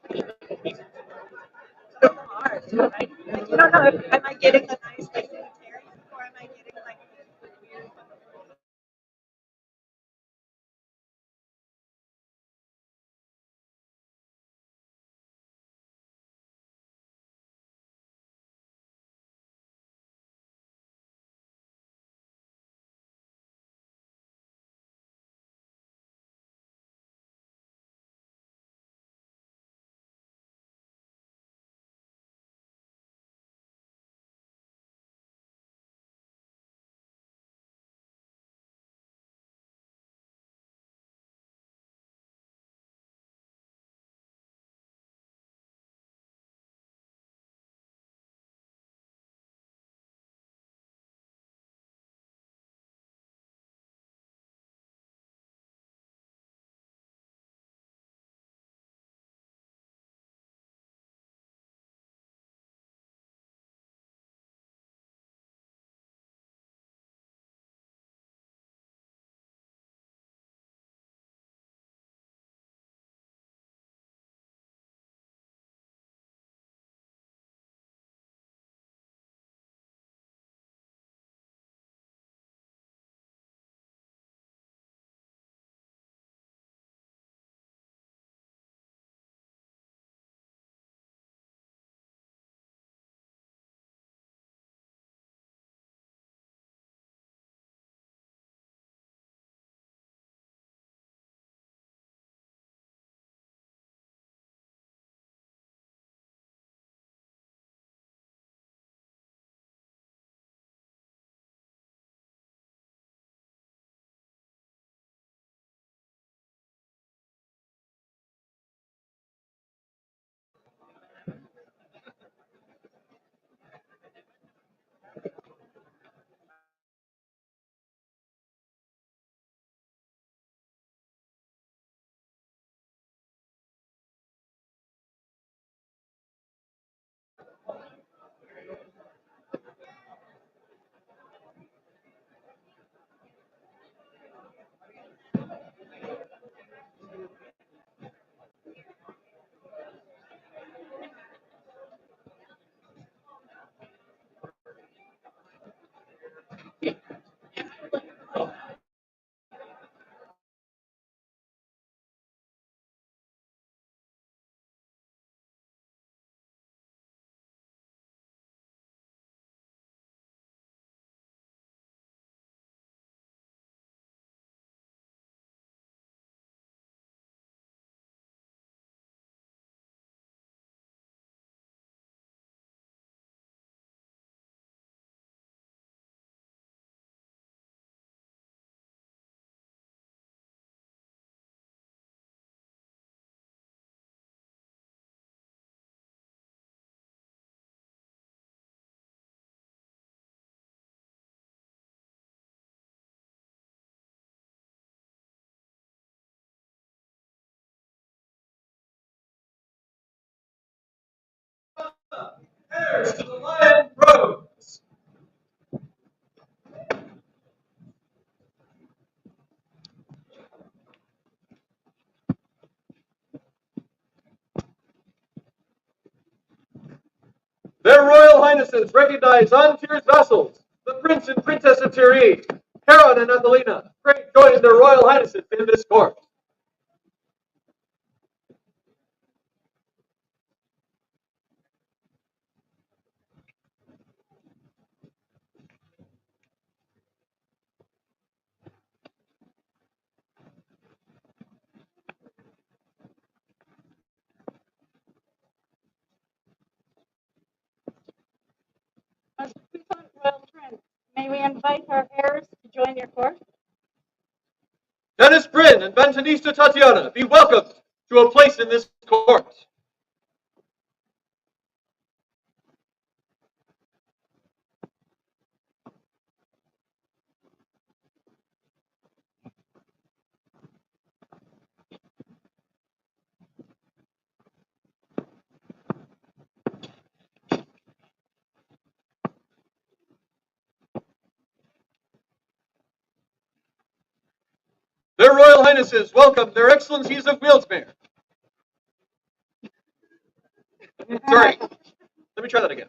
Like, you don't know if am I getting the nice like sanitarian or am I getting like the weird Heirs to the Lion Rose. Their Royal Highnesses recognize Antyr's vassals, the Prince and Princess of Tyri, Heron and Ethelina, great joining their Royal Highnesses in this court. As puissant royal prince, may we invite our heirs to join your court? Dennis Bryn and Bentonista Tatiana, be welcomed to a place in this court. Their Royal Highnesses welcome their Excellencies of Wheelsmere. Sorry. Let me try that again.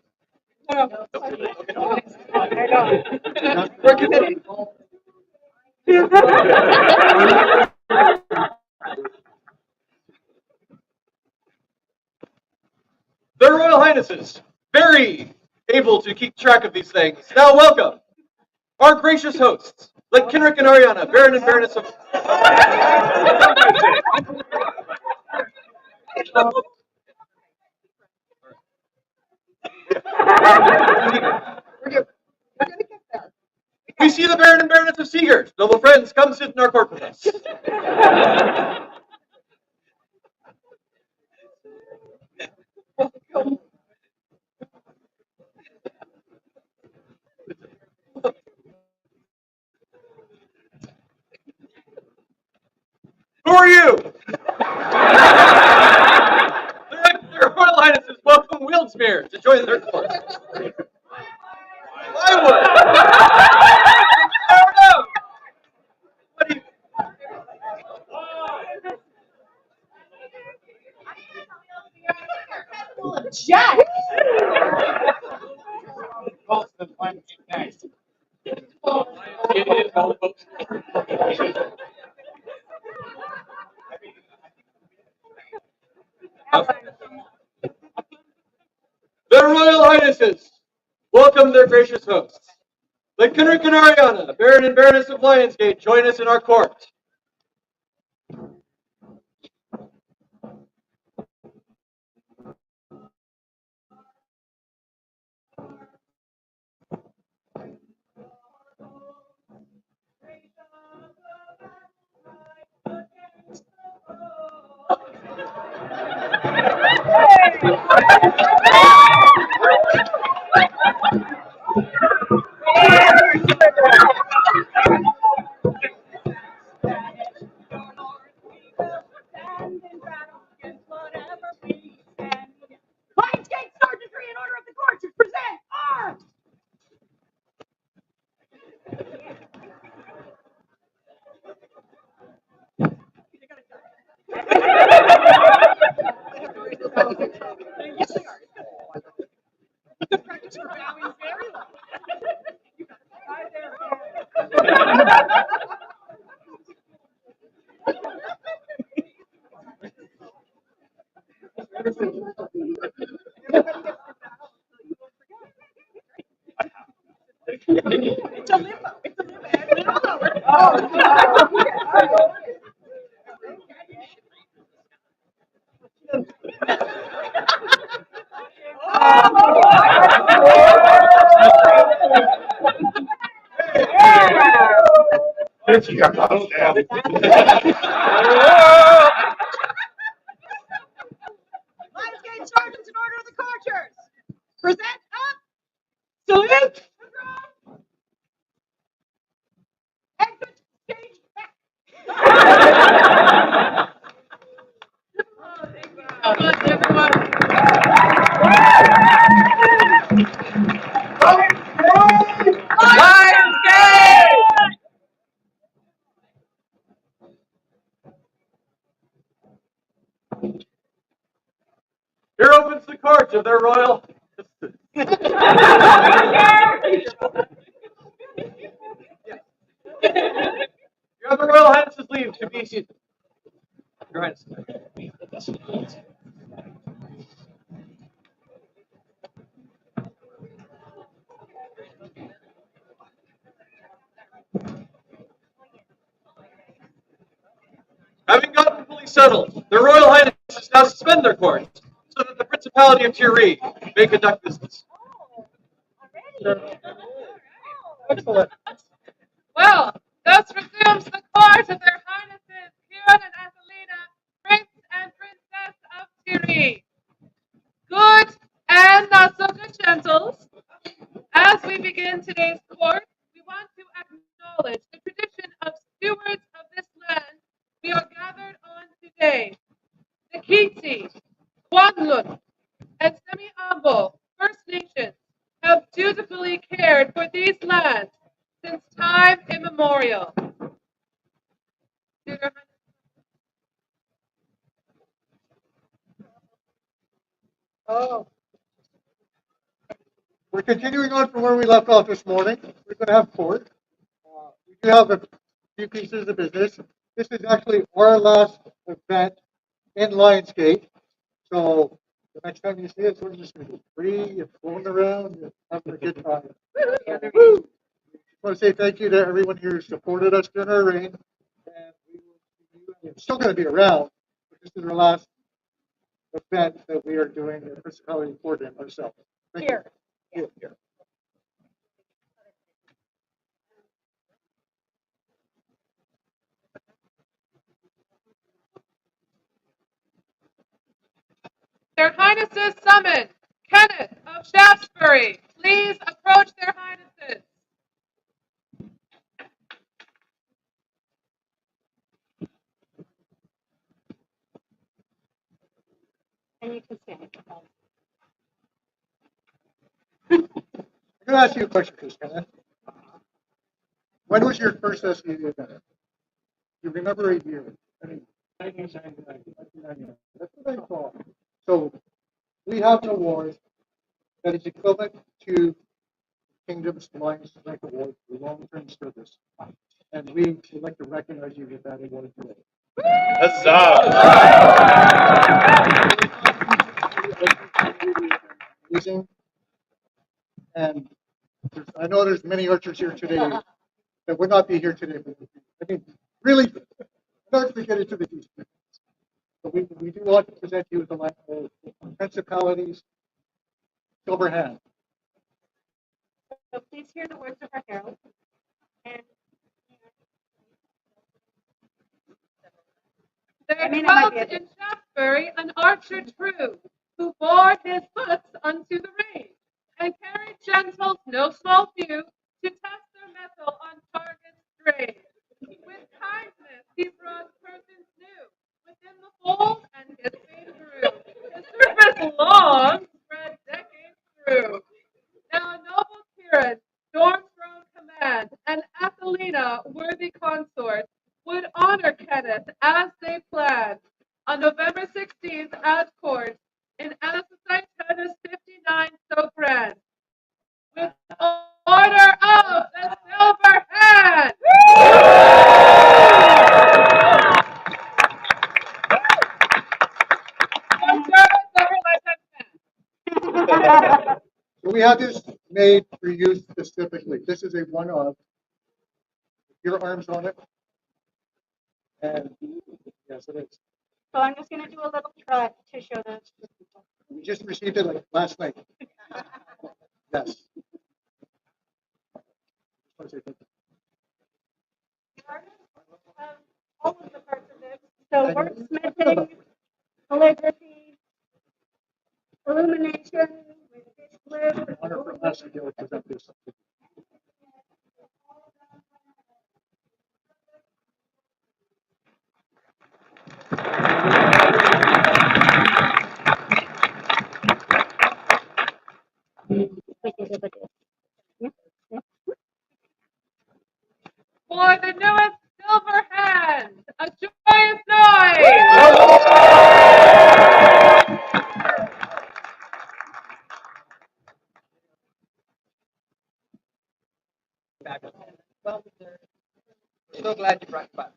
No. Okay. We're committed. Their Royal Highnesses, very able to keep track of these things. Now welcome our gracious hosts, like Kenrick and Ariana, Baron and Baroness of... We see the Baron and Baroness of Seegers. Noble friends, come sit in our court with us. Who are you? Their Royal Highnesses welcome Wildsmere to join their court. I would. I don't know. What do you... Full of Jack. Their Royal Highnesses welcome their gracious hosts. Like Kenrick and Ariana, Baron and Baroness of Lionsgate, join us in our court. Lionsgate Sergeantry in order of the court to present arms. It's a limbo. It's a limbo. It's over. Lionsgate sergeants in order of the courtiers. Present up. Salute. Exit stage back. Here opens the court of their royal... You have the Royal Highnesses leave to be seated. Your Highness. Having gotten fully settled, the Royal Highnesses now suspend their court so that the Principality of Thierry may conduct business. Excellent. Well, thus resumes the court of their highnesses, Kieran and Athelina, Prince and Princess of Thierry. Good and not so good gentles, as we begin today's court, we want to acknowledge the tradition of stewards of this land we are gathered on today. The Kiti, Kwanlun, and Semi-Ambo First Nations have dutifully cared for these lands since time immemorial. Oh. We're continuing on from where we left off this morning. We're going to have court. We do have a few pieces of business. This is actually our last event in Lionsgate. So the next time you see us, we're just going to be free and rolling around and having a good time. Woo! I want to say thank you to everyone who supported us during our reign. And we're still going to be around. But this is our last event that we are doing at Principality Court ourselves. Thank you. Here. Their Highnesses summoned. Kenneth of Shaftesbury, please approach their Highnesses. And you can stand. I'm going to ask you a question, Christina. When was your first SUV event? You remember a year? I mean, 1999. That's what I thought. So we have an award that is equivalent to Kingdom's Lions Strike Award for long-term service. And we would like to recognize you with that award today. Amazing. And I know there's many archers here today that would not be here today. But I mean, really, not to get into the details. But we do want to present you with the line of Principalities Silver Hand. So please hear the words of our herald. And There mean, it might dwelt be a- in Shaftesbury an archer true, who bore his foot unto the range, and carried gentles no small few to test their mettle on targets strange. With kindness he brought persons new within the fold, and his fame grew. His service long spread decades through. Now noble Kieran, storm throne command, and Athelina, worthy consort, would honor Kenneth as they planned on November 16th at court in Assassin's Tennis 59 so grand. With order of the Silver Hand. So we have this made for you specifically. This is a one of your arms on it. And yes, it is. so I'm just going to do a little trot to show the people. We just received it like last night. Yes. All of the parts of it. So wordsmithing, calligraphy, illumination, fish glue. Honor for us to be able to present this. For the newest Silver Hand, a joyous noise! Well, so glad you brought it back.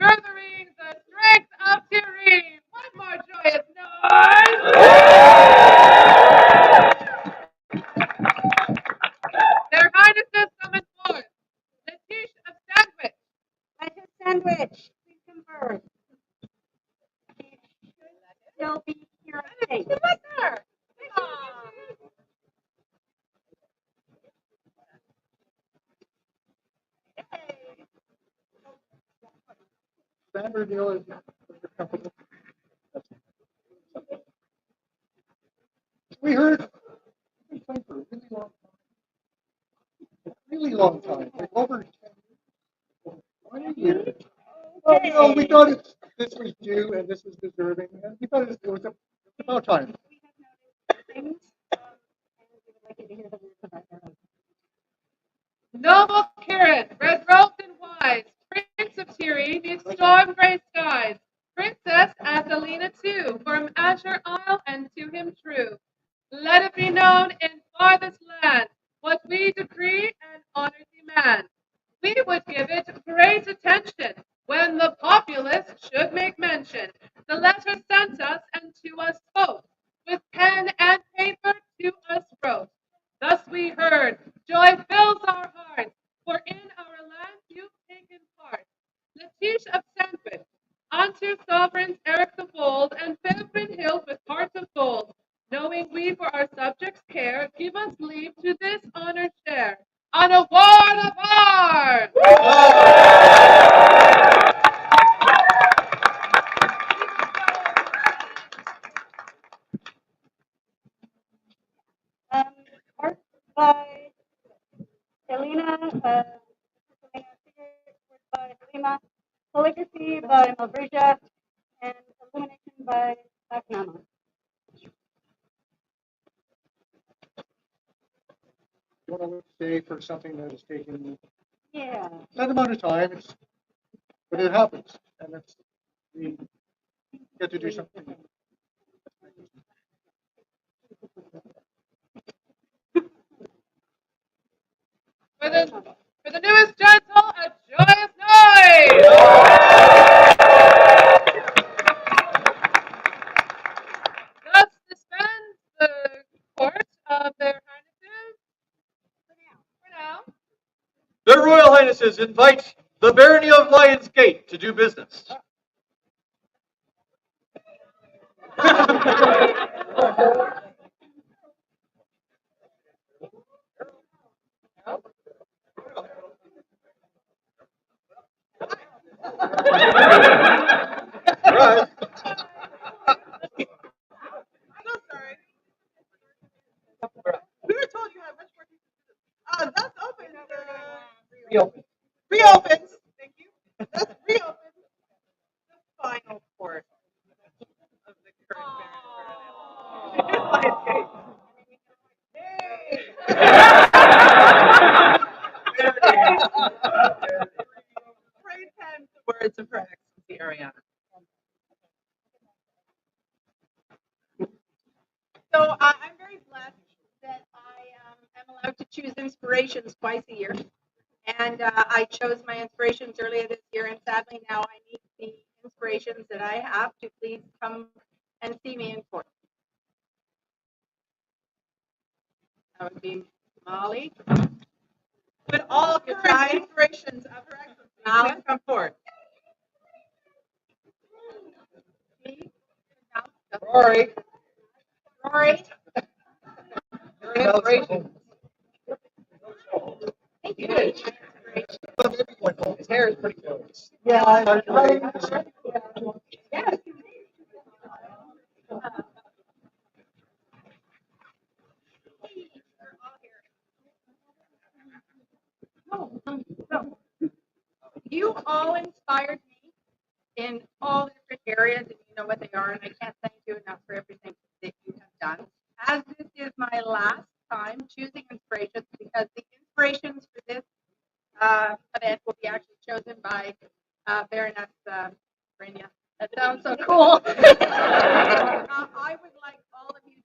Furthering the strength of Tyrion. One more joyous noise! Their Highnesses summon forth the dish of sandwich. Let his sandwich, please convert. He should still be here at state. Standard deal is we heard for a really long time, like over 10 years. Well, you know, we thought this was due and this was deserving, and we thought it was about time. We have noticed things, and we would like you to hear the words about their husband. Noble Kieran, red-robed and wise, Prince of Tiri, neath storm gray skies, Princess Athelina too, from Asher Isle and to him true. Let it be known in farthest land what we decree and honor demand. We would give it great attention when the populace should make mention. The letter sent us and to us spoke, with pen and paper to us wrote. Thus we heard, joy fills our hearts, for in our land you've taken part. Letitia of Sandwich, unto sovereigns Eric the Bold, and Fairford Hill with hearts of gold. Knowing we for our subjects care, give us leave to this honor share. On a ward of ours! Art by Elena, Elena Figure, work by Halima, calligraphy by Malbreja, and illumination by Aknama. You want to say for something that is taking Yeah. that amount of time, but it happens, and we get to do something. For the newest gentle, a joyous noise! Thus disbands the court of their highnesses for now. Their Royal Highnesses invite the Barony of Lion's Gate to do business. Right. I'm so sorry. We were told you had much more. That's open. Reopen. Reopens. Thank you. That's reopened. The final court of the current Baronial. Praise him the words of Her Excellency Ariana. So I'm very blessed that I am allowed to choose inspirations twice a year. And I chose my inspirations earlier this year, and sadly now I need the inspirations that I have to please come and see me in court. That would be Molly. But all current inspirations of Her Excellency please come forward. Rory. Rory. Your inspiration. Thank you. His hair is pretty close. Yeah, Yes. So, you all inspired me in all different areas, and you know what they are, and I can't thank you enough for everything that you have done. As this is my last time choosing inspirations, because the inspirations for this event will be actually chosen by Baroness Baronial. That sounds so cool. I would like all of you to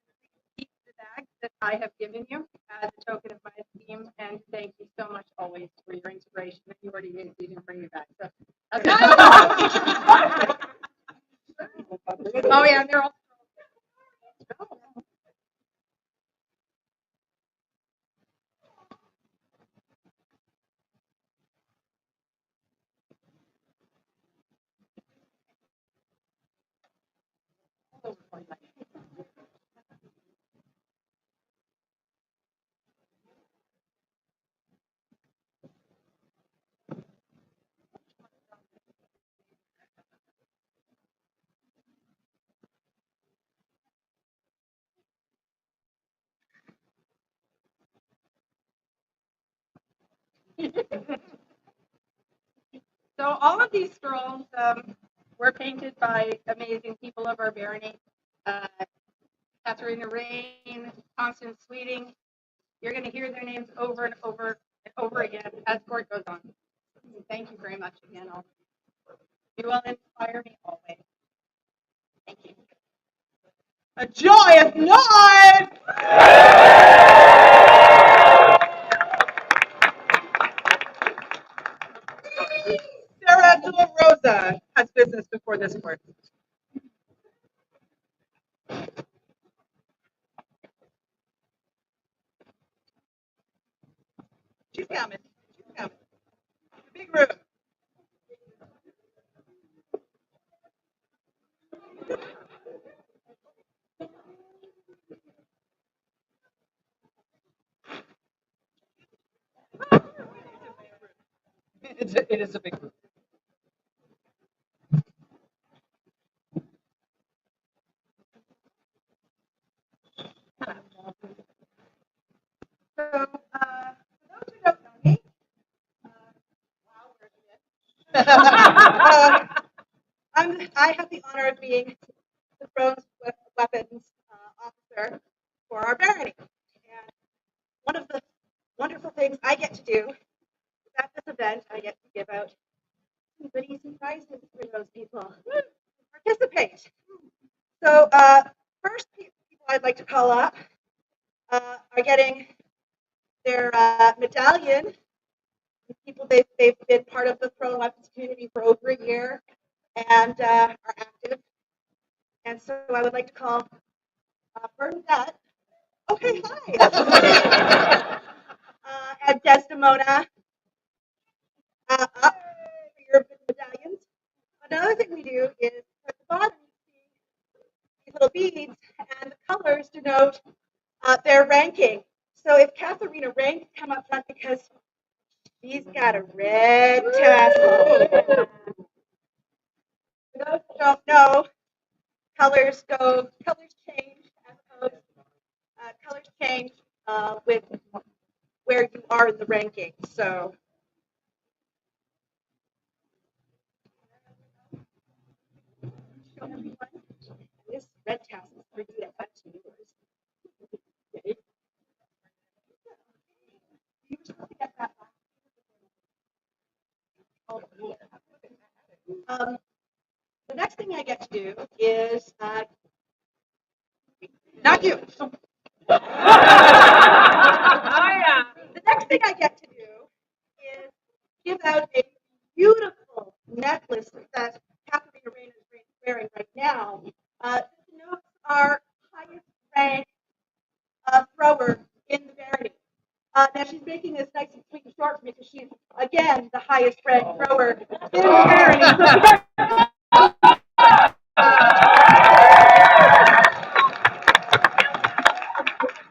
keep the bag that I have given you as a token of my esteem, and thank you so much always for your inspiration. You already used, you didn't bring me back. So, oh yeah, they're all. So all of these scrolls were painted by amazing people of our barony. Katharina Rain, Constance Sweeting. You're going to hear their names over and over and over again as court goes on. Thank you very much again. All. You will inspire me always. Thank you. A joyous noise! Sarah De La Rosa has business before this court. She's coming. She's coming. The big room. It is a big group. So, for those who don't know me, wow, where's it? I have the honor of being the Thrones Weapons officer for our barony. And one of the wonderful things I get to do is at this event, I get to give out some goodies and prizes for those people who participate. So, first people I'd like to call up are getting their medallion. People they've been part of the Throne Weapons community for over a year and are active. And so I would like to call Bernadette. Okay, hi. And Desdemona up for your medallions. Another thing we do is at the bottom you see these little beads, and the colors denote their ranking. So if Katharina Rain can come up front because she's got a red tassel. For those who don't know, colors change as opposed colors change with where you are in the ranking. So show everyone this red tassel is for you to add to yours. Okay. You were supposed to get that back. The next thing I get to do is not you. The next thing I get to do is give out a beautiful necklace that Katharina Rain is wearing right now. This denotes our highest rank thrower in the barony. Now she's making this nice and sweet and short for me because she's again the highest ranked thrower in the barony.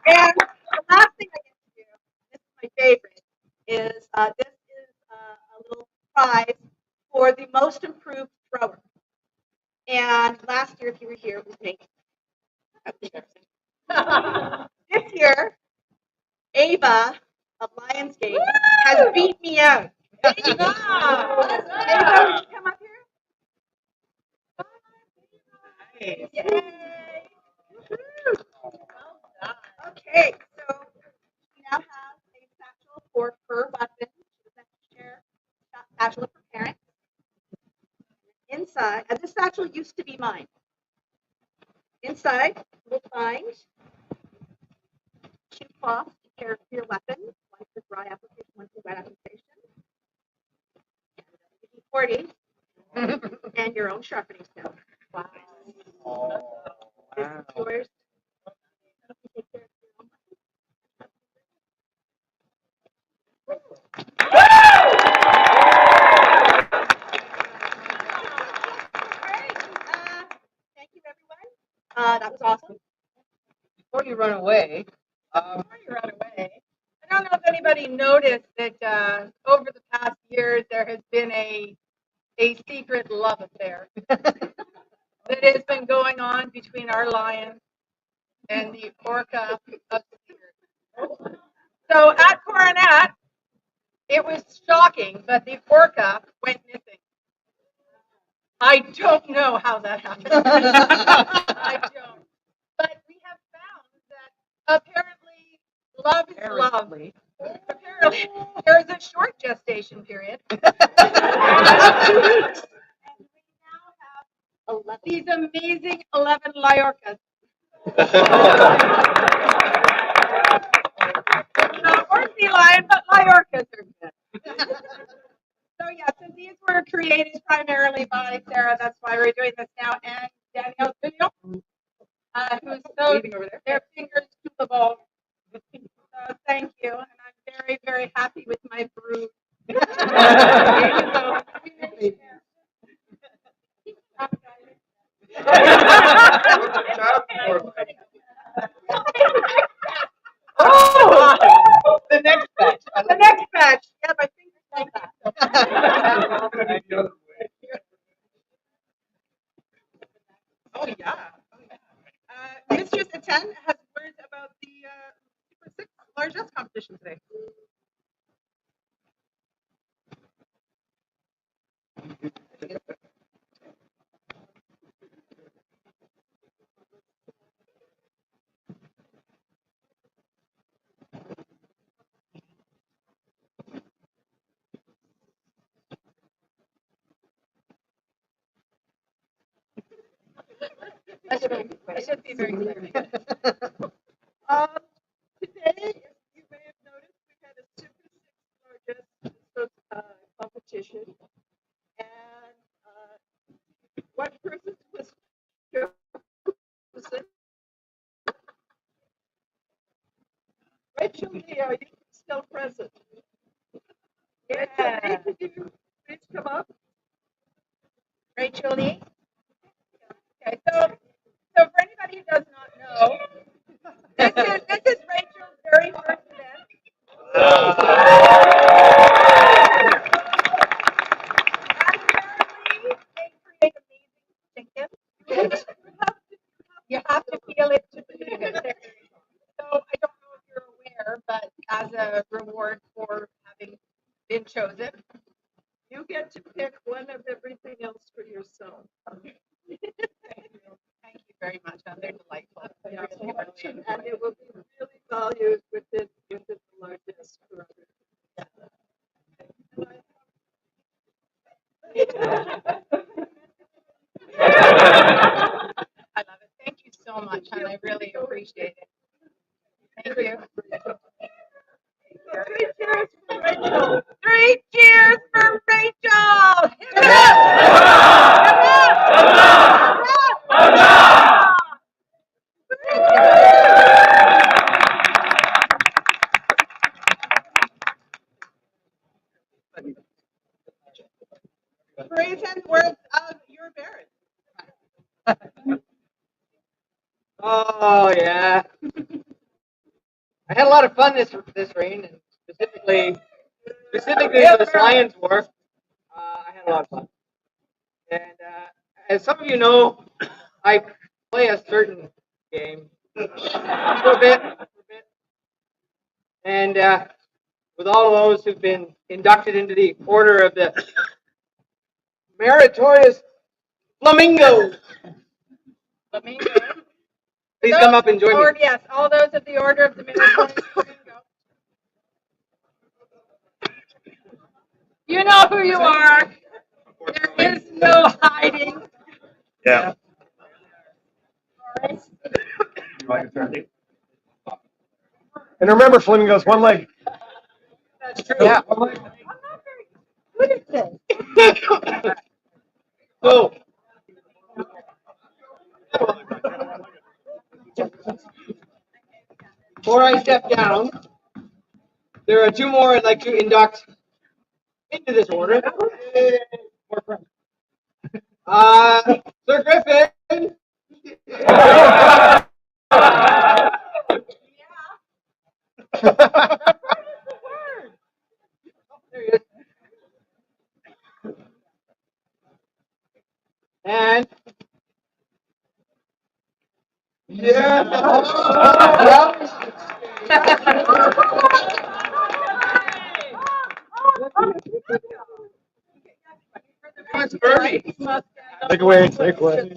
And the last thing I get to do, this is my favorite, is this is a little prize for the most improved thrower. And last year, if you were here, it was me. This year, Ava of Lionsgate has beat me out. Ava, would you come up here? Yay! Okay, so we now have a satchel for her weapon. Share satchel for parents. Inside, and this satchel used to be mine. Inside, we'll find two cloths to care for your weapon. One for dry application, one for wet application. 40 and your own sharpening stone. Wow. This is yours. Take care of your own Great. Thank you, everyone. That was awesome. Before you run away, I don't know if anybody noticed that over the past years there has been a secret love affair that has been going on between our lion and the orca of Sears. So at Coronet, it was shocking, but the orca went missing. I don't know how that happened. I don't. But we have found that apparently love is love. Apparently there's a short gestation period. And we now have these amazing 11 Lyorcas. Not or sea lion, but Lyorcas are good. So yeah, so these were created primarily by Sarah. That's why we're doing this now, and Danielle's video, who's so their fingers to the ball. So thank you, and I'm very, very happy with my brew. Oh, the next batch. The next batch. Yeah, my fingers like that. Oh yeah. Mistress Etienne has words about the Super 6 largesse competition today. I should be very clear. Today, you may have noticed we had a Super 6 largesse competition, and what person was chosen? Rachel Lee, are you still present? Yeah. Rachel Lee, could you please come up? Rachel Lee? Okay, so for anybody who does not know, this is Rachel's very first event. And apparently they create amazing tickets. You have to feel it to believe it. So I don't know if you're aware, but as a reward for having been chosen, you get to pick one of everything else for yourself. Thank you very much. They're delightful. And it will be really valued within the largest group. I love it. Thank you so much, and I really appreciate it. Thank you. Three cheers for Rachel. 3 cheers for Rachel. Praise and words of your Baron. Oh yeah, I had a lot of fun this reign, and specifically this Lions War. I had a lot of fun, and as some of you know, I play a certain game for a bit, and with all of those who've been inducted into the Order of the Meritorious Flamingo. Flamingo. Please come up and join me. Yes, all those of the Order of the Meritorious Flamingo. You know who you are. There is no hiding. Yeah. And remember, flamingos, one leg. That's true. Yeah. I'm not very good at this. So, before I step down, there are 2 more I'd like to induct into this order. Sir Griffin. There he is. And yeah. It's Herbie. Take away, take away.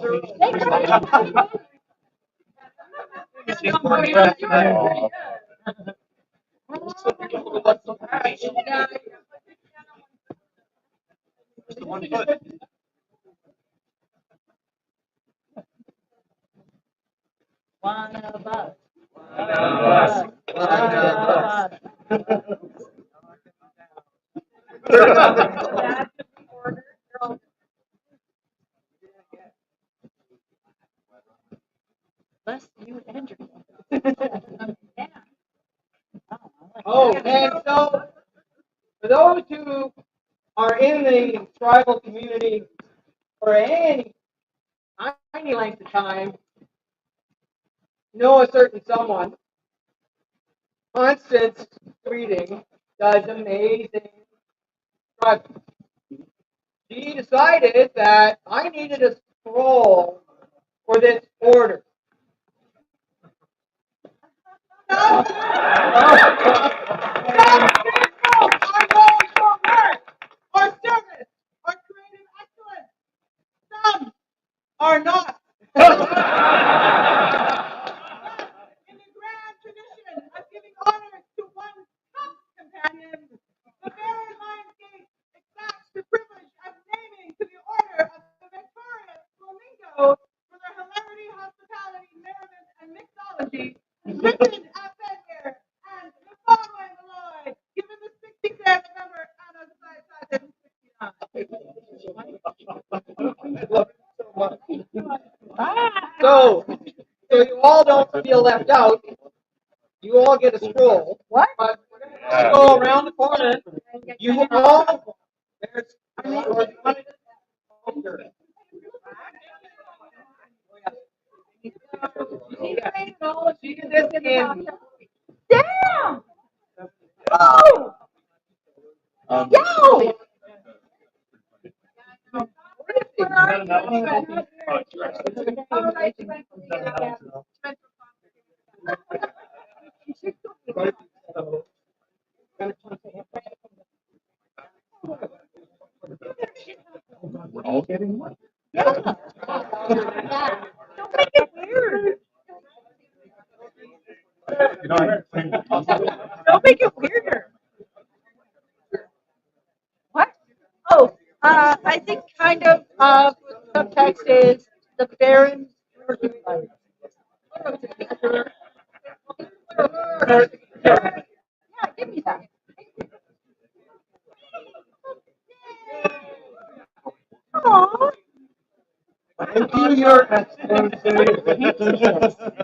One of us. Bless you and your. Oh, and so for those who are in the tribal community for any tiny length of time, know a certain someone. Constance Tweeting does amazing tribal. She decided that I needed a scroll for this order. Our service, our creative excellence. Some are not. In the grand tradition of giving honor to one's top companion, the Baron Lionsgate exacts the privilege of naming to the order of the victorious Flamingo for their hilarity, hospitality, merriment, and mixology, written at Bedmere and the following Malloy, given the 63rd November and of 569. I love it so much. So you all don't feel left out. You all get a scroll. What? But we're going to go around the corner. You all. There's. She can this in. Damn! Oh! Yo! We're all getting one. Yeah. Don't make it weird. You know, Don't make it weirder. What? Oh, I think kind of subtext is the Baron's working life. Yeah, give me that. Aww. thank you, Your Excellency.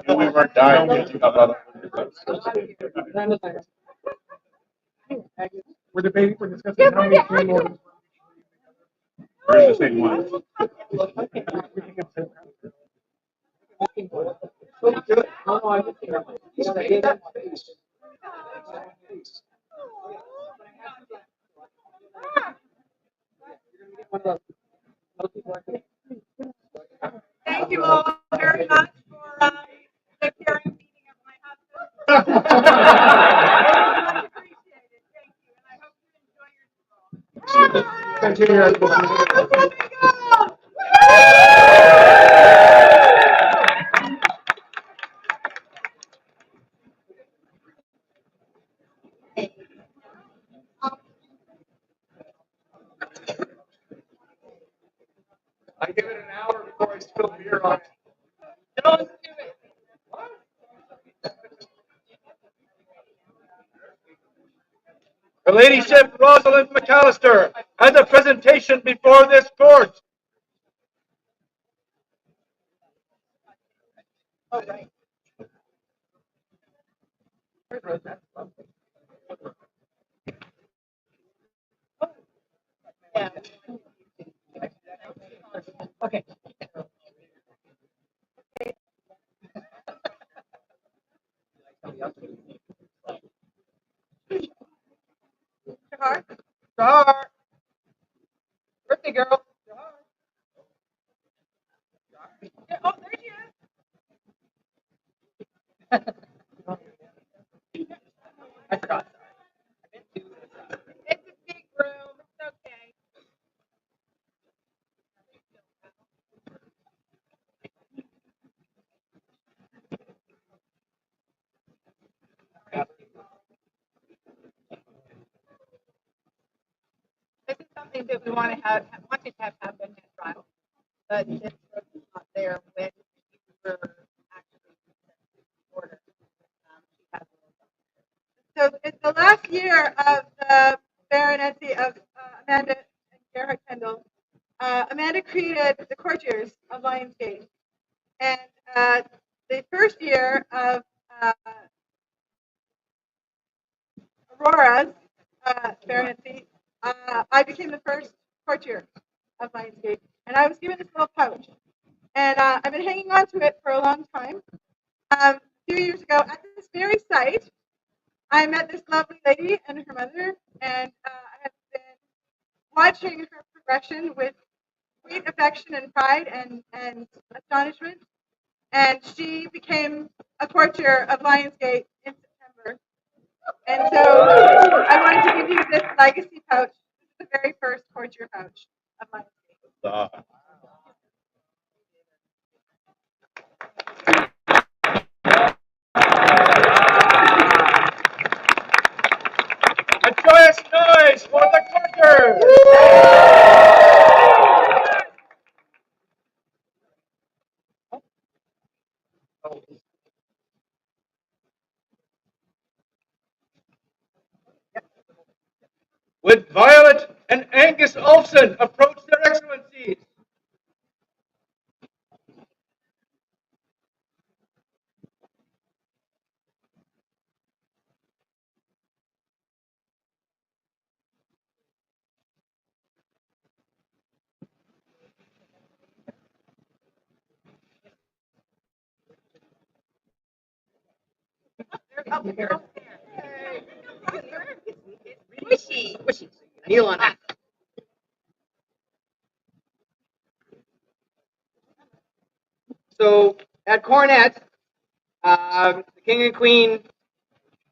We weren't dying. We're debating, we're discussing how many train orders. Where's the same one? Thank you all very much for the caring meeting of my husband. Much appreciated. Thank you, and I hope you enjoy your Thank you, Your Excellency. I give it an hour before I spill beer on it. Don't do it. Her Ladyship Rosalind McAllister has a presentation before this court. Okay. Star. Birthday girl. Yeah, oh, there she is. I forgot. It's a big room. It's okay. something that we wanted to have happen at trial, but it's not there when we were actually ordered. So it's the last year of the baronetcy of Amanda and Gerhard Kendall. Amanda created the courtiers of Lionsgate, and the first year of Aurora's baronetcy, I became the first courtier of Lionsgate, and I was given this little pouch, and I've been hanging on to it for a long time. A few years ago, at this very site, I met this lovely lady and her mother, and I have been watching her progression with great affection and pride and astonishment. And she became a courtier of Lionsgate in September. And so I wanted to give you this legacy pouch. This is the very first courtier pouch of Lionsgate. A joyous noise for the courtiers! Would Violet and Angus Olsen approach their excellencies? Squishy. Kneel on that. So at Cornet, the king and queen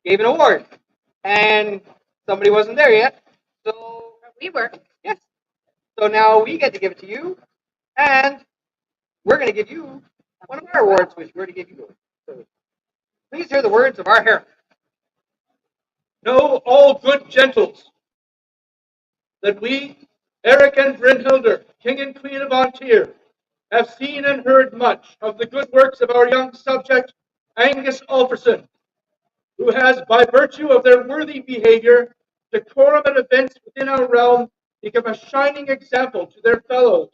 gave an award, and somebody wasn't there yet. So We were. yes. So now we get to give it to you, and we're going to give you one of our awards, which we're to give you. So please hear the words of our herald. Know all good gentles that we, Eric and Brynhilder, King and Queen of Antir, have seen and heard much of the good works of our young subject, Angus Ulferson, who has, by virtue of their worthy behavior, decorum and events within our realm, become a shining example to their fellows,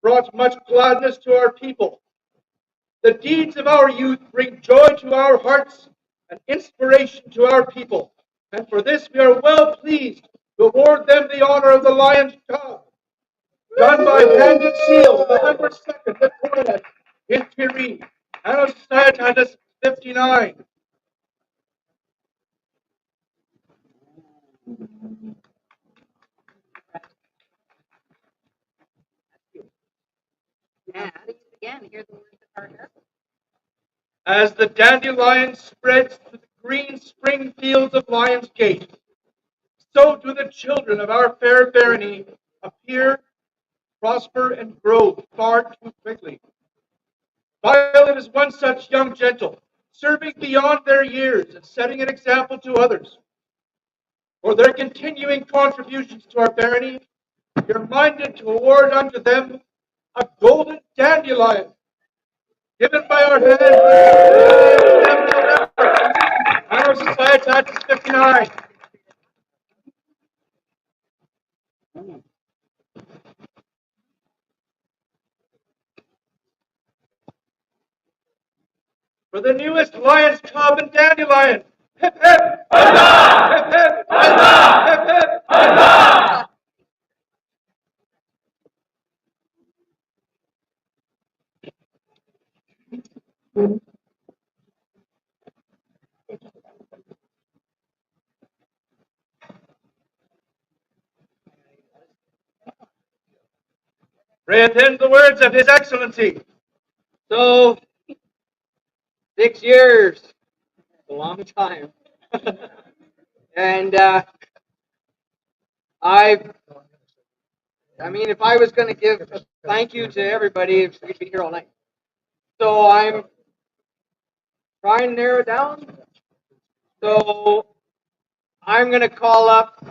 brought much gladness to our people. The deeds of our youth bring joy to our hearts and inspiration to our people, and for this we are well pleased to award them the honor of the Lion's Cub, done by hand and seal, November 2nd at Cornet in Tiree, Anno Societatis 59. And again, hear the words of our herald. As the dandelion spreads through the green spring fields of Lion's Gate, so do the children of our fair barony appear, prosper, and grow far too quickly. Violet is one such young gentle, serving beyond their years and setting an example to others. For their continuing contributions to our barony, we are minded to award unto them a golden dandelion, given by our hand, Anno Societatis 59. For the newest Lion's Cub and Dandelion. Hip hip! Hurrah! Hip hip! Hurrah! Hip hip! Hurrah! Ray attends the words of His Excellency. So 6 years, a long time, and I mean, if I was going to give a thank you to everybody, we'd be here all night. So I'm trying to narrow it down. So I'm going to call up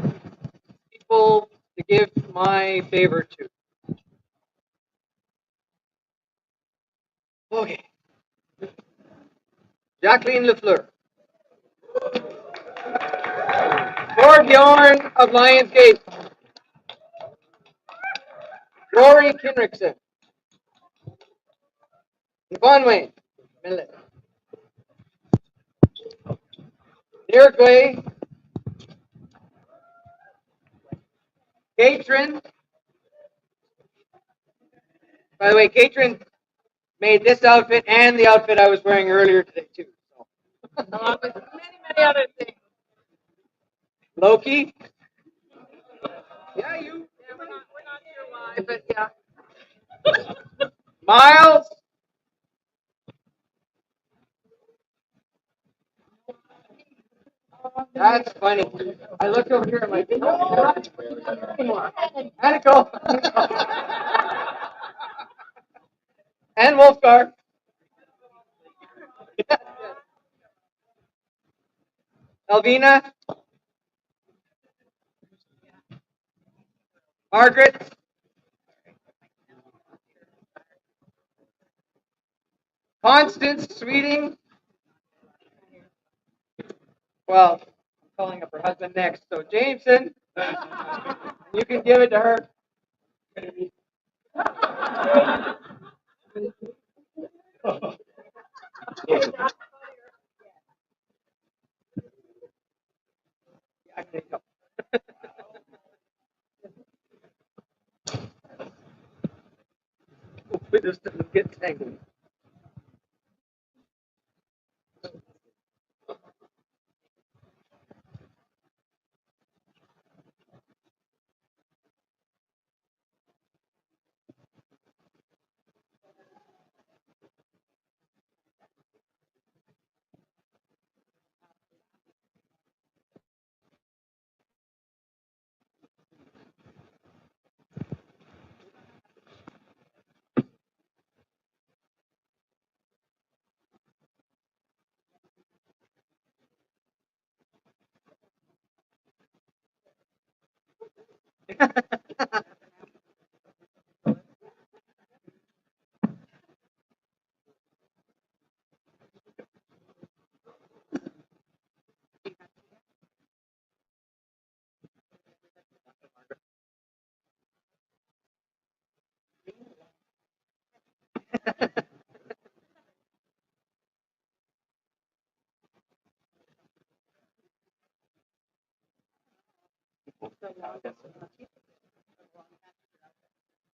people to give my favor to. Okay. Jacqueline Lafleur. For Bjorn of Lionsgate. Rory Kinrickson. Conway. Millet. Iroquois. Katrin. By the way, Katrin made this outfit and the outfit I was wearing earlier today too. So. Along with many other things. Loki. Yeah, you. Yeah, we're not sure why, but yeah. Miles. That's funny. I looked over here. I'm like, no, anymore. Anico. And Wolfgar. Elvina. Margaret. Constance Sweeting. Well, I'm calling up her husband next. So Jameson, you can give it to her. Hopefully this doesn't get tangled.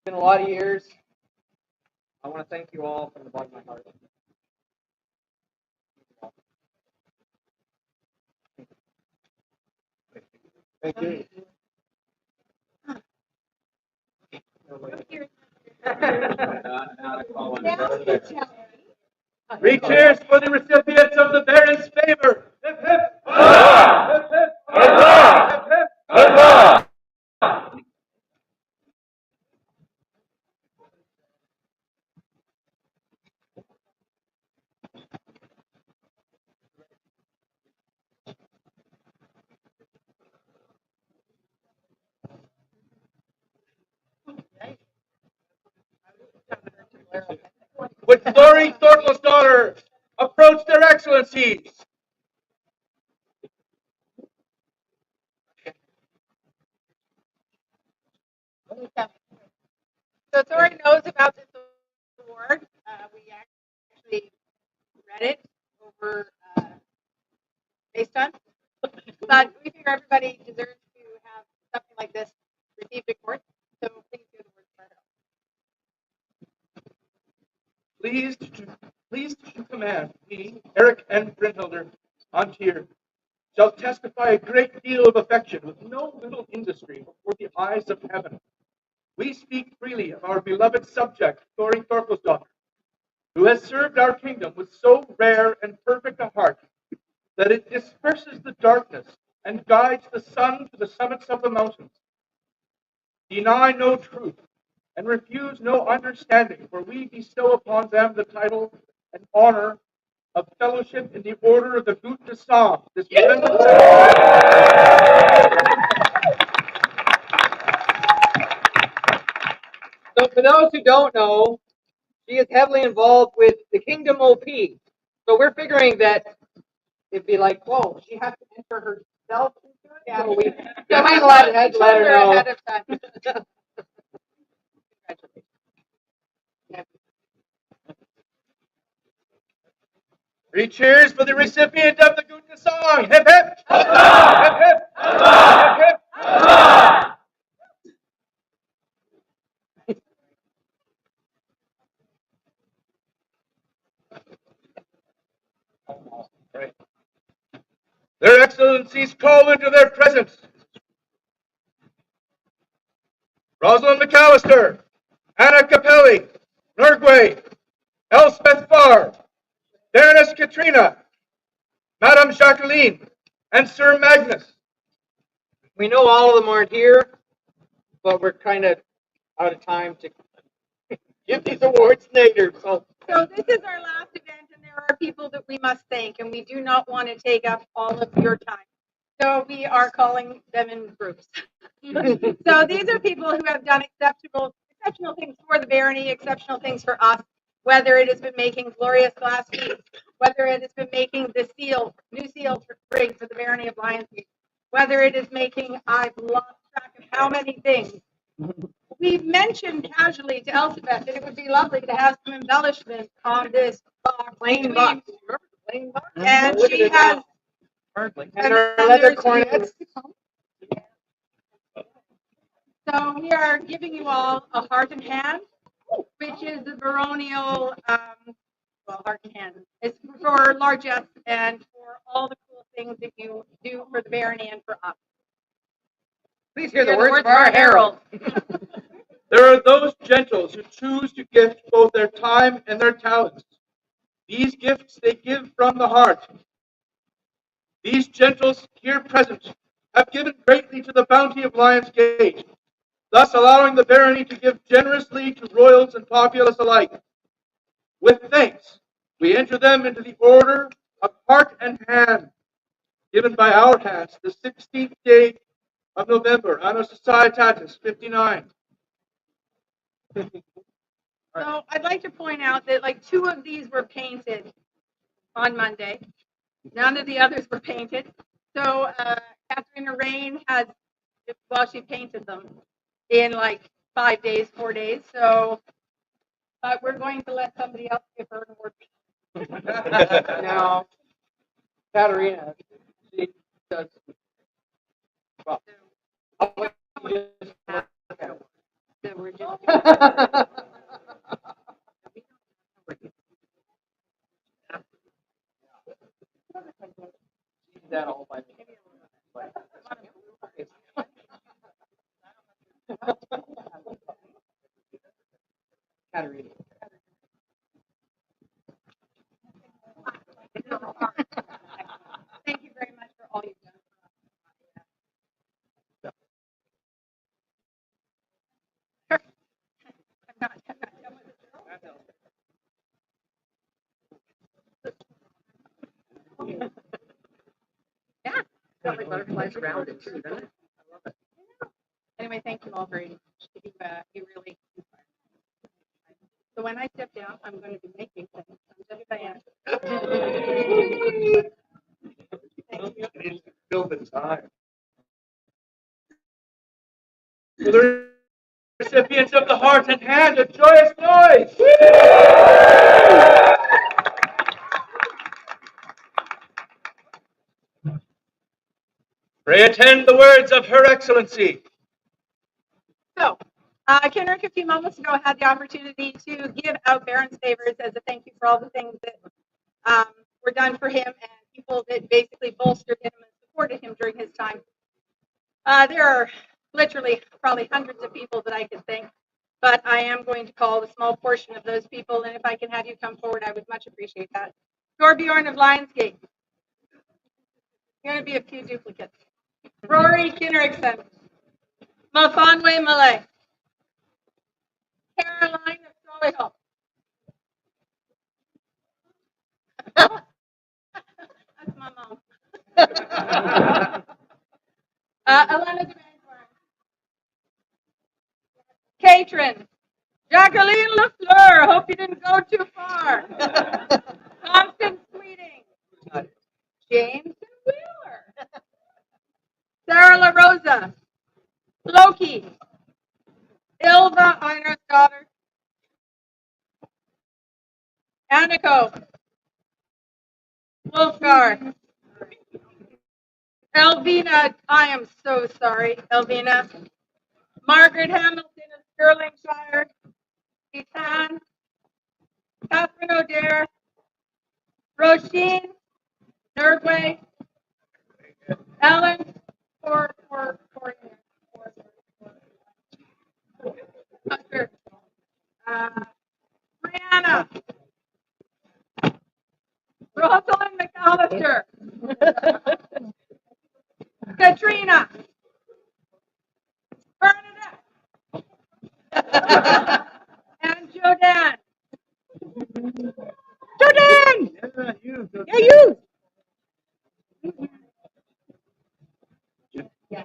It's been a lot of years. I want to thank you all from the bottom of my heart. Thank you. Three cheers for the recipients of the Baron's favor. Hip, hip. Hip, hip. Hip, hip. Would Lori Thorkel's daughter approach their excellencies? So Tori knows about this award. We actually read it over FaceTime, but we figure everybody deserves to have something like this received in court. So please do the word for her. Pleased to command, we, Eric and Brynhilder, on here, shall testify a great deal of affection with no little industry before the eyes of heaven. We speak freely of our beloved subject, Thori Thorkelsdottir, who has served our kingdom with so rare and perfect a heart that it disperses the darkness and guides the sun to the summits of the mountains. Deny no truth and refuse no understanding, for we bestow upon them the title and honor of fellowship in the order of the Butte de Somme. This tremendous So for those who don't know, she is heavily involved with the Kingdom OP. So we're figuring that it'd be like, whoa, she has to enter herself into it. Yeah. So we So kind we of let her know. ahead of time. Three cheers for the recipient of the Guten Song. Hip hip. Hip hip. Hip hip. Right. Their Excellencies call into their presence Rosalind McAllister, Anna Capelli, Norgway, Elspeth Farr, Baroness Katrina, Madame Jacqueline, and Sir Magnus. We know all of them aren't here, but we're kind of out of time to give these awards later. So this is our last event, and there are people that we must thank, and we do not want to take up all of your time. So we are calling them in groups. So these are people who have done exceptional things for the barony, exceptional things for us, whether it has been making glorious glass beads, whether it has been making the new seal ring for the barony of Lionsgate, whether it is making, I've lost track of how many things. We mentioned casually to Elspeth that it would be lovely to have some embellishment on this box. Plain box. Remember the plain box? And Look at she it has, now. And our leather cornets. so we are giving you all a heart and hand, which is the baronial, heart and hand. It's for largesse and for all the cool things that you do for the barony and for us. Please hear the words of our herald. There are those gentles who choose to gift both their time and their talents. These gifts they give from the heart. These gentles here present have given greatly to the bounty of Lionsgate, thus allowing the barony to give generously to royals and populace alike. With thanks, we enter them into the order of heart and hand, given by our hands the 16th day of November, Anno Societatis 59. So I'd like to point out that like 2 of these were painted on Monday. None of the others were painted. So Catherine Rain has, well, she painted them in like 5 days, 4 days. So we're going to let somebody else give her an award. Now, Katarina, she does. Well, I'll let you just look at it. So we're just That all by me. Katarina. thank you very much for all you've done for us. I'm not done with it. Yeah. Got like butterflies around it too, doesn't it? Anyway, thank you all very much. You really inspired me. So when I step down, I'm going to be making things. I'm just saying. Fill the time. For the recipients of the heart and hand, a joyous noise. Pray attend the words of Her Excellency. So, Kenrick, a few moments ago, had the opportunity to give out Baron's favors as a thank you for all the things that were done for him and people that basically bolstered him and supported him during his time. There are literally probably hundreds of people that I could thank, but I am going to call a small portion of those people, and if I can have you come forward, I would much appreciate that. Torbjorn of Lionsgate. Going to be a few duplicates. Rory Kinrickson. Mafanwe Malay. Caroline of Solihull. That's my mom. Elena de Katrin. Jacqueline LaFleur, hope you didn't go too far. Constance Sweeting. Jameson Wheeler. Sarah La Rosa. Loki. Ilva Einer's daughter. Aniko. Wolfgar. Elvina, I am so sorry, Elvina. Margaret Hamilton of Stirlingshire. Ethan. Catherine O'Dare. Roisin. Nerdway. Ellen. Hunter. Brianna. Rosalind McAllister. Katrina. Bernadette. And Jodan. Jodan! Yeah, you. Yeah.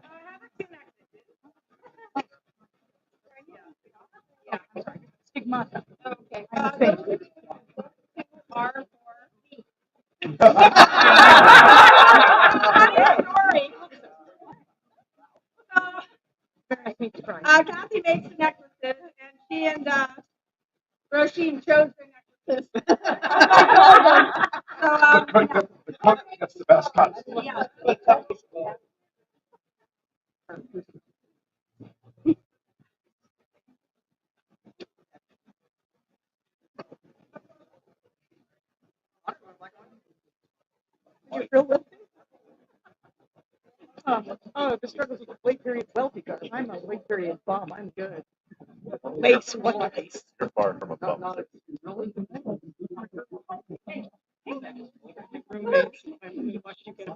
I have it connected. Yeah, I'm sorry. Stigmata. Okay. Those are for me. Funny story. Kathy makes the necklaces, and she and Roisin chose the necklaces. The cook gets the best cuts. Yeah. Oh, the struggles with late period wealthy guys. I'm a late period bum. I'm good. Lace, what lace? You're far from a bum. Roommates, when you watch you get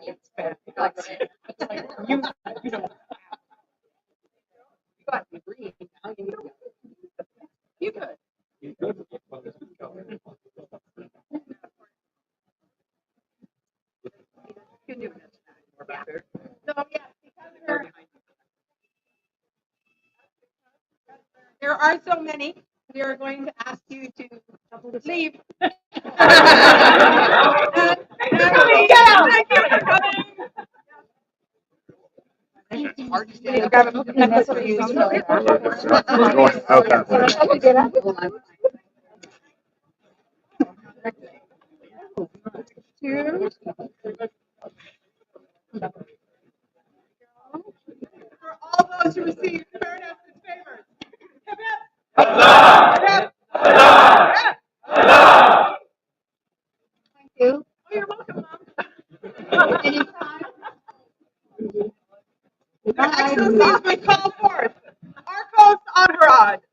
it's bad. You don't. You could. You do this. So yeah, because there are so many, we are going to ask you to leave. Thank you for coming. Necklace for you. We're going out there. Two. For all those who received Baroness's favors. Hip, hip. Hip, hip. Thank you. Oh, you're welcome, Mom. Anytime. Your Excellencies, we call forth Arcos Entourage.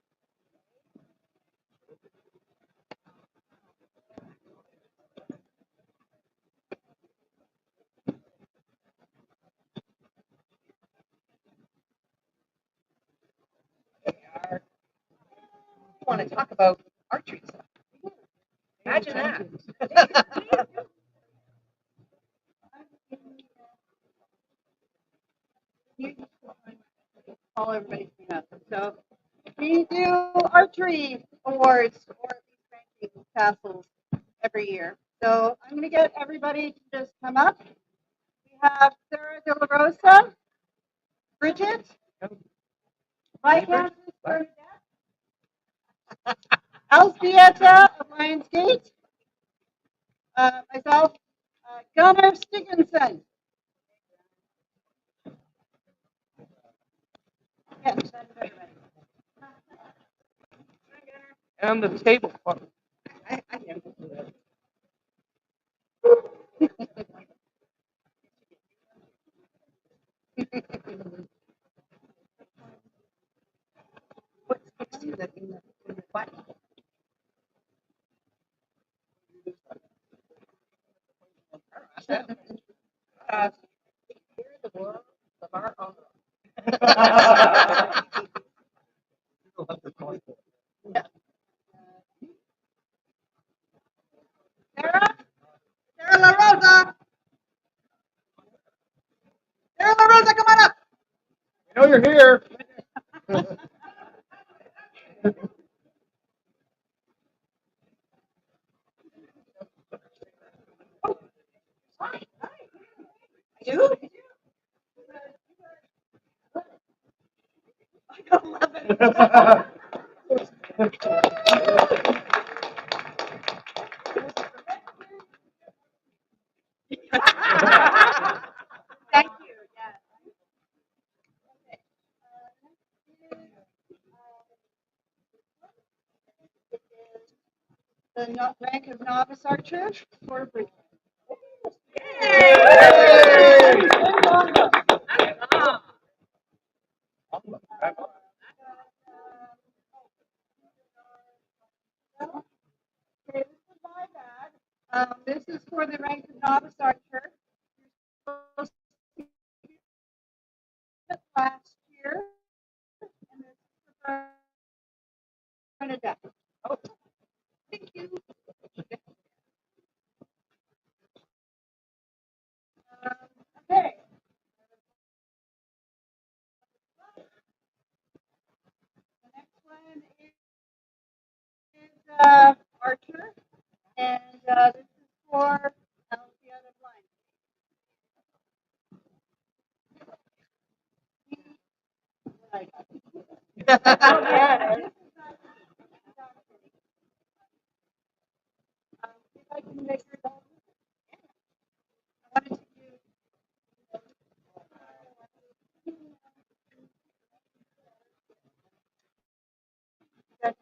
Want to talk about archery stuff. Imagine that. All everybody's up. So we do archery awards for these ranking castles every year. So I'm going to get everybody to just come up. We have Sarah De La Rosa, Bridget, Viscountess Bernadette, Alspieta of Lionsgate, myself, Gunnar Stiggenson. Yes, that's everybody. And the table. I can't do that. The world of our own. Sarah, you're here. Do? Thank you. Yes. The rank of novice archer for Bridget. Okay, this is my bad. This is for the rank of novice archer. Last year, and this is for Bernadette. Oh, thank you. Okay. The next one is Archer, and this is for the other blind. Yeah. If I can make her done. I wanted to use that.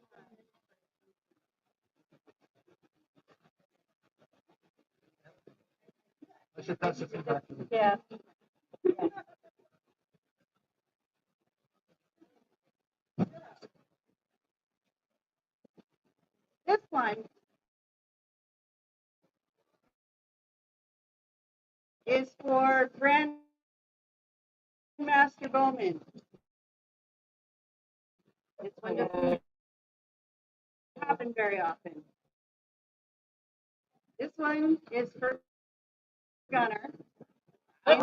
I should pass this back to you. Yeah. This one is for Grandmaster Bowman. This one doesn't happen very often. This one is for Gunner. Yeah.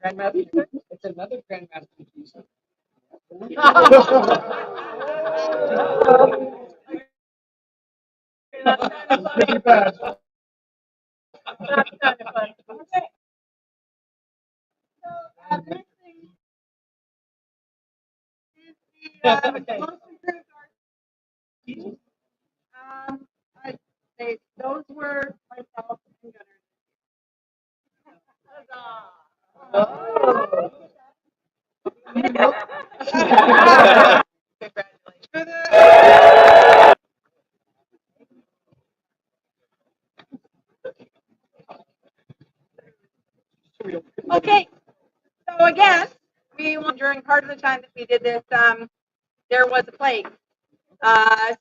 Grandmaster. It's another grandmaster piece. Pretty bad. Okay. So the next thing is the most improved art. I, those were myself and Gunner. Okay. So again, we during part of the time that we did this, there was a plague.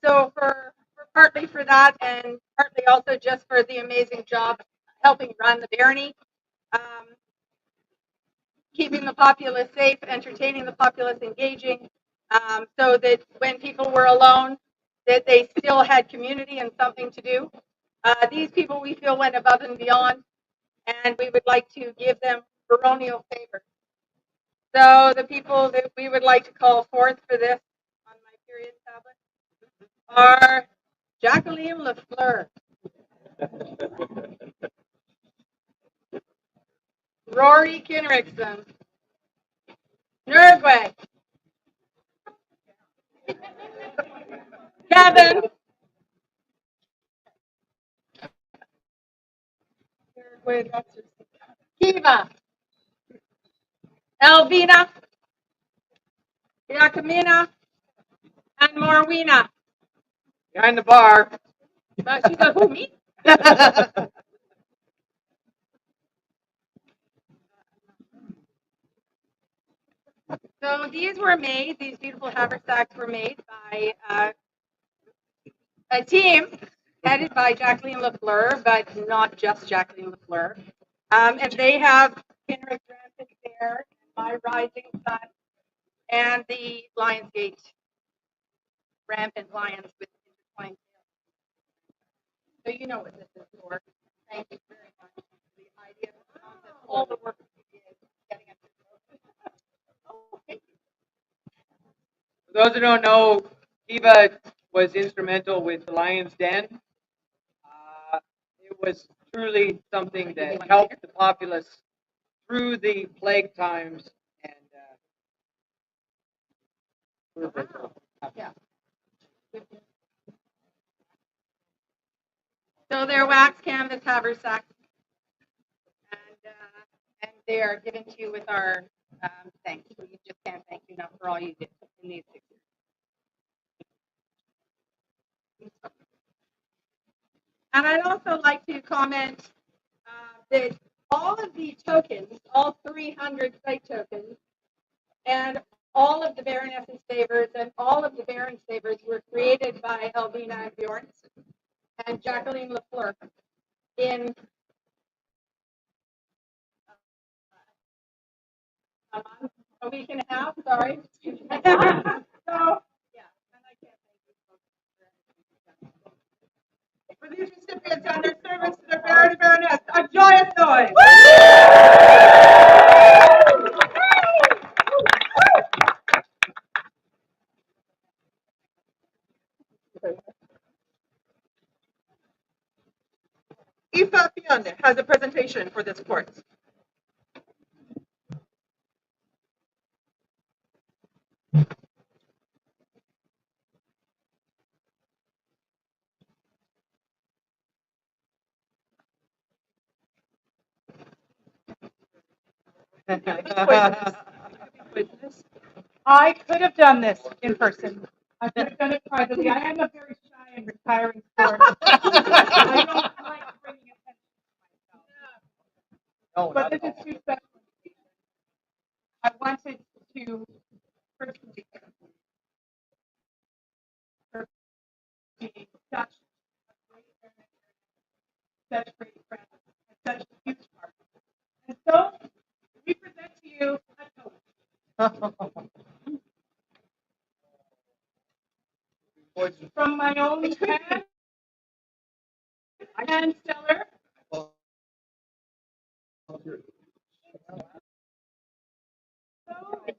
So for partly for that, and partly also just for the amazing job helping run the barony, um, keeping the populace safe, entertaining the populace, engaging, so that when people were alone, that they still had community and something to do. These people we feel went above and beyond, and we would like to give them baronial favors. So the people that we would like to call forth for this on my period tablet are Jacqueline Lafleur, Rory Kinrickson, Nurgway, Kevin, Kiva, Elvina, Yakamina, and Morwina. Behind the bar. She goes, who, me? So these were made, these beautiful haversacks were made by a team headed by Jacqueline Lafleur, but not just Jacqueline Lafleur. And they have Kenrick Rampant there, My Rising Sun, and the Lionsgate Rampant Lions with intertwined So you know what this is for. Thank you very much for the idea, the concept, all the work that you did getting us this. Oh, thank you. For those who don't know, Eva was instrumental with the Lion's Den. It was truly something that helped the populace through the plague times, and Yeah. So they're wax canvas haversacks, and they are given to you with our thanks. We just can't thank you enough for all you did in these 6 years. And I'd also like to comment that all of the tokens, all 300 site tokens, and all of the Baroness's favors and all of the Baron's favors were created by Elvina Bjorn and Jacqueline Lafleur in a week and a half, sorry. So, yeah, and I can't thank you folks for these recipients and their service to their Baron and Baroness. A joyous noise. Aoife Fionn has a presentation for this court. I could have done this in person. I could have done it privately. I am a very shy and retiring sport. I don't like bringing attention to myself. But this is too special. I wanted to personally be such a great parent, such great friend, and such a huge part. And so we present to you a toast. From my own hand and Stellar.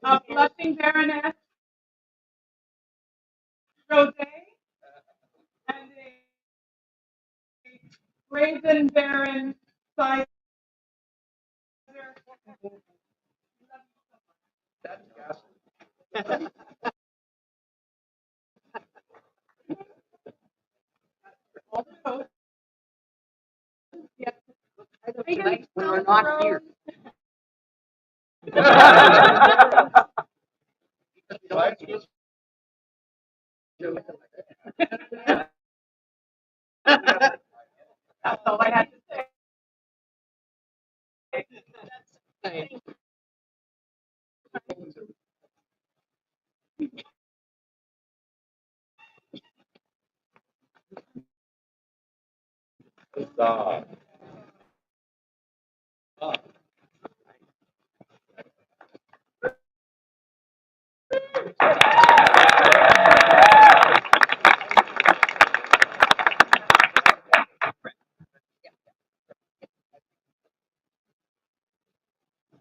A blushing Baroness, Rosé, and a brazen Baron, Sizer. All the toast. Yes. we were not here. That's all I had to say.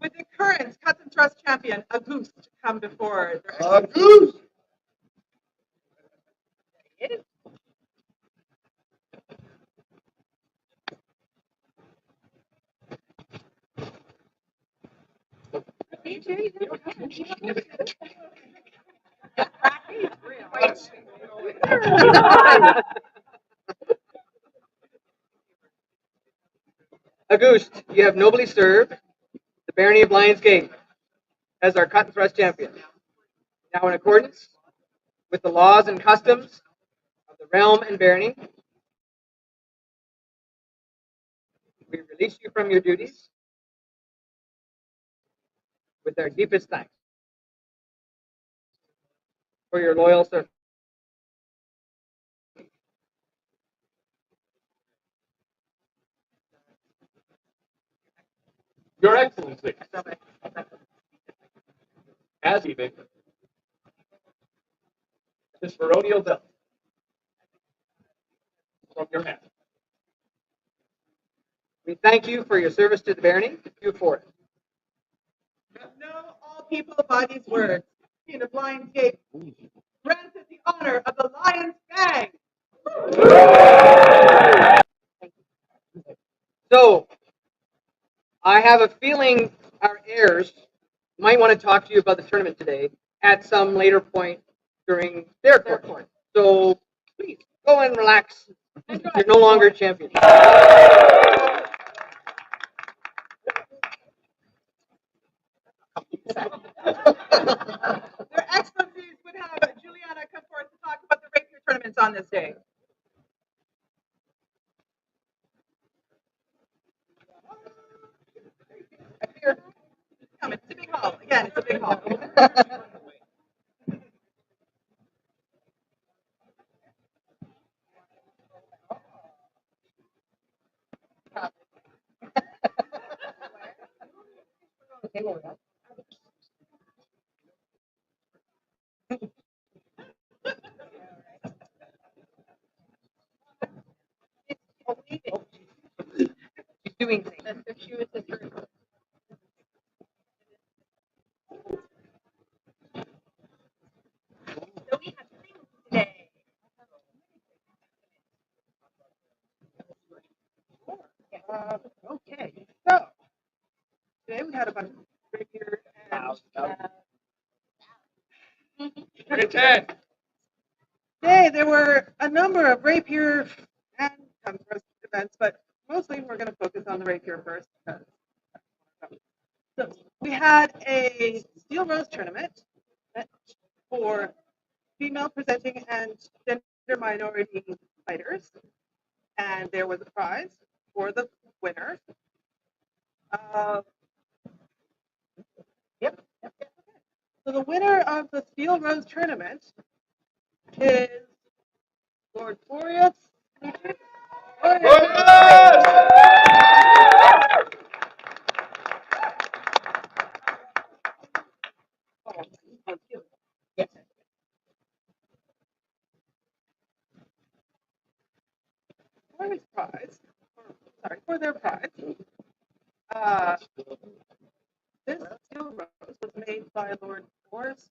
Would the current Cut and Thrust champion, Auguste, come before their Goose! Auguste, you have nobly served the Barony of Lions Gate as our cut and thrust champion. Now, in accordance with the laws and customs of the realm and barony, we release you from your duties with our deepest thanks for your loyal service. Your Excellency. As even this baronial belt from your hand. thank you for your service to the barony. You for it. Know all people by these words. King of Lionsgate granted the honor of the Lion's Fang. So, I have a feeling our heirs might want to talk to you about the tournament today at some later point during their court. So, please go and relax. You're no longer champion. Their Excellencies would have Juliana come forth to talk about the rapier tournaments on this day. Here. Come, it's a big hall. Again, it's a big hall. She's doing things. That's if she was the first. So we have things today. Okay, so today we had a bunch of rapier and Great 10. today there were a number of rapier and conquest events, but mostly we're going to focus on the rapier first. So we had a steel rose tournament for female presenting and gender minority fighters, and there was a prize for the winner. Yep. So the winner of the steel rose tournament is Lord Boreas. For his prize, for their prize, this steel rose was made by Lord Boris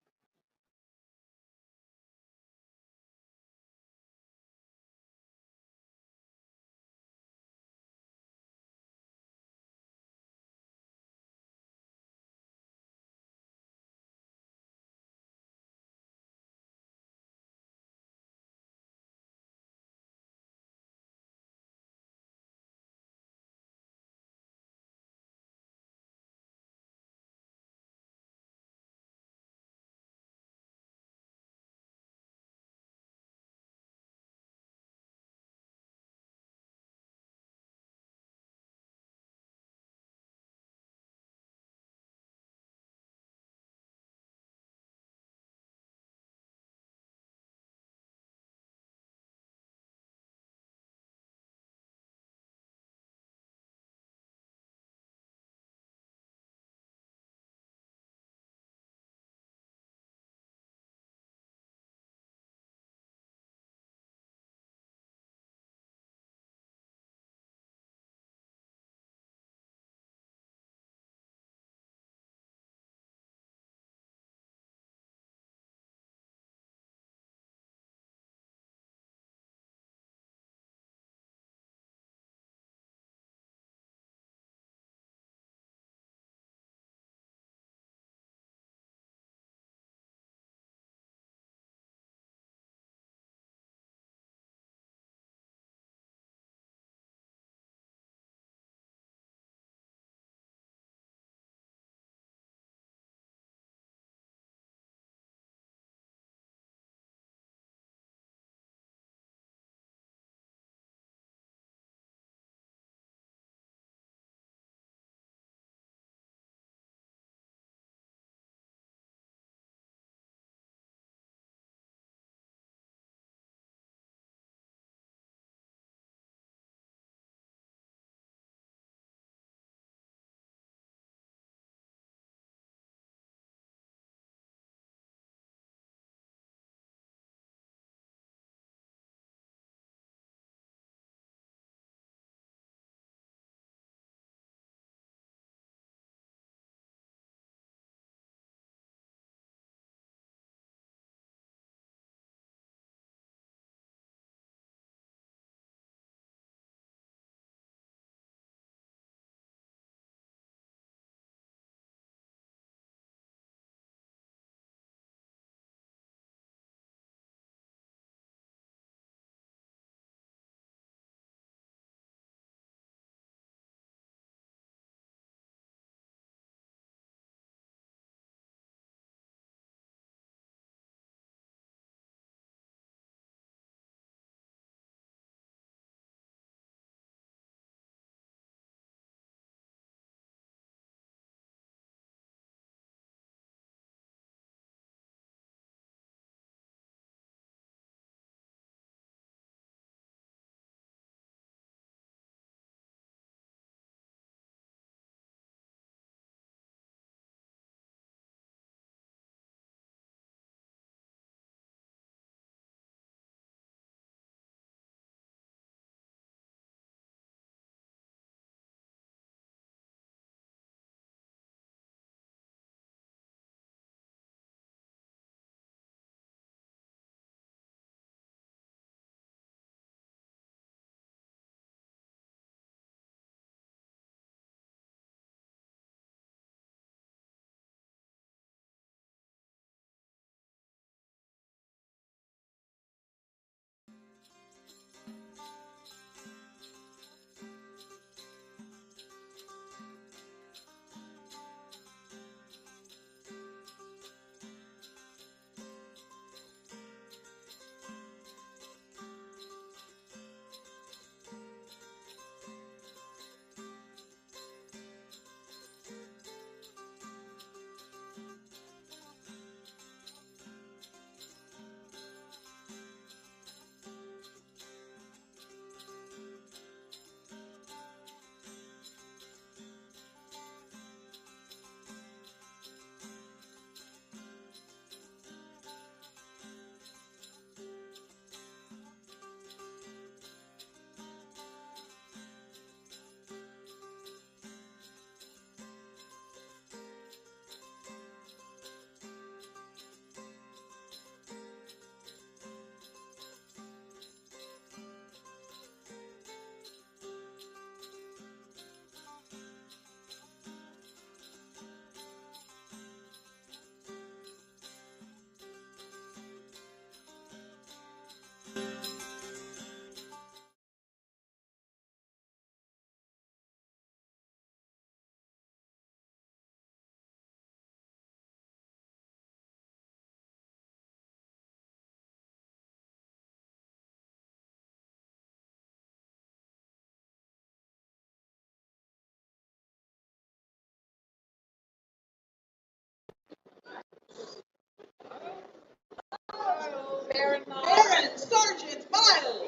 Aaron Sergeant Miles.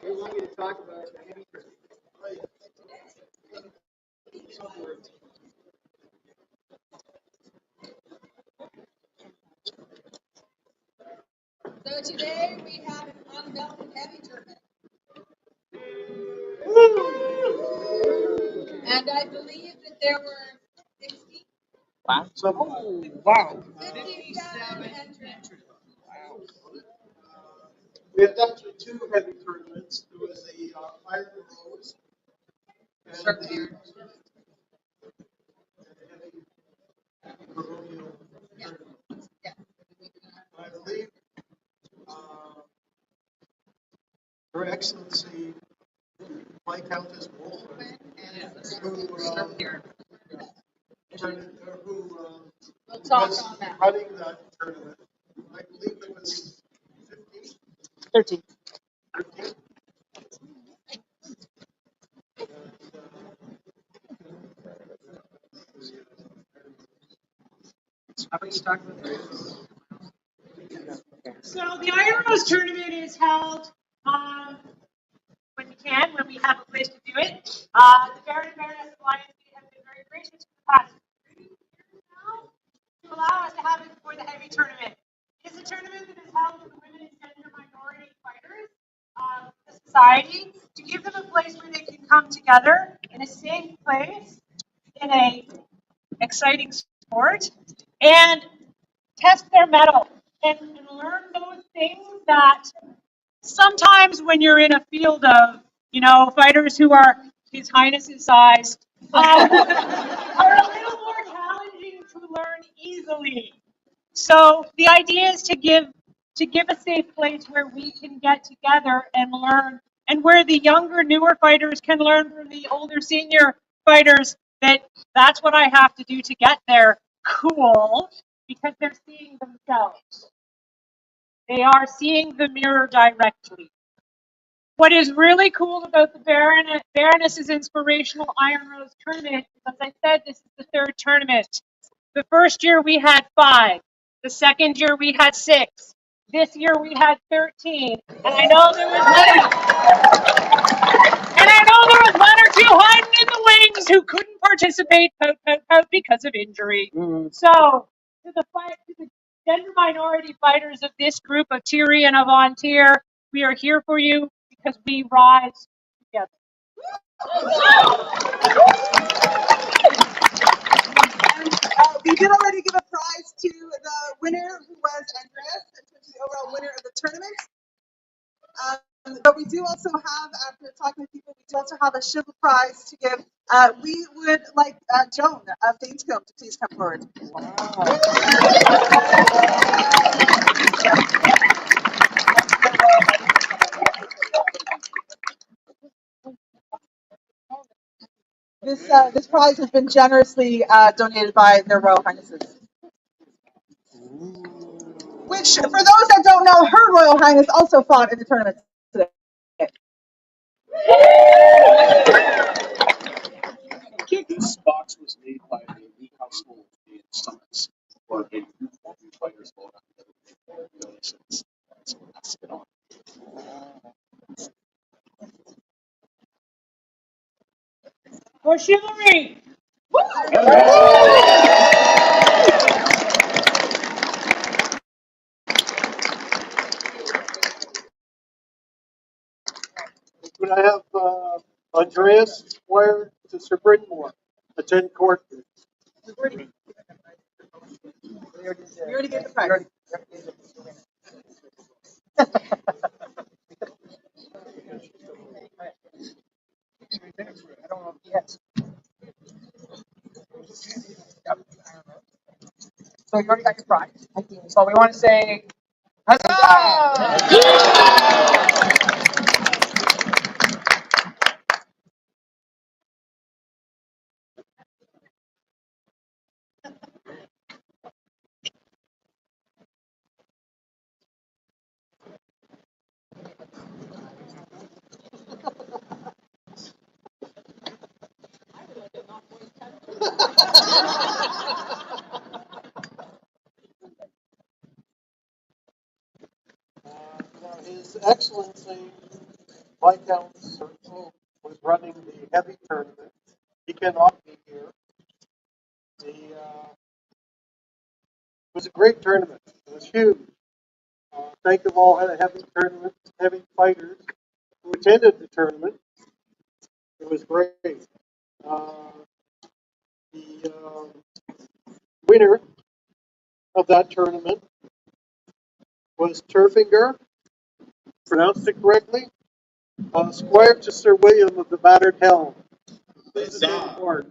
We want you to talk about the heavy tournament. So today we have an unbelted heavy tournament. And I believe that there were 60, Wow. 57 entrants. We have actually two heavy tournaments. There was the Iron Rose and the Baronial tournament. I believe Her Excellency Viscountess Wolf, who was running that tournament. I believe it was 15. 13. 13. So the Iron Rose tournament is held when we can, when we have a place to do it. The Baron and Baroness Alliance have been very gracious for the past 3 years now to allow us to have it for the heavy tournament. It is a tournament that is held for the women and gender minority fighters of the society to give them a place where they can come together in a safe place, in a exciting sport, and test their mettle and learn those things that sometimes when you're in a field of, fighters who are His Highness's size, are a little more challenging to learn easily. So the idea is to give a safe place where we can get together and learn, and where the younger, newer fighters can learn from the older, senior fighters that's what I have to do to get there. Cool, because they're seeing themselves. They are seeing the mirror directly. What is really cool about the Baroness's Inspirational Iron Rose tournament is, as I said, this is the third tournament. The first year we had 5. The second year we had 6. This year we had 13. And I know there was one or two hiding in the wings who couldn't participate because of injury. So to the gender minority fighters of this group of Thierry and Avantier, we are here for you because we rise together. We did already give a prize to the winner, who was Andreas, the overall winner of the tournament. But we do also have, after talking to people, we do also have a Shiva prize to give. We would like Joan of Dainscombe to please come forward. This prize has been generously donated by their Royal Highnesses. Which, for those that don't know, Her Royal Highness also fought in the tournament today. This box was made by the elite household in Summits, where a group of new fighters vote on donations. So that's it on. For chivalry! Could I have Andreas Squire to Sir Brinmore attend court? We already gave the prize. So you already got your prize. So we want to say, huzzah! His Excellency Viscount Circle was running the heavy tournament. He cannot be here. It was a great tournament. It was huge. Thank them all had a heavy tournament, heavy fighters who attended the tournament. It was great. The winner of that tournament was Turfinger, pronounced it correctly, Squire to Sir William of the Battered Helm. Please attend the board.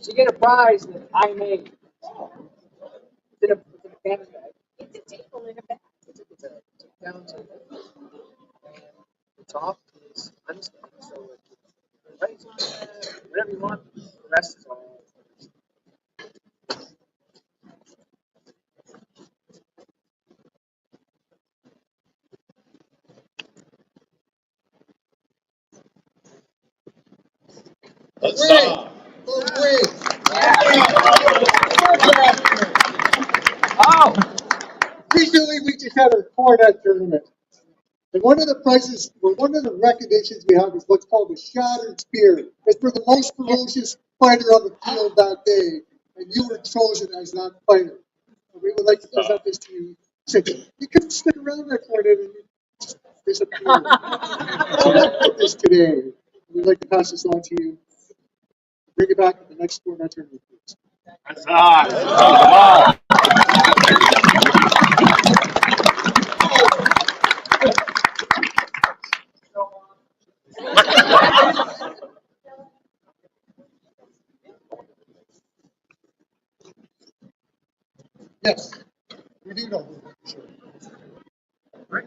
She get a prize that I made. It's in a canvas bag. It's a table in a bag. It's down to the top is unstuck, so right, whatever you want. The rest is all. Huzzah! Oh, Recently, we just had a cornet tournament. And one of the prizes, or one of the recognitions we have is what's called a shattered spear. It's for the most ferocious fighter on the field that day. And you were chosen as that fighter. And we would like to present this to you. You couldn't stick around that cornet and you just disappeared. So let's get this today. We'd like to pass this on to you. Bring it back at the next cornet tournament, please. Huzzah! Yes, we do know. Sure.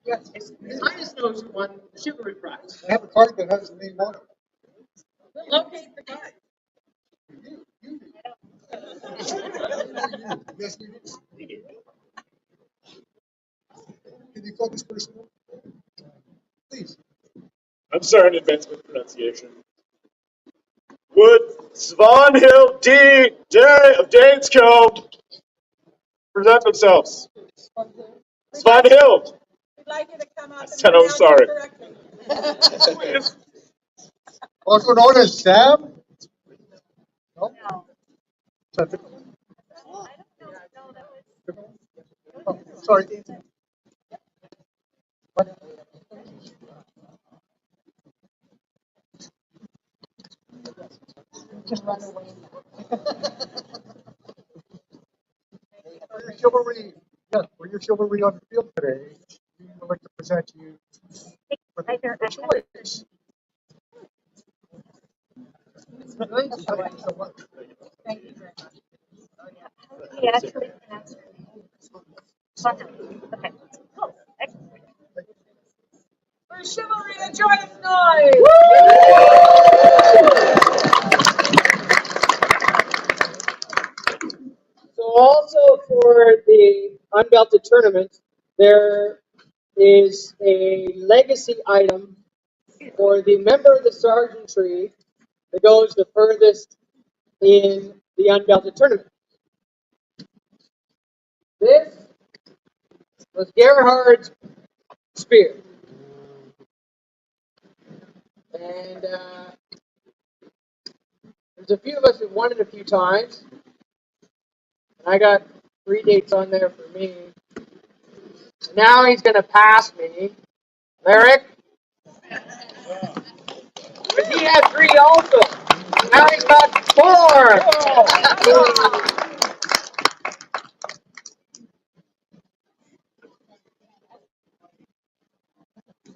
yes, His Highness knows who won the chivalry prize. I have a card that has the name on it. Locate the card. Yes, we do. Can you focus first? Please. I'm sorry in advance for the pronunciation. Would Svanhild D. Day of Danescombe present themselves? Svanhild! We'd like you to come up and said I was pronounce sorry. it correctly. Also known as Sam? No? Is that different? Oh, sorry. What? For your chivalry, yes, for your chivalry on the field today, we would like to present you with a choice. Thank you so much. Thank you very much. He actually pronounced her name. Okay. Oh, excellent. For chivalry to join us noise. So also for the unbelted tournament, there is a legacy item for the member of the sergeantry that goes the furthest in the unbelted tournament. This was Gerhard's spear. And there's a few of us who won it a few times. And I got 3 dates on there for me. And now he's going to pass me. Lyric. But he had 3 also. Now he's got 4.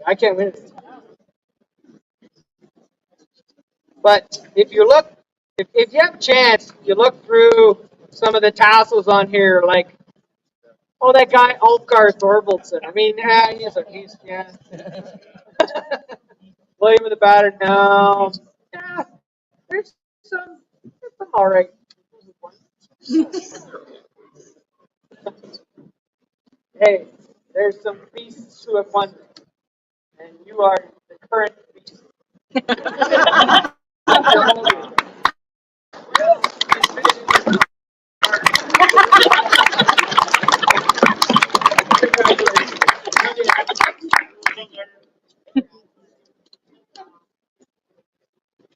I can't win it. But if you look, if you have a chance, you look through some of the tassels on here, like, oh, that guy Ulfgar Thorvaldson. I mean, he's yeah. William of the Battered. No, yeah, there's some all right. Hey, there's some beasts who have won, and you are the current beast.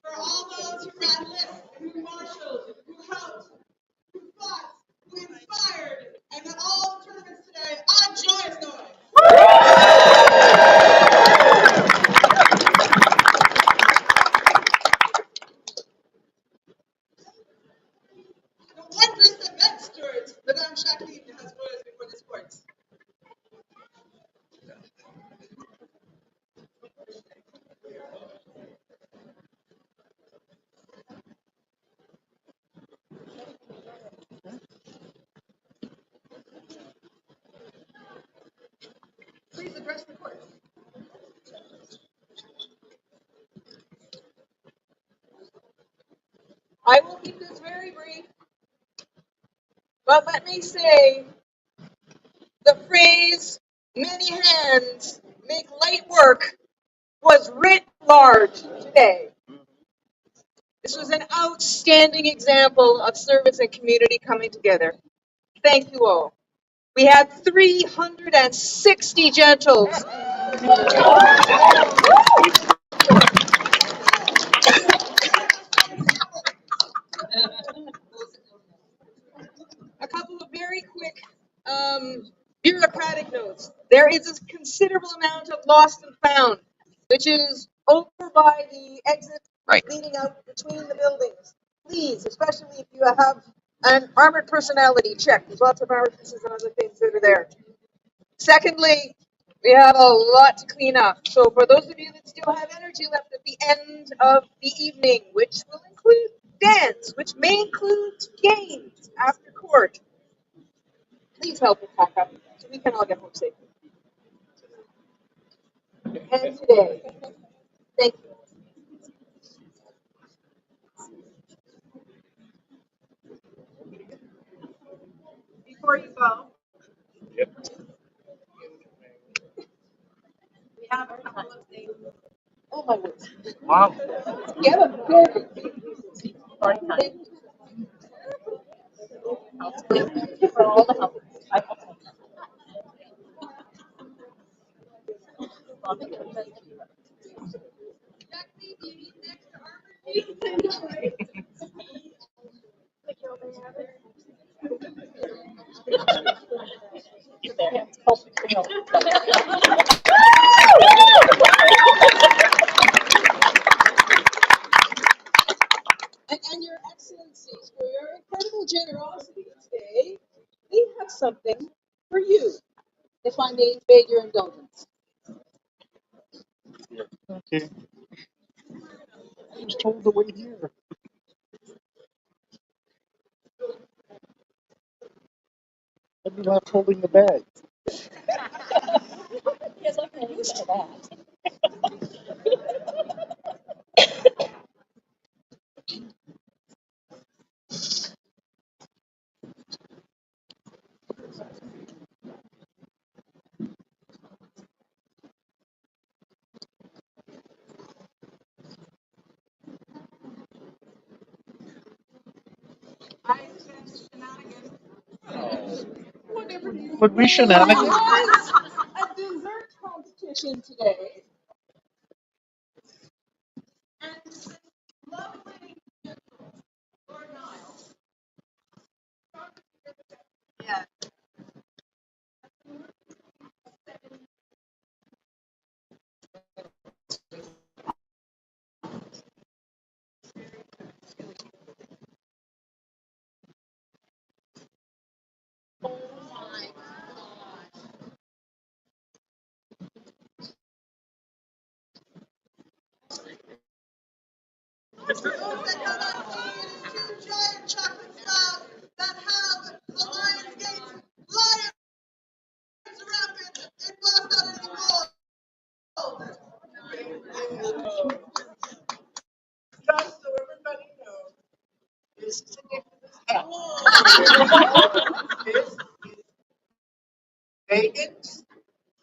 For all those who ran lists, who marshaled, who helped, who fought, who inspired, and at all the tournaments today, a joyous noise. The wondrous event stewards, Madame Jacqueline has words before this court. Please address the court. I will keep this very brief, but let me say the phrase many hands make light work was writ large today. This was an outstanding example of service and community coming together. Thank you all. We had 360 gentles. A couple of very quick bureaucratic notes. There is a considerable amount of lost and found, which is over by the exit leading out between the buildings. Please, especially if you have an armored personality, check. There's lots of armored pieces and other things that are there. Secondly, we have a lot to clean up. So for those of you that still have energy left at the end of the evening, which will include dance, which may include games after court, please help us pack up so we can all get home safely. And today, thank you. Before you go, we have a couple of things. Oh my word. Wow. Get a very thank you. For all the help. And your excellencies, for your incredible generosity today, we have something for you, if I may beg your indulgence. Okay. I was told to wait here. I'd be left holding the bag. Yes, I'm not used to that. I said shenanigans. Whatever you Would we shenanigans? was a dessert competition today. And lovely Lord Niles. Yeah. two giant chocolate slabs that have the Lions Gate lions around it and glossed out in gold. Just so everybody knows, this is this is vegan,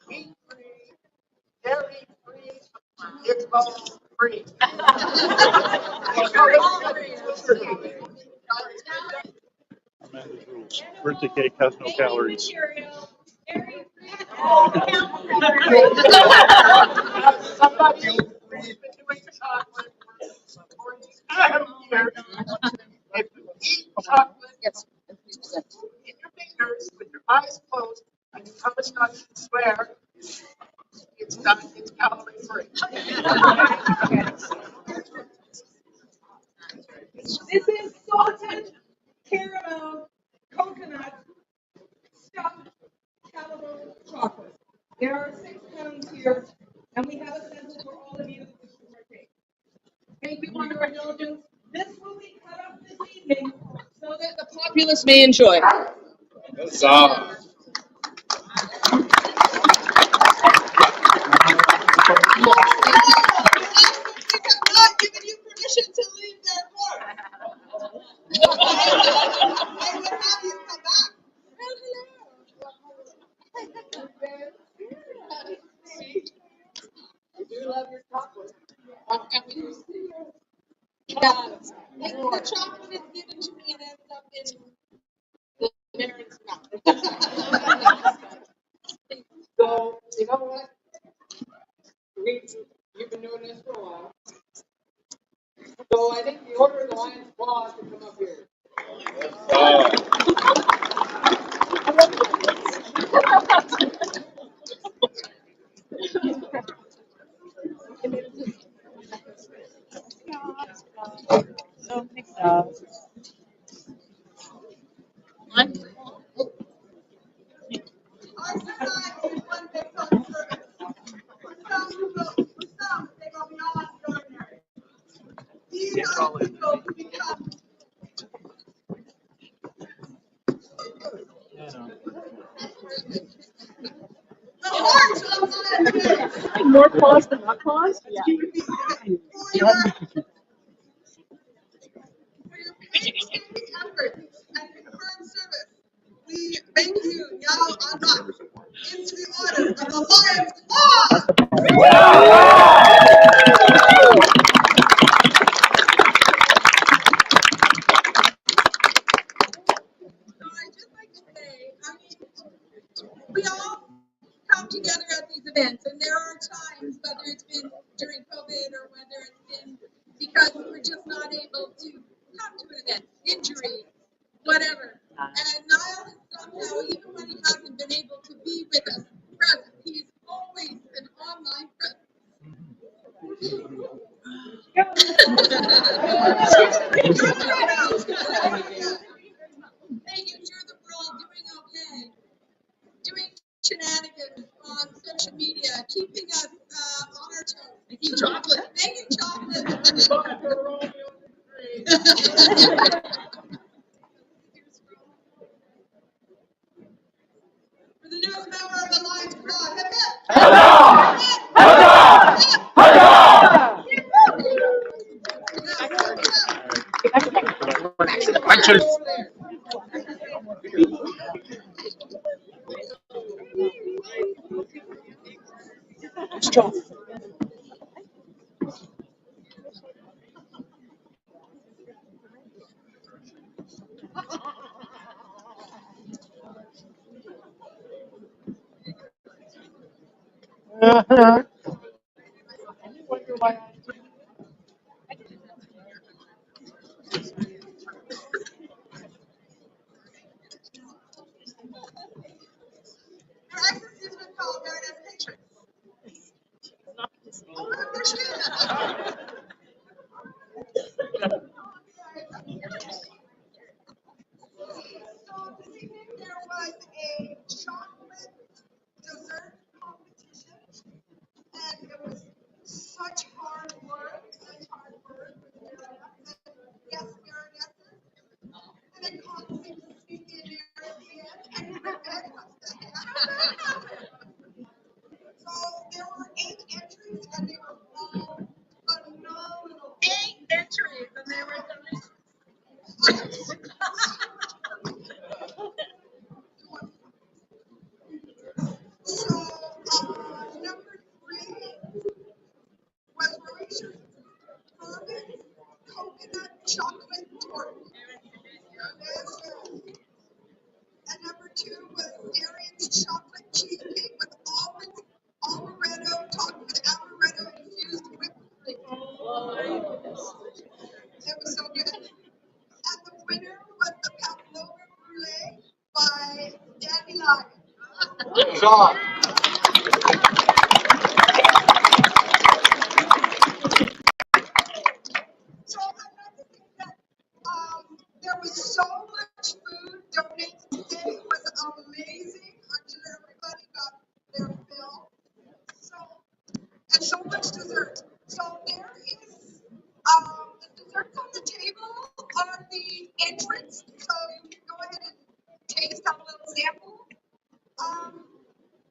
meat-free, dairy-free, it's all free. Birthday cake has no calories. Somebody who's been doing chocolate for years, if you eat chocolate in your fingers with your eyes closed and you promise not to swear, it's done, it's calorie free. This is salted caramel coconut stuffed caramel chocolate. There are 6 pounds here, and we have a sample for all of you. Thank you for your indulgence. This will be cut up this evening so that the populace may enjoy. I'm not giving you permission to leave their court. They would have you come back. You love your chocolate. The chocolate is given to me and ends up in the Mary's mouth. So, you know what? You've been doing this for a while. So I think the order of the Lions Claw to come up here. Our society is one big fun service. For some, they go beyond the ordinary. These are the people who become the heart of Lions. More claws than not claws? Yeah. For your painstaking efforts and confirmed service, we make you now unlock into the order of the Lions Claw. So I'd just like to say, we all come together at these events, and there are times, whether it's been during COVID or whether it's been because we're just not able to come to an event, injury, whatever. And Niall has somehow, even when he hasn't been able to be with us present, he's always an online presence. Making sure that we're all doing okay, doing shenanigans on social media, keeping us on our toes. Making chocolate. Making chocolate. For the newest member of the Lions Club, hip Your Excellency has been called Baroness Patron. There she is. So this evening there was a chocolate dessert competition, and it was such hard there were 8 entries and they were all phenomenal. 8 entries and they were delicious. So, number 3 was Mauritius bourbon coconut chocolate torte. And number 2 was Darian's chocolate cheesecake with almonds, amaretto, topped with amaretto infused whipped cream. It was so good. And the winner was the pavlova brulee by Dandelion. Good job. So I'd like to say that there was so much food donated today. It was amazing. I'm sure everybody got their fill. And so much dessert. So there is the desserts on the table are the entrance. So you can go ahead and taste a little sample.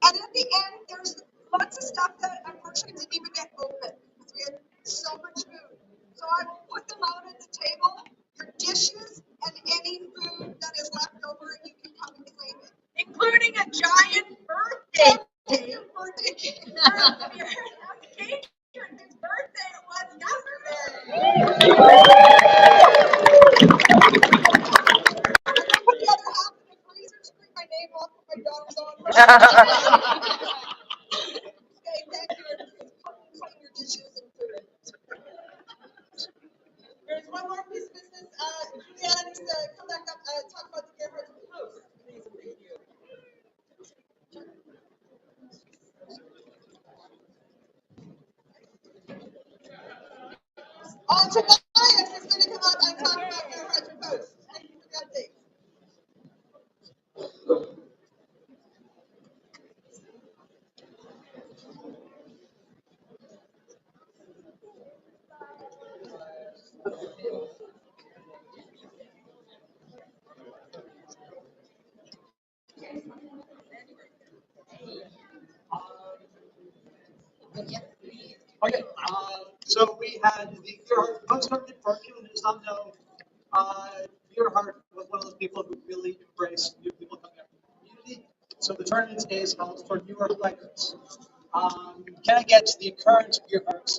And at the end, there's lots of stuff that unfortunately didn't even get open because we had so much food. So I will put them out at the table, your dishes, and any food that is left over, and you can come and claim it. Including a giant birthday cake. Birthday cake. His birthday was yesterday. Put the other half in the freezer, scrape my name off of my daughter's own. Okay, thank you. Clean your dishes and food. There's one more piece of business. Julianne needs to come back up and talk about the Gerhard House. Please, thank you. Tobias is going to come up and talk about Gerhard House. Thank you for the update. Okay, so we had the Gerhard Post tournament for anyone who's not know. Gerhard was one of those people who really embraced new people coming up in the community. So the tournament is held for newer players. Can I get the current Gerhards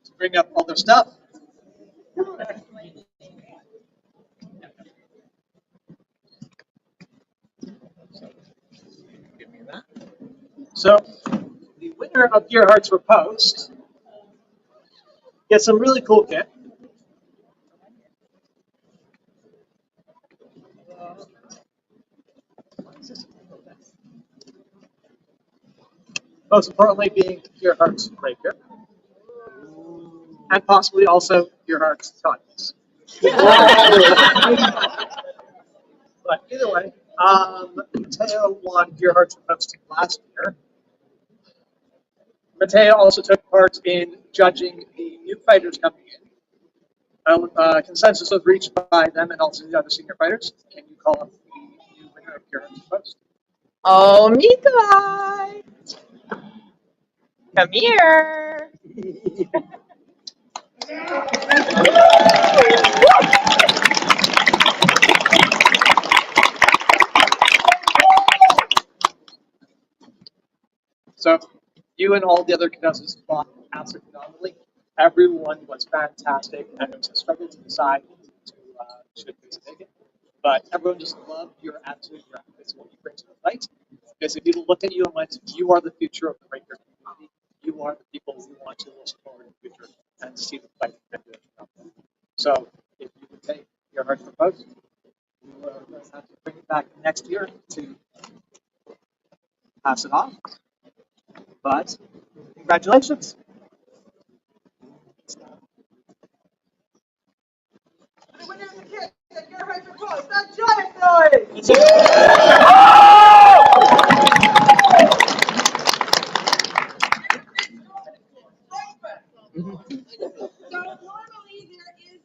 to bring up all their stuff? Give me that. So the winner of Gerhard's for Post gets some really cool kit. Most importantly, being Gerhard's Breaker, and possibly also Gerhard's Tons. But either way, Mateo won Gerhard's Post last year. Mateo also took part in judging the new fighters coming in. Consensus was reached by them and also the other senior fighters. Can you call up the new winner of Gerhard's Post? Oh, Nikolai! Come here! So you and all the other contestants fought absolutely phenomenally. Everyone was fantastic, and it was a struggle to decide to should they take it. But everyone just loved your attitude, your ethics, what you bring to the fight. Because people looked at you and went, "You are the future of the breaker community. You are the people who want to look forward in the future and see the fight." So if you would take your heart for post, you are going to have to bring it back next year to pass it off. But congratulations. The winner of the kit that Gerhard proposed. That giant noise! So normally there is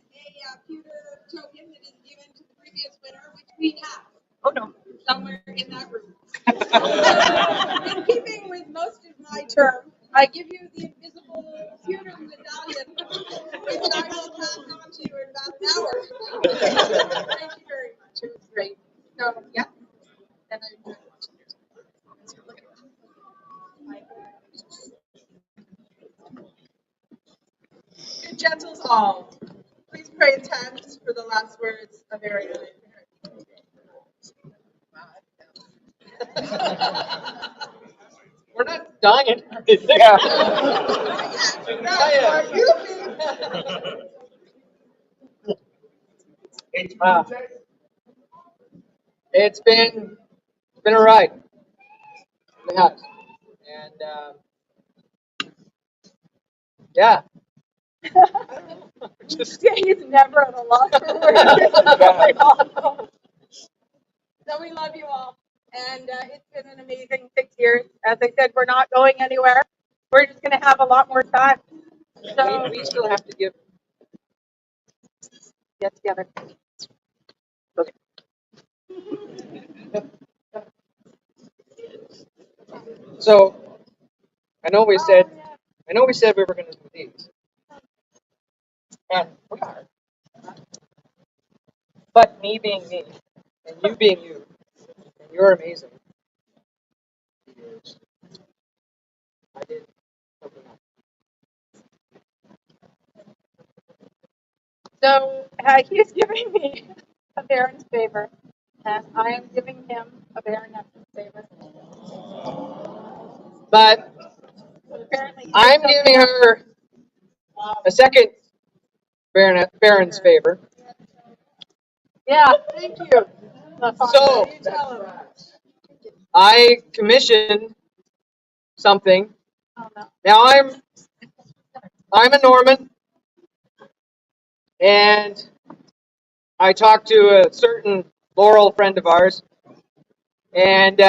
a pewter token that is given to the previous winner, which we have. Oh no. Somewhere in that room. In keeping with most of my term, I give you the invisible feudal medallion, which I will pass on to you in about an hour. Thank you very much. It was great. So, yeah. And I enjoyed watching yours. Good gentles all, please pray attend for the last words of Ariana. We're not dying. Yeah. Wow. It's been a ride. It has. And yeah. Just Yeah, he's never at a loss for words. So we love you all. And it's been an amazing 6 years. As I said, we're not going anywhere. We're just going to have a lot more time. So we still have to give. get together. Okay. So I know we said we were going to do these, and we are. But me being me, and you being you, and you're amazing. I did something else. So he's giving me a Baron's favor, and I am giving him a Baroness favor. But So apparently, I'm giving her a second Baron's favor. Yeah, thank you. So You tell him. I commissioned something. Oh, no. Now I'm a Norman, and I talked to a certain Laurel friend of ours, and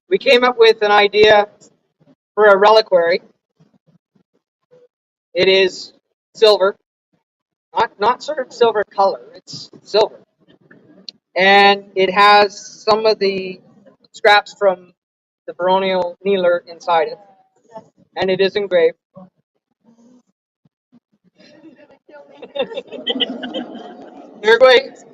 we came up with an idea for a reliquary. It is silver, not sort of silver color. It's silver, and it has some of the scraps from the Baronial kneeler inside it, and it is engraved. Here, wait.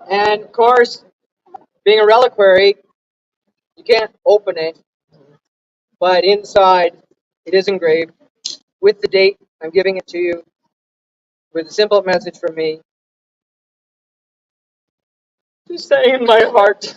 And of course, being a reliquary, you can't open it, but inside it is engraved with the date. I'm giving it to you with a simple message from me. Just saying in my heart.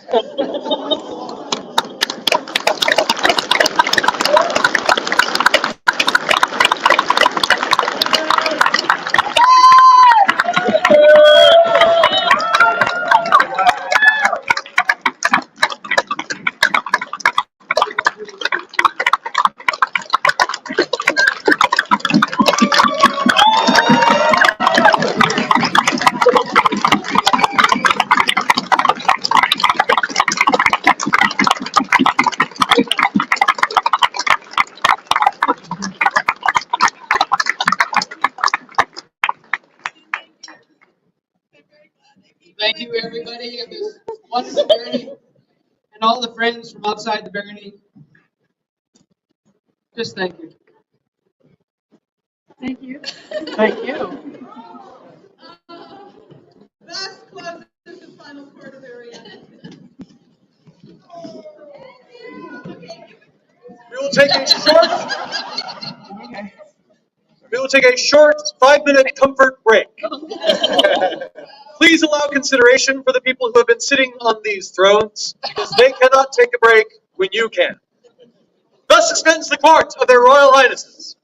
Thank you, everybody, of this wonderful journey, and all the friends from outside the barony. Just thank you. Thank you. Thank you. Best closes the final part of Ariana. We will take a short 5-minute comfort break. Please allow consideration for the people who have been sitting on these thrones, because they cannot take a break when you can. Thus suspends the court of their Royal Highnesses.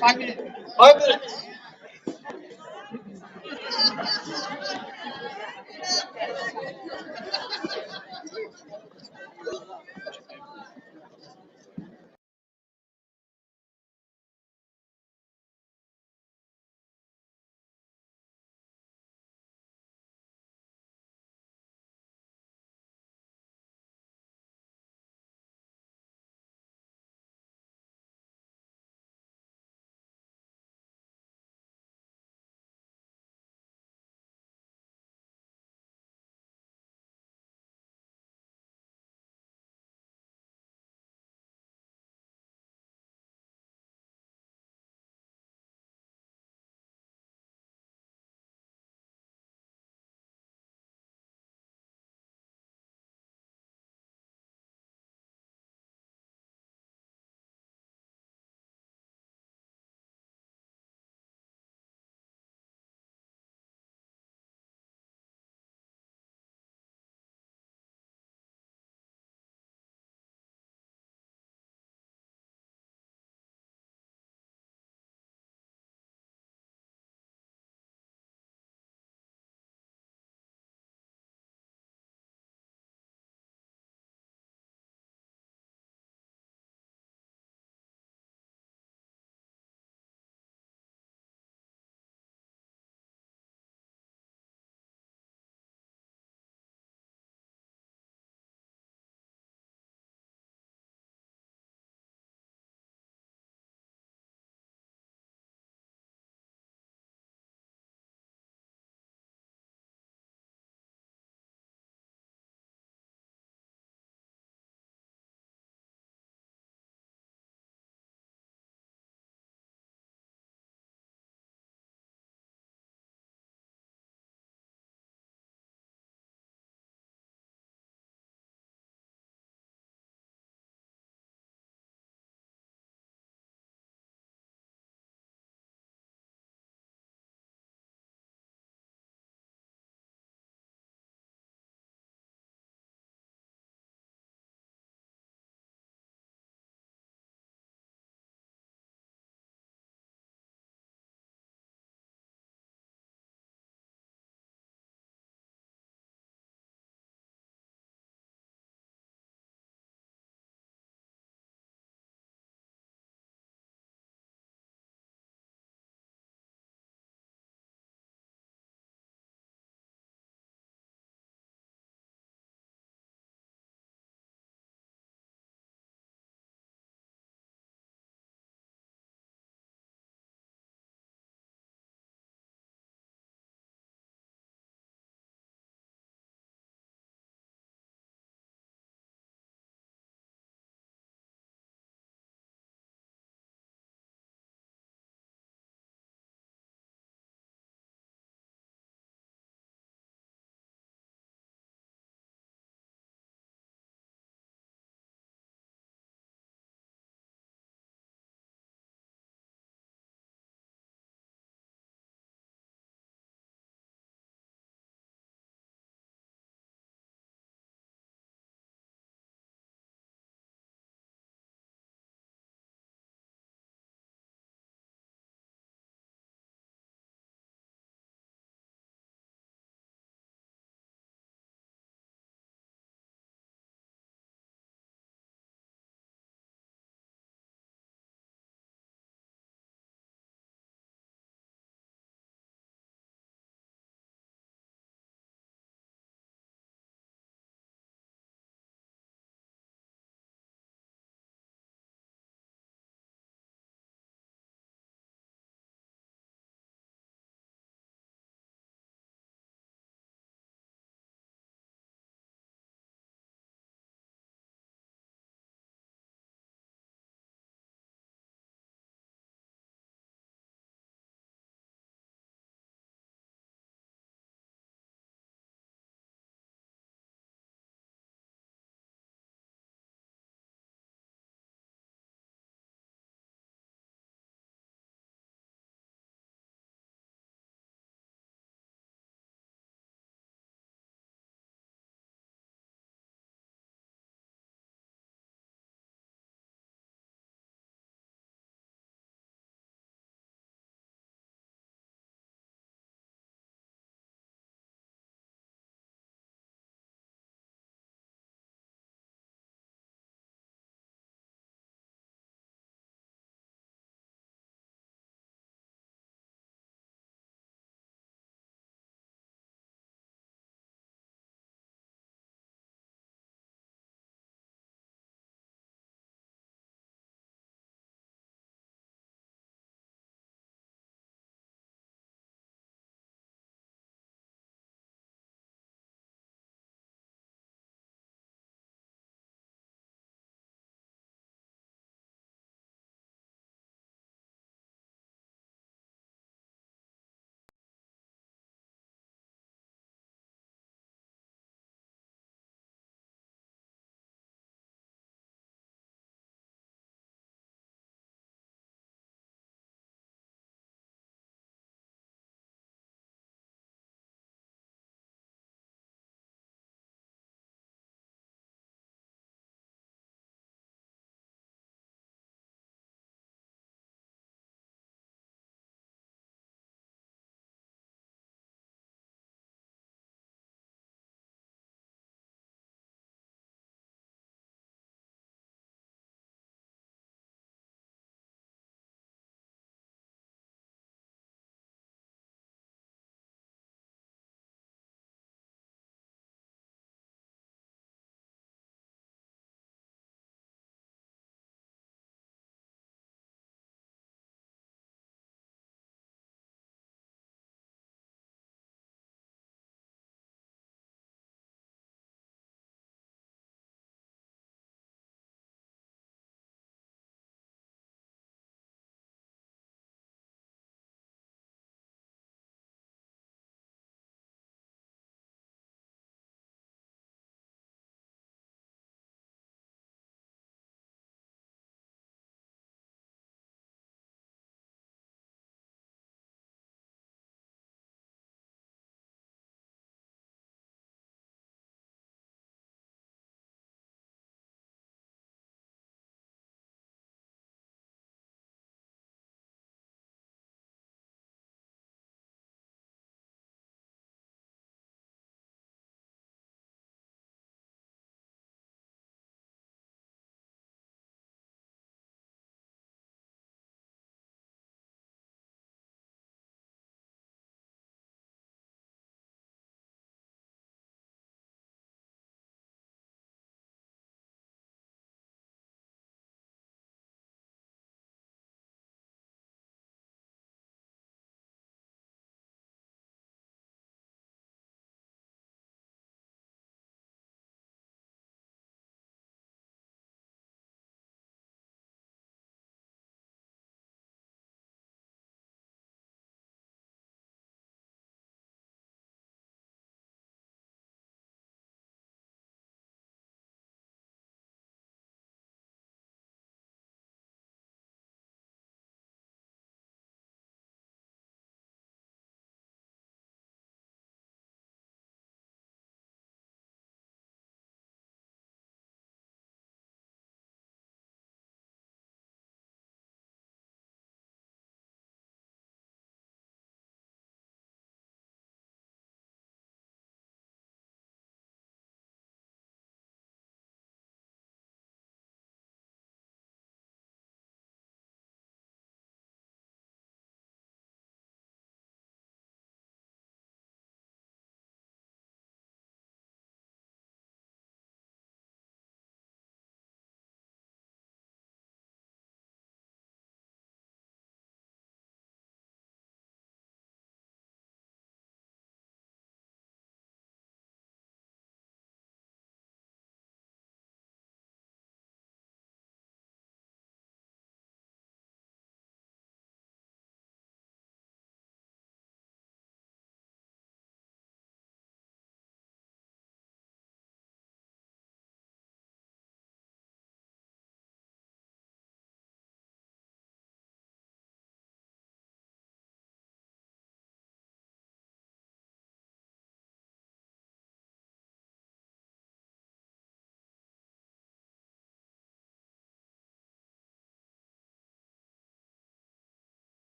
5 minutes. 5 minutes.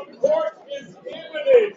Court is imminent.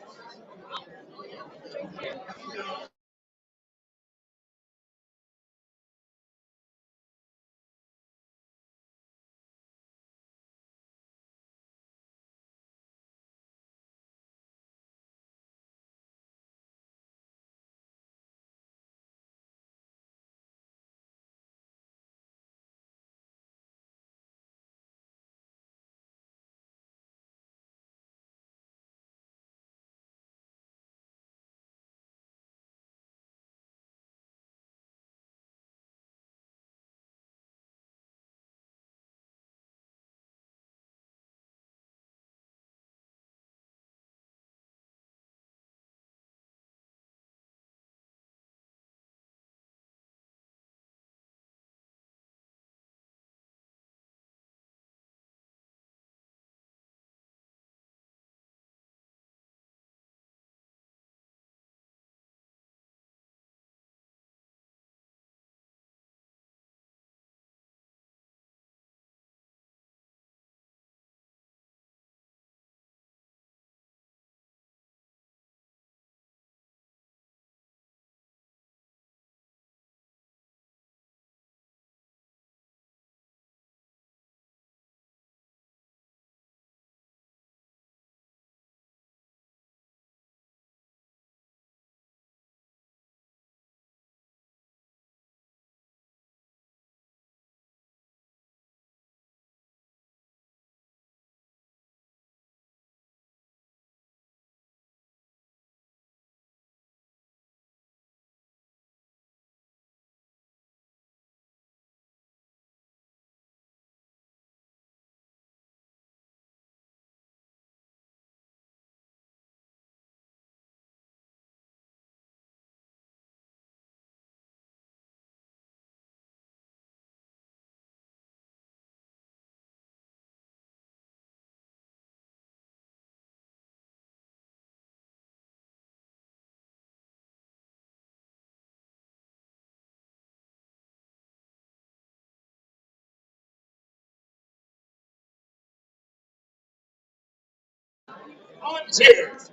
Volunteers,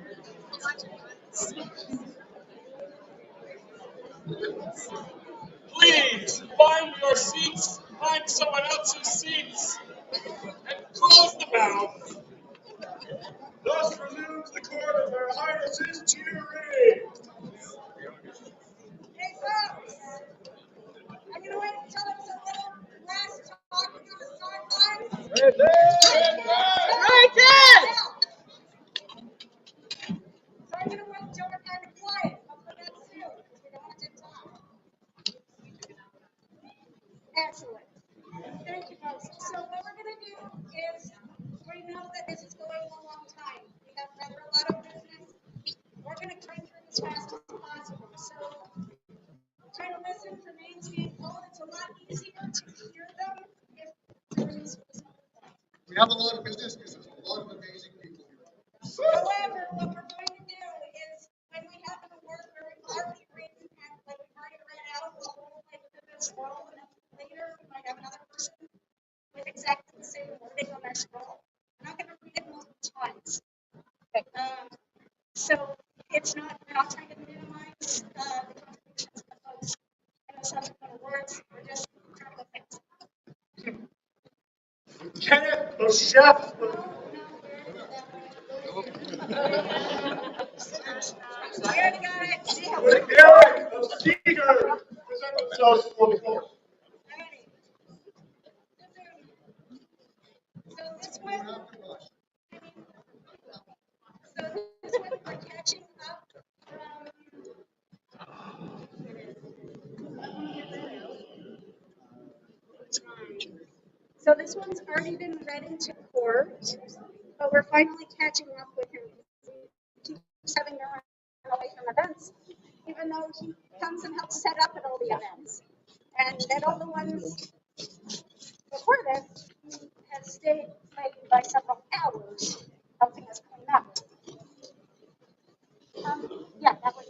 please find your seats, find someone else's seats, and close the mouth. Thus resumes the court of their highnesses jury. Hey, folks, I'm gonna wait until it's a little less talking on the sidelines. Right there! So I'm gonna wait until we're kind of quiet. Hopefully that's soon, because we don't want to talk. Excellent. Thank you, folks. So what we're gonna do is, we know that this is going a long time. We have rather a lot of business. We're gonna try through as fast as possible. So try to listen for names being called. It's a lot easier to hear them if there is. We have a lot of business because there's a lot of amazing people here. However, what we're going to do is when we have an award where we've already written and like we've already read out the whole like this scroll, and then later we might have another person with exactly the same wording on their scroll. I'm not going to read it multiple times. So it's not, we're not trying to minimize the contributions of the folks and the subsequent awards. We're just trying to fix. Kenneth, the chef. I already got it. See how With Eric of Seeger. Present themselves for the court. Alrighty. So this one, we're catching up from. So this one's already been read into court, but we're finally catching up with him. He keeps having to run away from events, even though he comes and helps set up at all the events. And at all the ones before this, he has stayed maybe by several hours helping us clean up. Yeah, that was.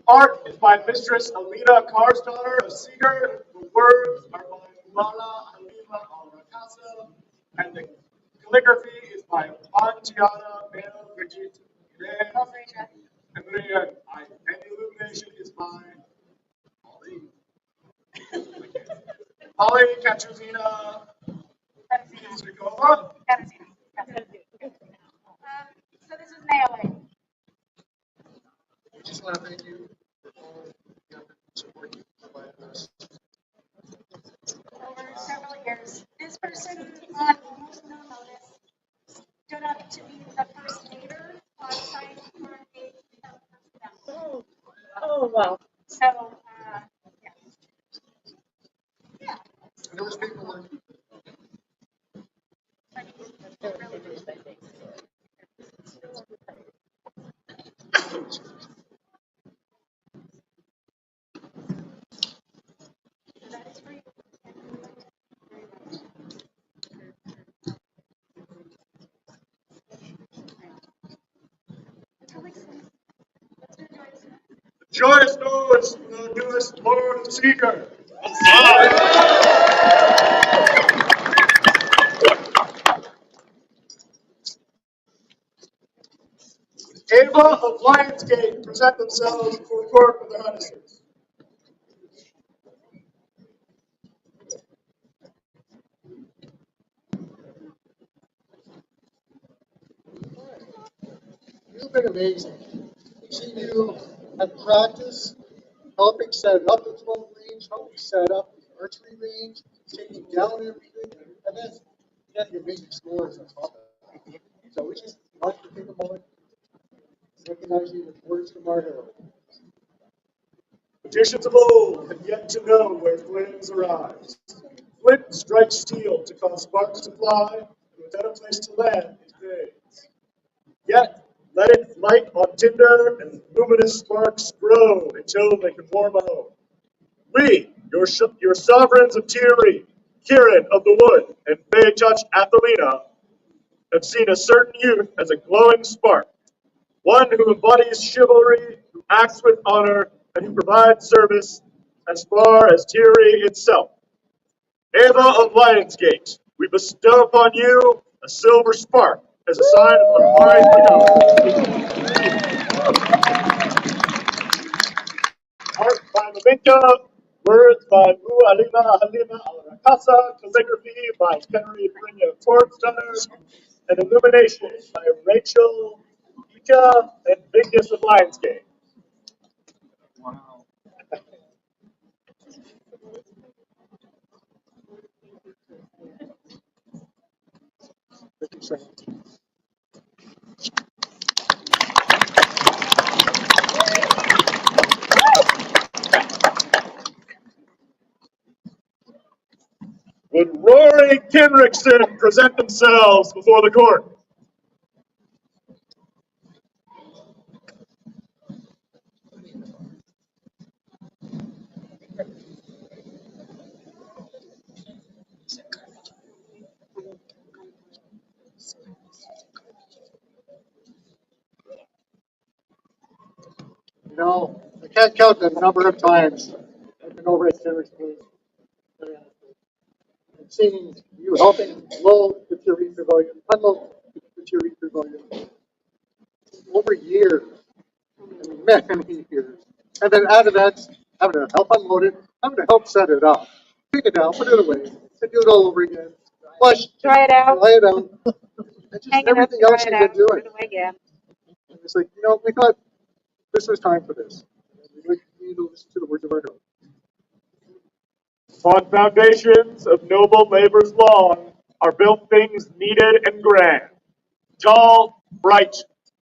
Art is by Mistress Alita Karsdaughter of Seeger. The words are by Lala Halima Al-Rakasa. And the calligraphy is by Antiana, Mel, Brigitte, Andrea, and the illumination is by Holly, Katrina, Zvikova. So this is Naomi. Just want to thank you for all the support you provided us. Over several years. This person on most no notice stood up to be the first leader on site for a personnel. Oh, wow. So, And there was people like Joyous noise from the newest Lord and Seeker. Ava of Lionsgate present themselves before the court of the Hunters. you've been amazing. I've seen you at practice, helping set up the 12 range, helping set up the archery range, taking down everything, and then getting amazing scores on top of it. So we just want to take a moment, recognize you with words from our hero. Magicians of old have yet to know where flames arise. Flint strikes steel to cause sparks to fly, and without a place to land, it fades. Yet, let it light on tinder, and luminous sparks grow until they can warm a home. We, your sovereigns of Tyri, Kieran of the Wood, and Bay Touch Athelina, have seen a certain youth as a glowing spark, one who embodies chivalry, who acts with honor, and who provides service as far as Tyri itself. Ava of Lionsgate, we bestow upon you a silver spark as a sign of unwavering fidelity. Art by Maminka, words by Mu Halima Al Rakasa, calligraphy by Henry Brynja Torbstunner, and illumination by Rachel Ika and Bigness of Lionsgate. Thank you so much. Would Rory Kinrickson present themselves before the court? You know, I can't count the number of times I've been over at Sarah's place and seeing you helping load the Tyri Pavilion, unload the Tyri Pavilion over years. And many years. And then out of that, having to help unload it, having to help set it up, pick it down, put it away, and do it all over again. Flush, Dry it out. dry it out, and just Hang it up, everything dry else it you've been out, doing. put it away again. And it's like, we thought this was time for this. We need to listen to the words of our hero. Upon foundations of noble labors long are built things needed and grand. Tall, bright,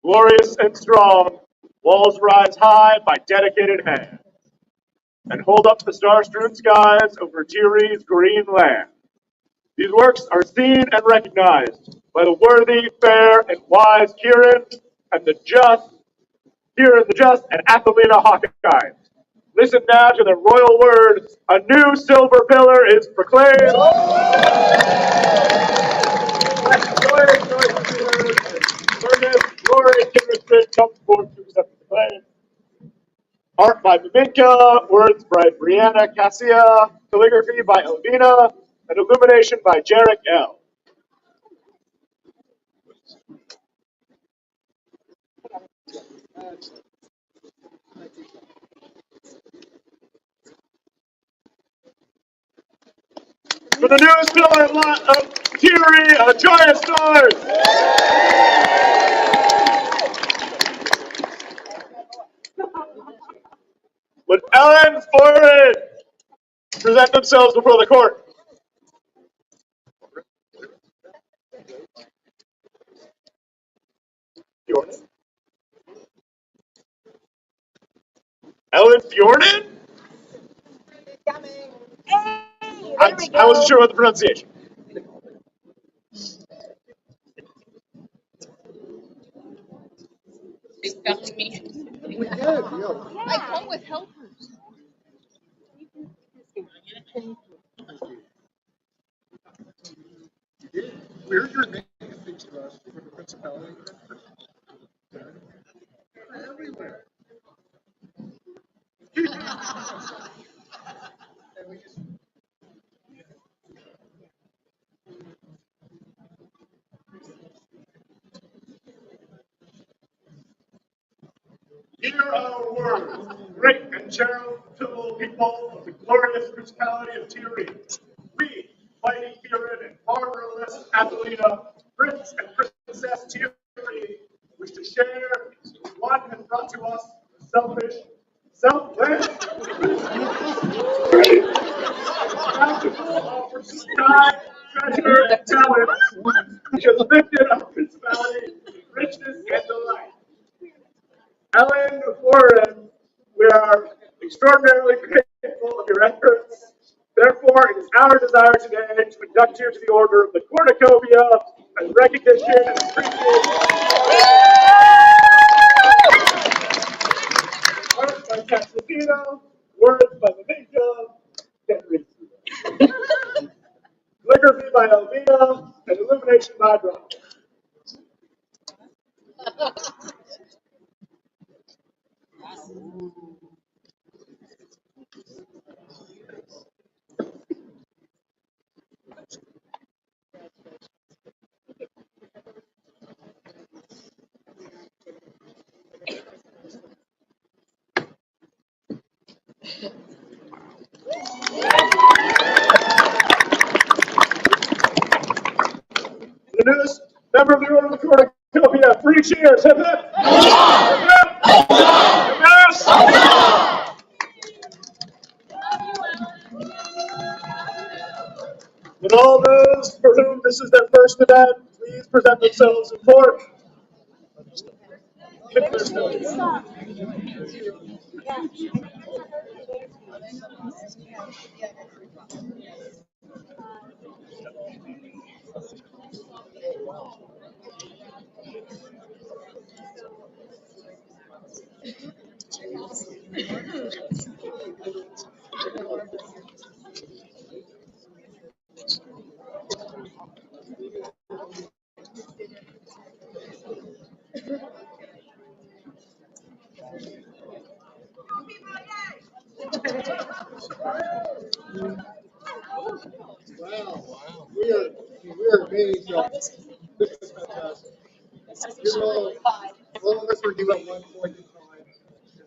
glorious, and strong, walls rise high by dedicated hand, and hold up the star-strewn skies over Tyri's green land. These works are seen and recognized by the worthy, fair, and wise Kieran and the just, and Athelina Hawkeye. Listen now to the royal words. A new silver pillar is proclaimed. Glory, Kindred comes forth to accept the claim. Art by Maminka, words by Brianna Cassia, calligraphy by Elvina, and illumination by Jarek L. For the newest building of Theory, a joyous noise. Would Ellen Foran present themselves before the court? Fjorden? Ellen Fjorden? I wasn't sure about the pronunciation. They found me. We did, yeah. I come with helpers. Where's your name speaks to us for the principality? Everywhere. And we just Hear our words, great and charitable people of the glorious principality of Tyri. We, mighty Kieran and marvelous Athelina, Prince and Princess Tyri, wish to share what has brought to us the selfless, bountiful time, treasure, and talents, which has lifted our principality in richness and delight. Ellen Warren, we are extraordinarily grateful of your efforts. Therefore, it is our desire today to induct you to the Order of the Cornucopia as recognition and appreciation. Art by Taxifino, words by Lavinka, calligraphy by Elvina, and illumination by Brown. The newest member of the Order of the Cornucopia, 3 cheers. Hip hip. Hip hip. Hip hip. And all those for whom this is their first event, please present themselves in court. wow. We are amazed. This is fantastic. You know, all of us were new at one point in time, and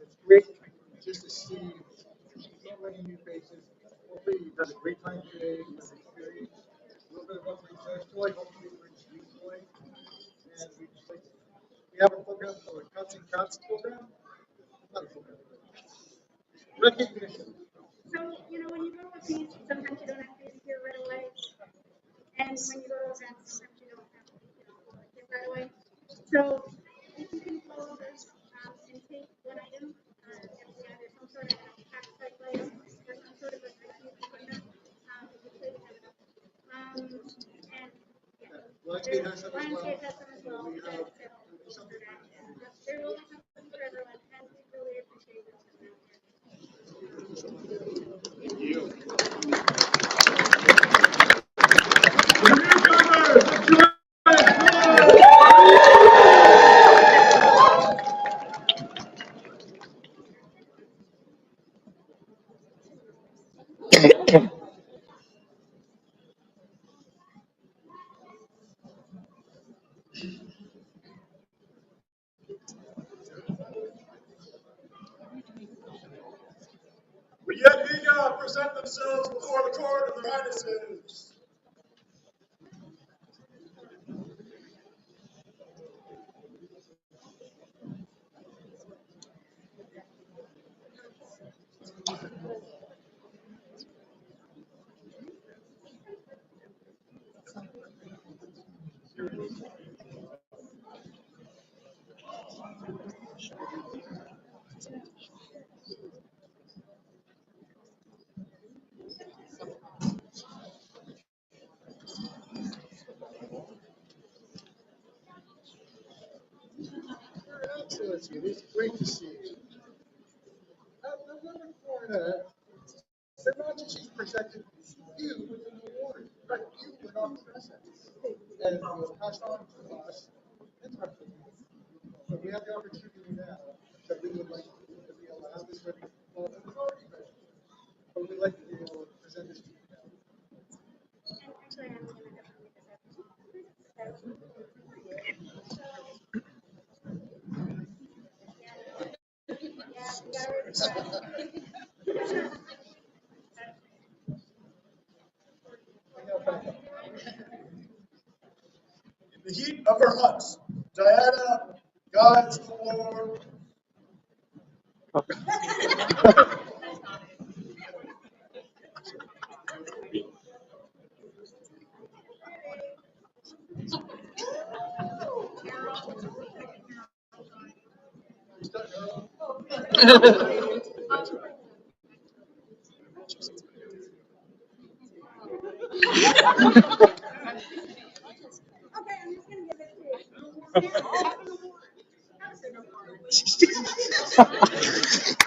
it's great just to see so many new faces. Hopefully, you've had a great time today. You've experienced a little bit of what we said. Joy, hopefully, brings you joy. And we have a program called a Cuts and Cuts program. Not a program. Recognition. So, when you go to a piece, sometimes you don't have to be here right away. And when you go to events, sometimes you don't have to be here right away. So, if you can follow this and take one item, if there's some sort of tax cycle or some sort of a component, you could have it up. And Lionsgate has some as well. Lionsgate has some as well. There will be something for everyone, and we really appreciate it. apprentices. Your Excellency, it is great to see you. The woman coronet, Her Majesty presented you with an award, but you were not present. And it was passed on to us interestingly. So we have the opportunity now that we would like to be able to have this ready for the authority measure. But we'd like to be able to present this to you now. Actually, I'm gonna go with In the heat of her huts, Diana guides the war. Okay, I'm just gonna give it to you.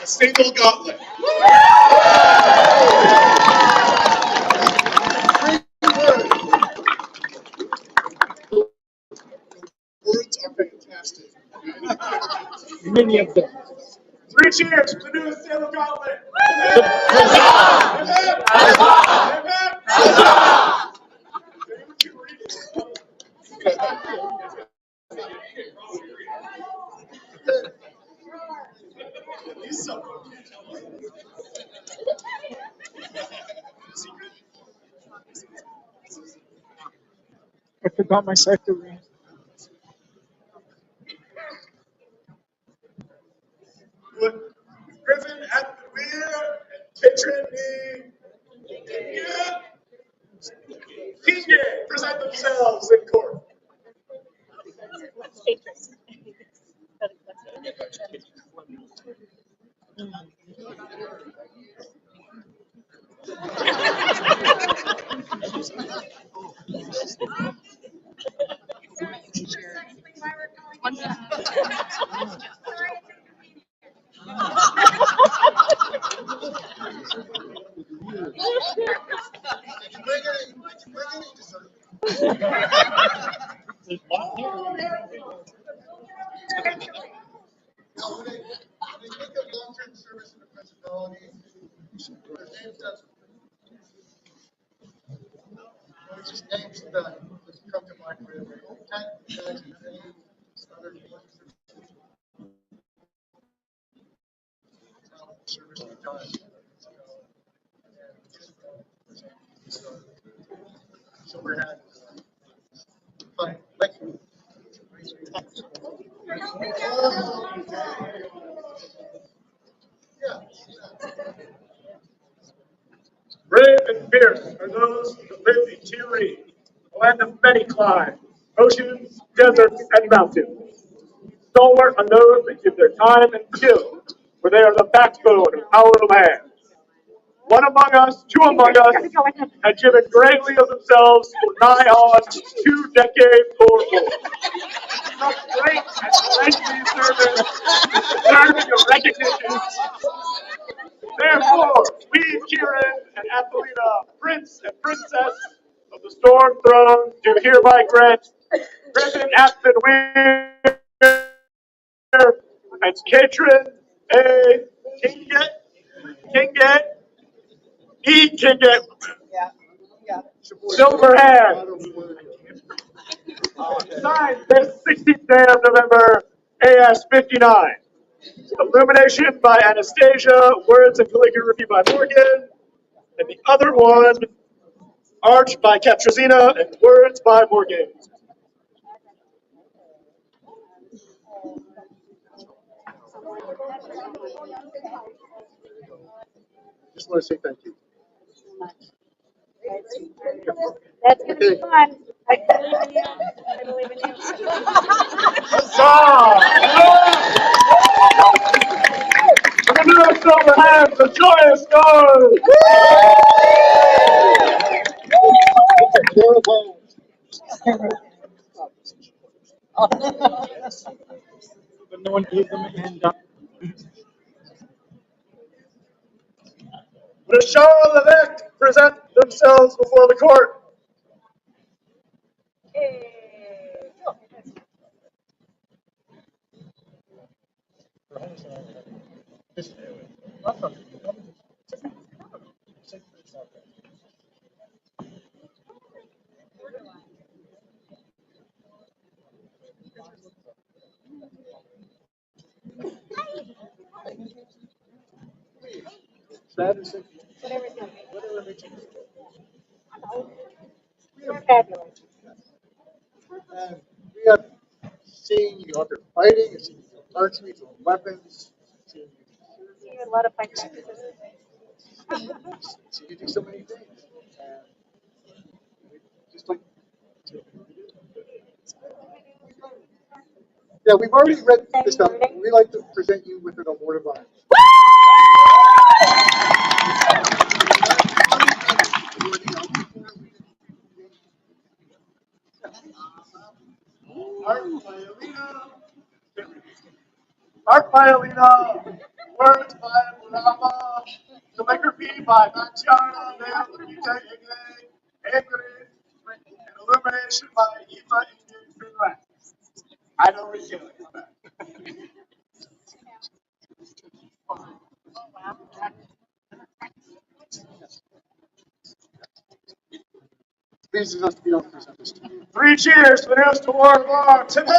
A single gauntlet. Words are fantastic. Many of them. 3 cheers for the newest single gauntlet. Amen. I forgot my secretary. Griffin at the rear and Kitchen Kinge present themselves in court. They think of long-term service and principality. It's just names that come to mind right away. You can't imagine any other service we've done. So we're happy. Fine, thank you. Yeah. Brave and fierce are those who live in Tiri, a land of many climes, oceans, deserts, and mountains. Stalwart are those that give their time and skill, for they are the backbone of our land. One among us, two among us, had given greatly of themselves for nigh on 2 decades or more. Such great and lengthy service, deserving of recognition. Therefore, we, Kieran and Athelina, Prince and Princess of the Storm Throne, do hereby grant Griffin Aspen Weir and Katrin A. Kinget, E. Kinget, Silver Hand. Signed this 16th day of November, AS 59. Illumination by Anastasia, words and calligraphy by Morgan, and the other one Arch by Captrazina, and Words by Morgan. Just want to say thank you. That's gonna be fun. I believe in you. I believe in you. Huzzah! For the new silver hands, a joyous noise! But no one gave them a handout. Would a Charles present themselves before the court? You're fabulous. And we have seen you out there fighting, you've seen you do archery, doing weapons, seen See you a lot of fun. you do so many things. And just like, yeah, we've already read this stuff. We like to present you with an award of honor. Art by Alina, words by Murama, calligraphy by Machiana, Nail Vita Ingrid, and illumination by Eva Ingrid Finland. I know we're killing it. Pleases us to be able to present this to you. 3 cheers for the newest award of arms. Hip hip!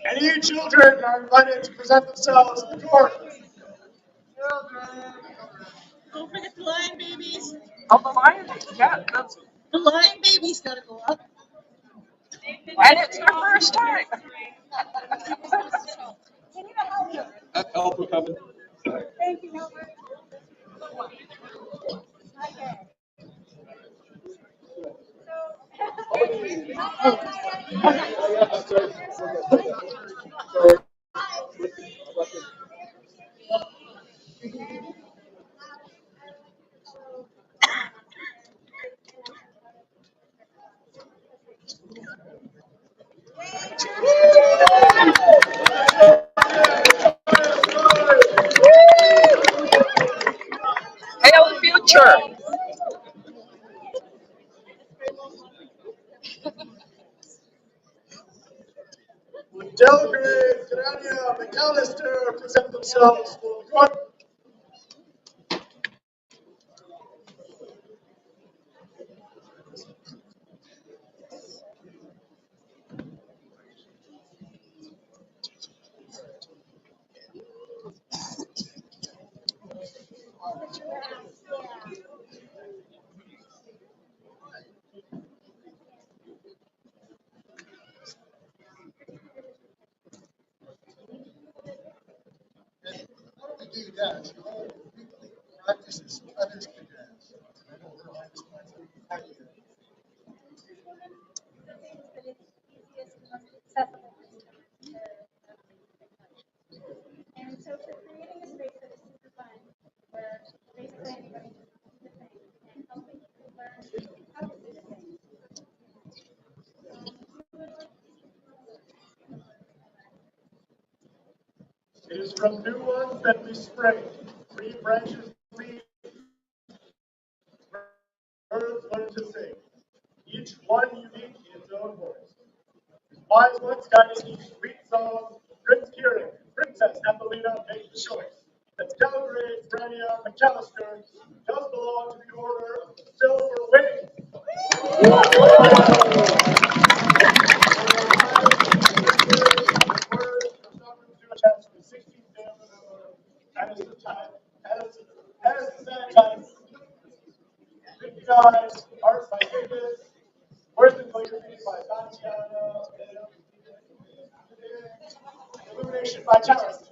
And you children are invited to present themselves in the court. Don't forget the lion babies. Oh, the lion, yeah, that's, The lion babies gotta go up. and it's their first time. Help for coming. Thank you, Albert. Hail future. Delgrade, Grania, McAllister present themselves for the court. We do dance. Practices others can dance. I know her line is quite And so for creating a space that is super fun, where basically anybody can do the thing and helping people learn how to do the thing. It is from new ones that we spring. 3 branches lead, birds learn to sing. Each one unique in its own voice. Wise ones guiding each sweet song. Prince Kieran, Princess Ethelina make the choice. That Delgrade, Grania, McAllister does belong to the order of the Art by Davis, words and calligraphy by Baroness, illumination by Terrace.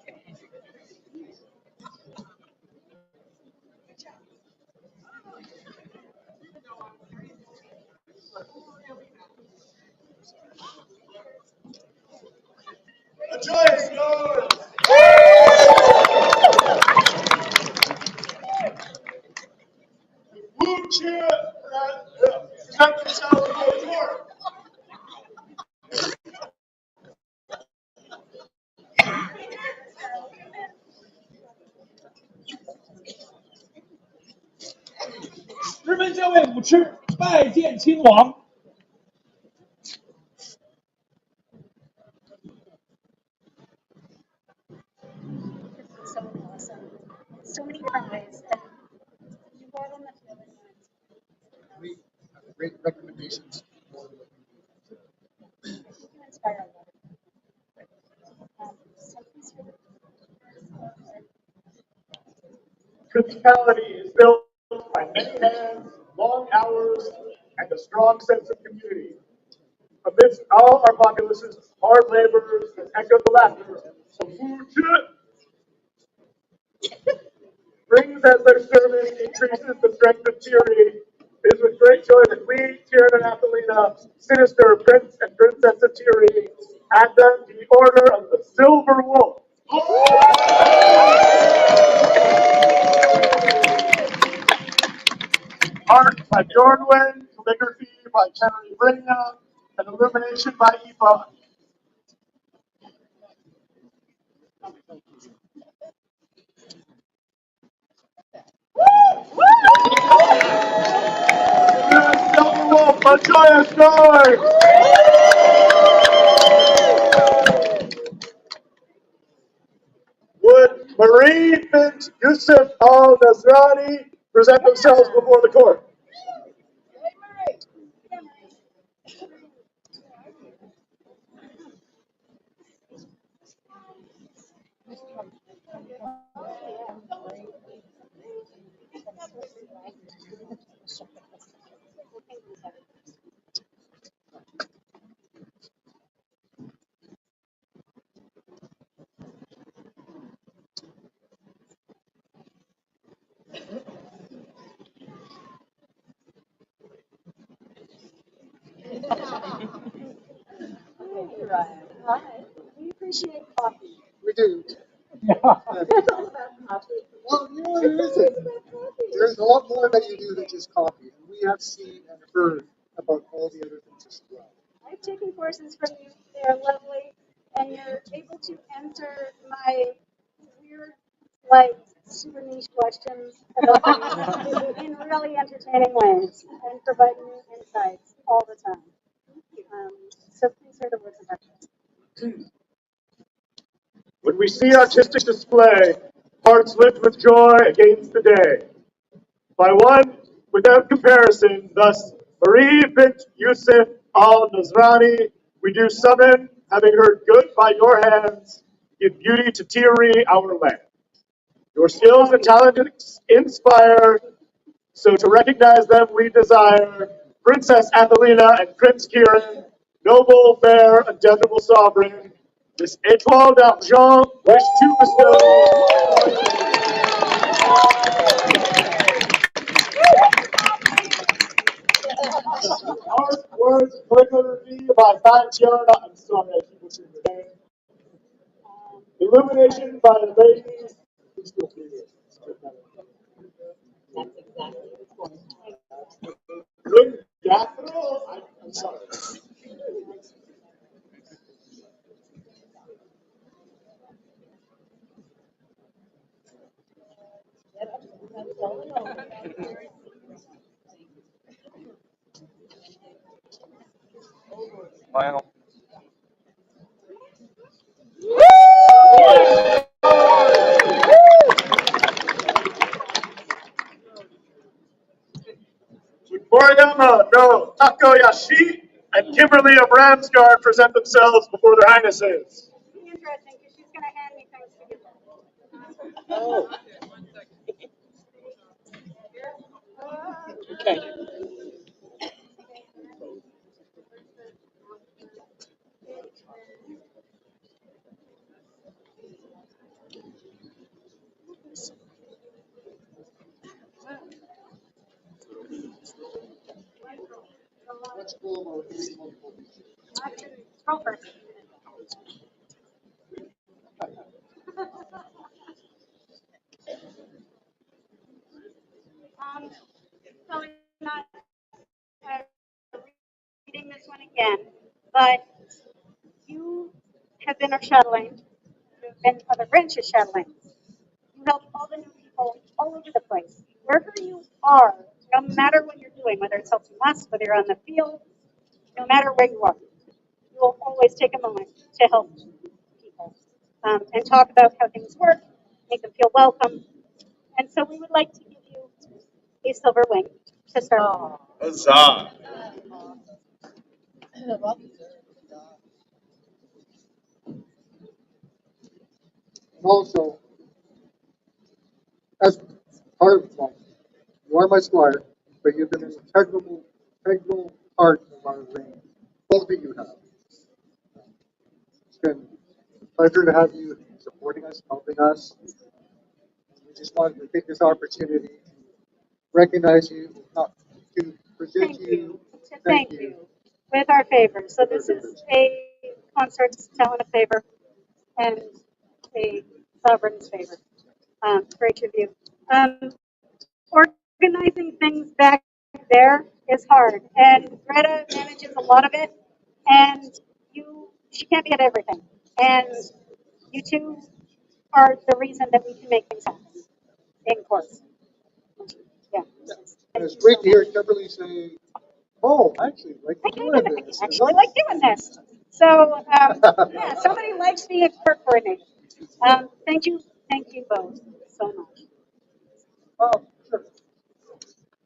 A joyous noise! Woo cheer! Present themselves to the tour.十分校尉武痴拜见亲王。So awesome. So many different ways. And you brought on the feeling. We have great recommendations. You can inspire a lot. Something's really Principality is built by many hands, long hours, and a strong sense of community. Amidst all our populace's hard labors and echo the laughter of Wu brings as their service increases the strength of tyranny. It is with great joy that we, Tyrann and Athelina, sinister Prince and Princess of Tyranny, add them to the Order of the Silver Wolf. Art by Bjornwen, calligraphy by Henry Brina, and illumination by Eva. Silver Wolf, a joyous noise! Would Marie bint Yusuf al-Nasrani present themselves before the court? Hi. We appreciate coffee. We do. It's all about coffee. Well, you know what it is? There's a lot more that you do than just coffee. And we have seen and heard about all the other things as well. I've taken courses from you. They're lovely. And you're able to answer my weird, like, super niche questions about things in really entertaining ways and provide new insights all the time. So please hear the words of our thanks. When we see artistic display, hearts lift with joy against the day. By one, without comparison, thus Marie bint Yusuf al-Nasrani, we do summon, having heard good by your hands, give beauty to Tyranny, our land. Your skills and talents inspire, so to recognize them we desire Princess Athelina and Prince Kieran, noble, fair, and venerable sovereign, this étoile d'argent wish to bestow. Art, words, calligraphy by Baroness. I'm sorry, I keep listening to your name. Illumination by the ladies. Please feel free to. Good Gathro? I'm sorry. Wow. Moriyama no Takoyashi and Kimberly of Ramsgard present themselves before their highnesses. Interesting, because she's gonna hand me things to give. Scroll first. Probably not reading this one again, but you have been our shadowlane. You've been the Grinch's shadowlane. You help all the new people all over the place. Wherever you are, no matter what you're doing, whether it's helping us, whether you're on the field, no matter where you are, you will always take a moment to help people and talk about how things work, make them feel welcome. And so we would like to give you a silver wing to start with. Huzzah! And also, as part of life, you are my squire, but you've been an integral part of our reign. Both of you have. It's been a pleasure to have you supporting us, helping us. We just wanted to take this opportunity to recognize you, to present Thank you. you. To thank you with our favor. So this is a concert's telling a favor and a sovereign's favor for each of you. Organizing things back there is hard, and Greta manages a lot of it, and she can't be at everything. And you two are the reason that we can make things happen in court. Yeah. And it's great to hear Kimberly say, "Oh, I actually like doing this." I actually like doing this. So, yeah, somebody likes being a court coordinator. Thank you both so much. Oh, sure.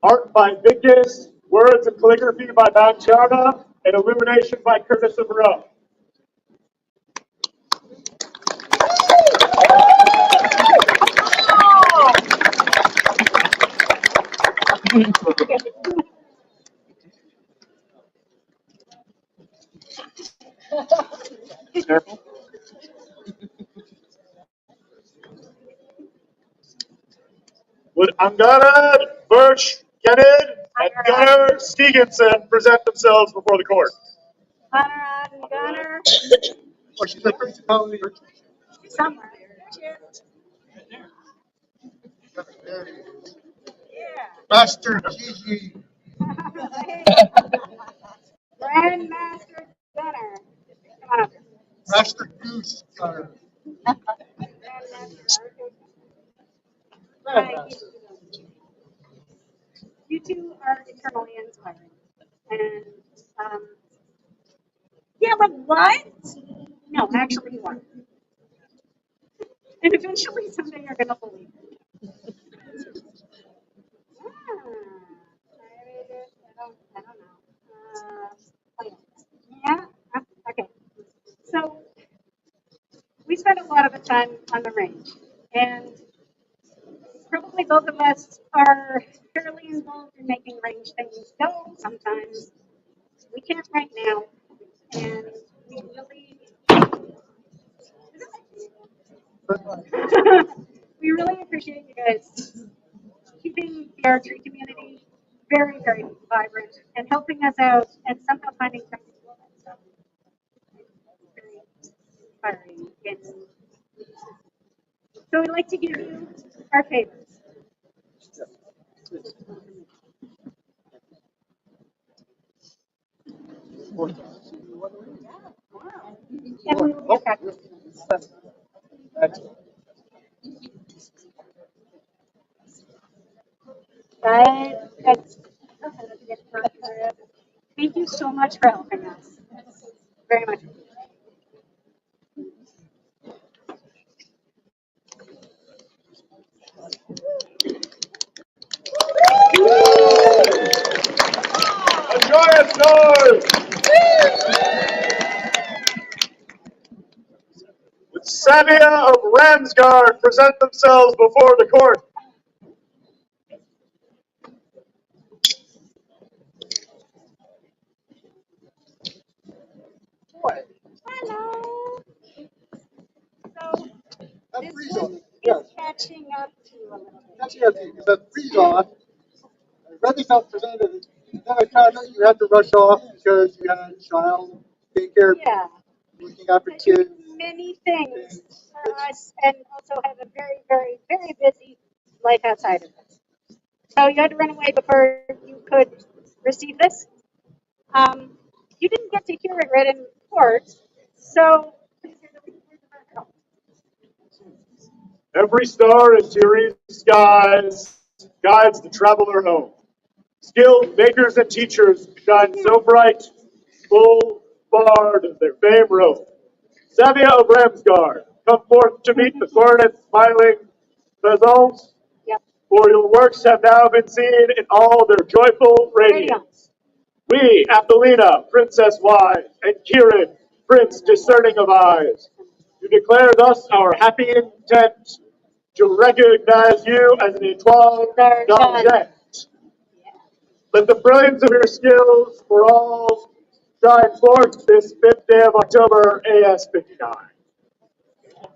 Art by Vicus, words and calligraphy by Banciana, and illumination by Curtis of Rowe. Careful. Would Angarad, Birch, Kenneth, and Gunnar Stegenson present themselves before the court? Honor and Gunner, Oh, she's a principality. somewhere. There he is. Yeah. Master Gigi. Grandmaster Gunner. Come on up. Master Goose. Grandmaster. Hi. You two are eternally inspiring. And, yeah, but what? No, actually you are. And eventually someday you're going to believe it. I don't know. Yeah? Okay. So we spend a lot of the time on the range. And probably both of us are fairly involved in making range things go. Sometimes we can't right now. And we really, we really appreciate you guys keeping the archery community very, very vibrant and helping us out and somehow finding time to do all that stuff. Very inspiring. And so we'd like to give you our favors. And we will get back to you. That's, thank you so much for helping us. Very much. noise! Would Savia of Ramsgard present themselves before the court? Hello. So That this freeze one on. is Yes, catching up to a little bit. catching up to you, because that freeze on. I read this out presented, and then I found out you had to rush off because you had a child, daycare, Yeah, looking after I do kids. many things for us and also have a very, very, very busy life outside of this. So you had to run away before you could receive this. You didn't get to hear it read in court, so please hear the reading of the article. Every star in Tyrese skies guides the traveler home. Skilled makers and teachers shine so bright, full far does their fame roam. Savia of Ramsgard, come forth to meet the coronet's smiling presence, Yep. for your works have now been seen in all their joyful radiance. We, Athelina, princess wise, and Kieran, prince discerning of eyes, do declare thus our happy intent to recognize you as an étoile d'argent. Let the brilliance of your skills for all shine forth this 5th day of October, AS 59.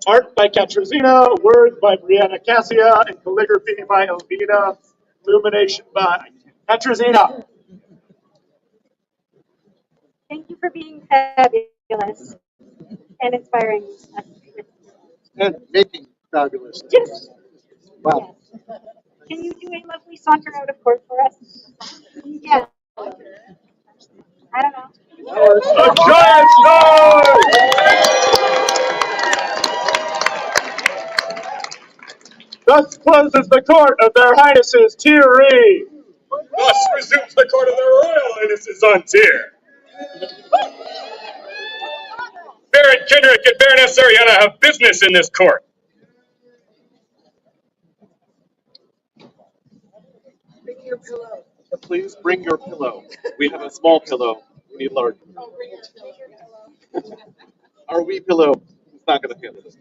Art by Katrina, words by Brianna Cassia, and calligraphy by Elvina, illumination by Katrina. Thank you for being fabulous and inspiring us. And making fabulous. Yes. Wow. Yes. Can you do a lovely saunter out of court for us? Yeah. I don't know. A giant noise! Thus closes the court of their highnesses Thierry. Thus resumes the court of their royal highnesses on tier. Baron Kendrick and Baroness Ariana have business in this court. Please bring your pillow. We have a small pillow. We need large. Our wee pillow is not going to handle this.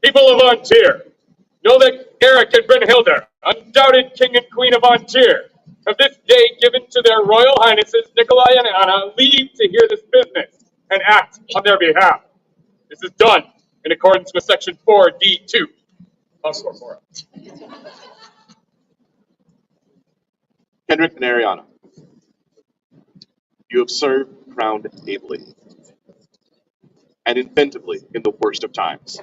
People of Antir, know that Eric and Brynhilda, undoubted king and queen of Antir, have this day given to their royal highnesses Nikolai and Anna leave to hear this business and act on their behalf. This is done in accordance with section 4D2 of Corpora. Kendrick and Ariana, you have served the crown ably and inventively in the worst of times.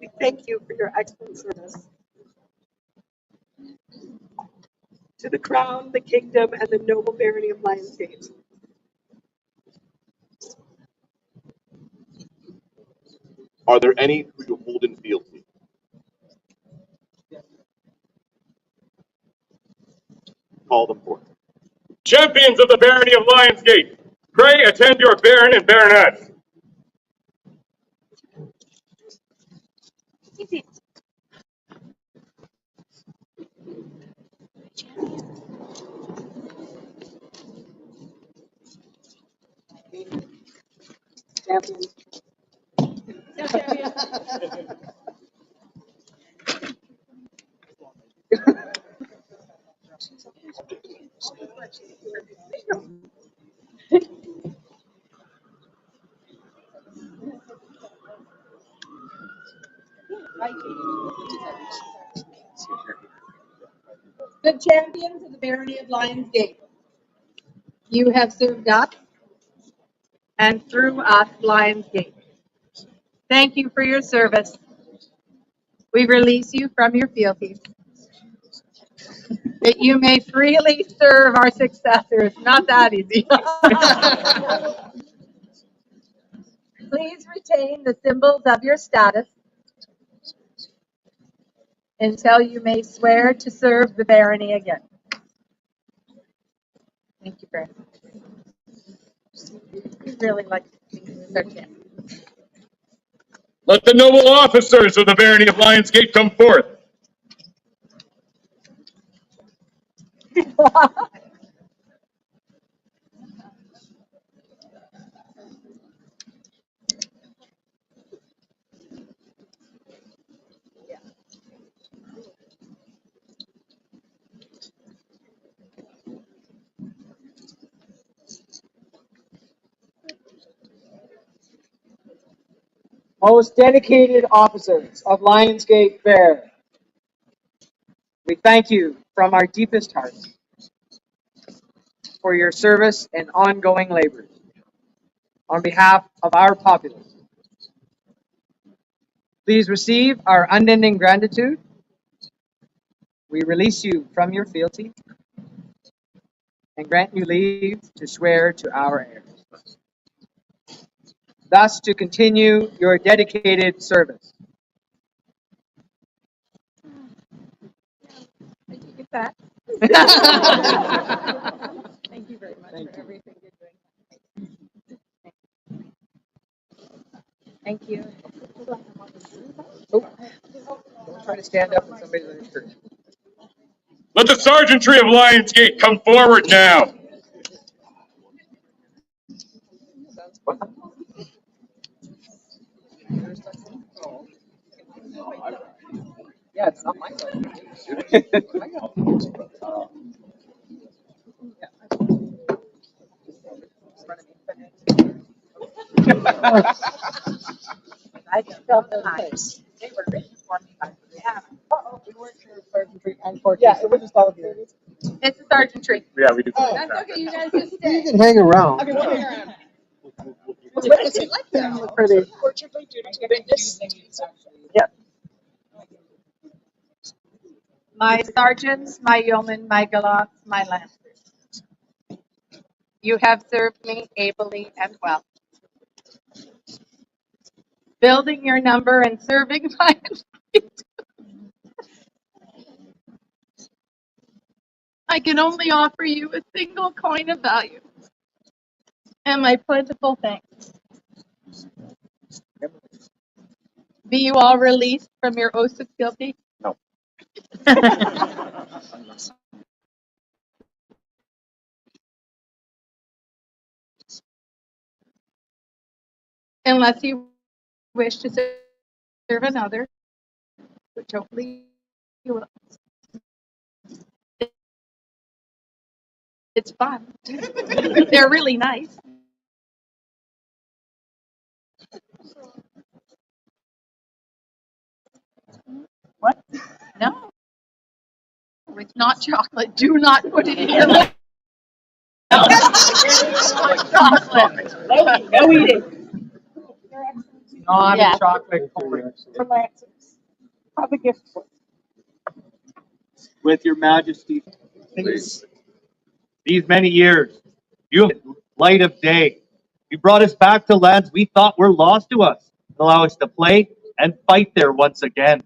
We thank you for your excellent service to the crown, the kingdom, and the noble barony of Lionsgate. Are there any who you hold in fealty? Call them forth. Champions of the barony of Lionsgate, pray attend your baron and baroness. Champion. The champions of the barony of Lionsgate, you have served us and through us Lionsgate. Thank you for your service. We release you from your fealties, that you may freely serve our successors. Not that easy. Please retain the symbols of your status until you may swear to serve the barony again. Thank you very much. We really like their chin. Let the noble officers of the barony of Lionsgate come forth. Most dedicated officers of Lionsgate Fair, we thank you from our deepest hearts for your service and ongoing labors. On behalf of our populace, please receive our unending gratitude. We release you from your fealty and grant you leave to swear to our heirs, thus to continue your dedicated service. Did you get that? Thank you very much for everything you're doing. Thank you. Don't try to stand up when somebody's in church. Let the sergeantry of Lionsgate come forward now. Yeah, it's not my fault. I just felt the nice. They were written for me by Brianna. We weren't sure if sergeantry and court. Yeah, so we're just all here. It's a sergeantry. Yeah, we do. That's okay, you guys just You stay. can hang around. Okay, we'll hang around. Witness it like that. Pretty. Fortunately, due to witness. My sergeants, my yeomen, my gallants, my lancers. You have served me ably and well, building your number and serving my estate. I can only offer you a single coin of value and my plentiful thanks. Be you all released from your oaths of guilty? No. Unless you wish to serve another, which hopefully you will. It's fun. They're really nice. What? No. It's not chocolate. Do not put it in your mouth. It's not chocolate. No eating. Not Yeah. a chocolate coin. For Lancers. Have a gift for With your majesty, these many years, you have light of day. You brought us back to lands we thought were lost to us, allow us to play and fight there once again.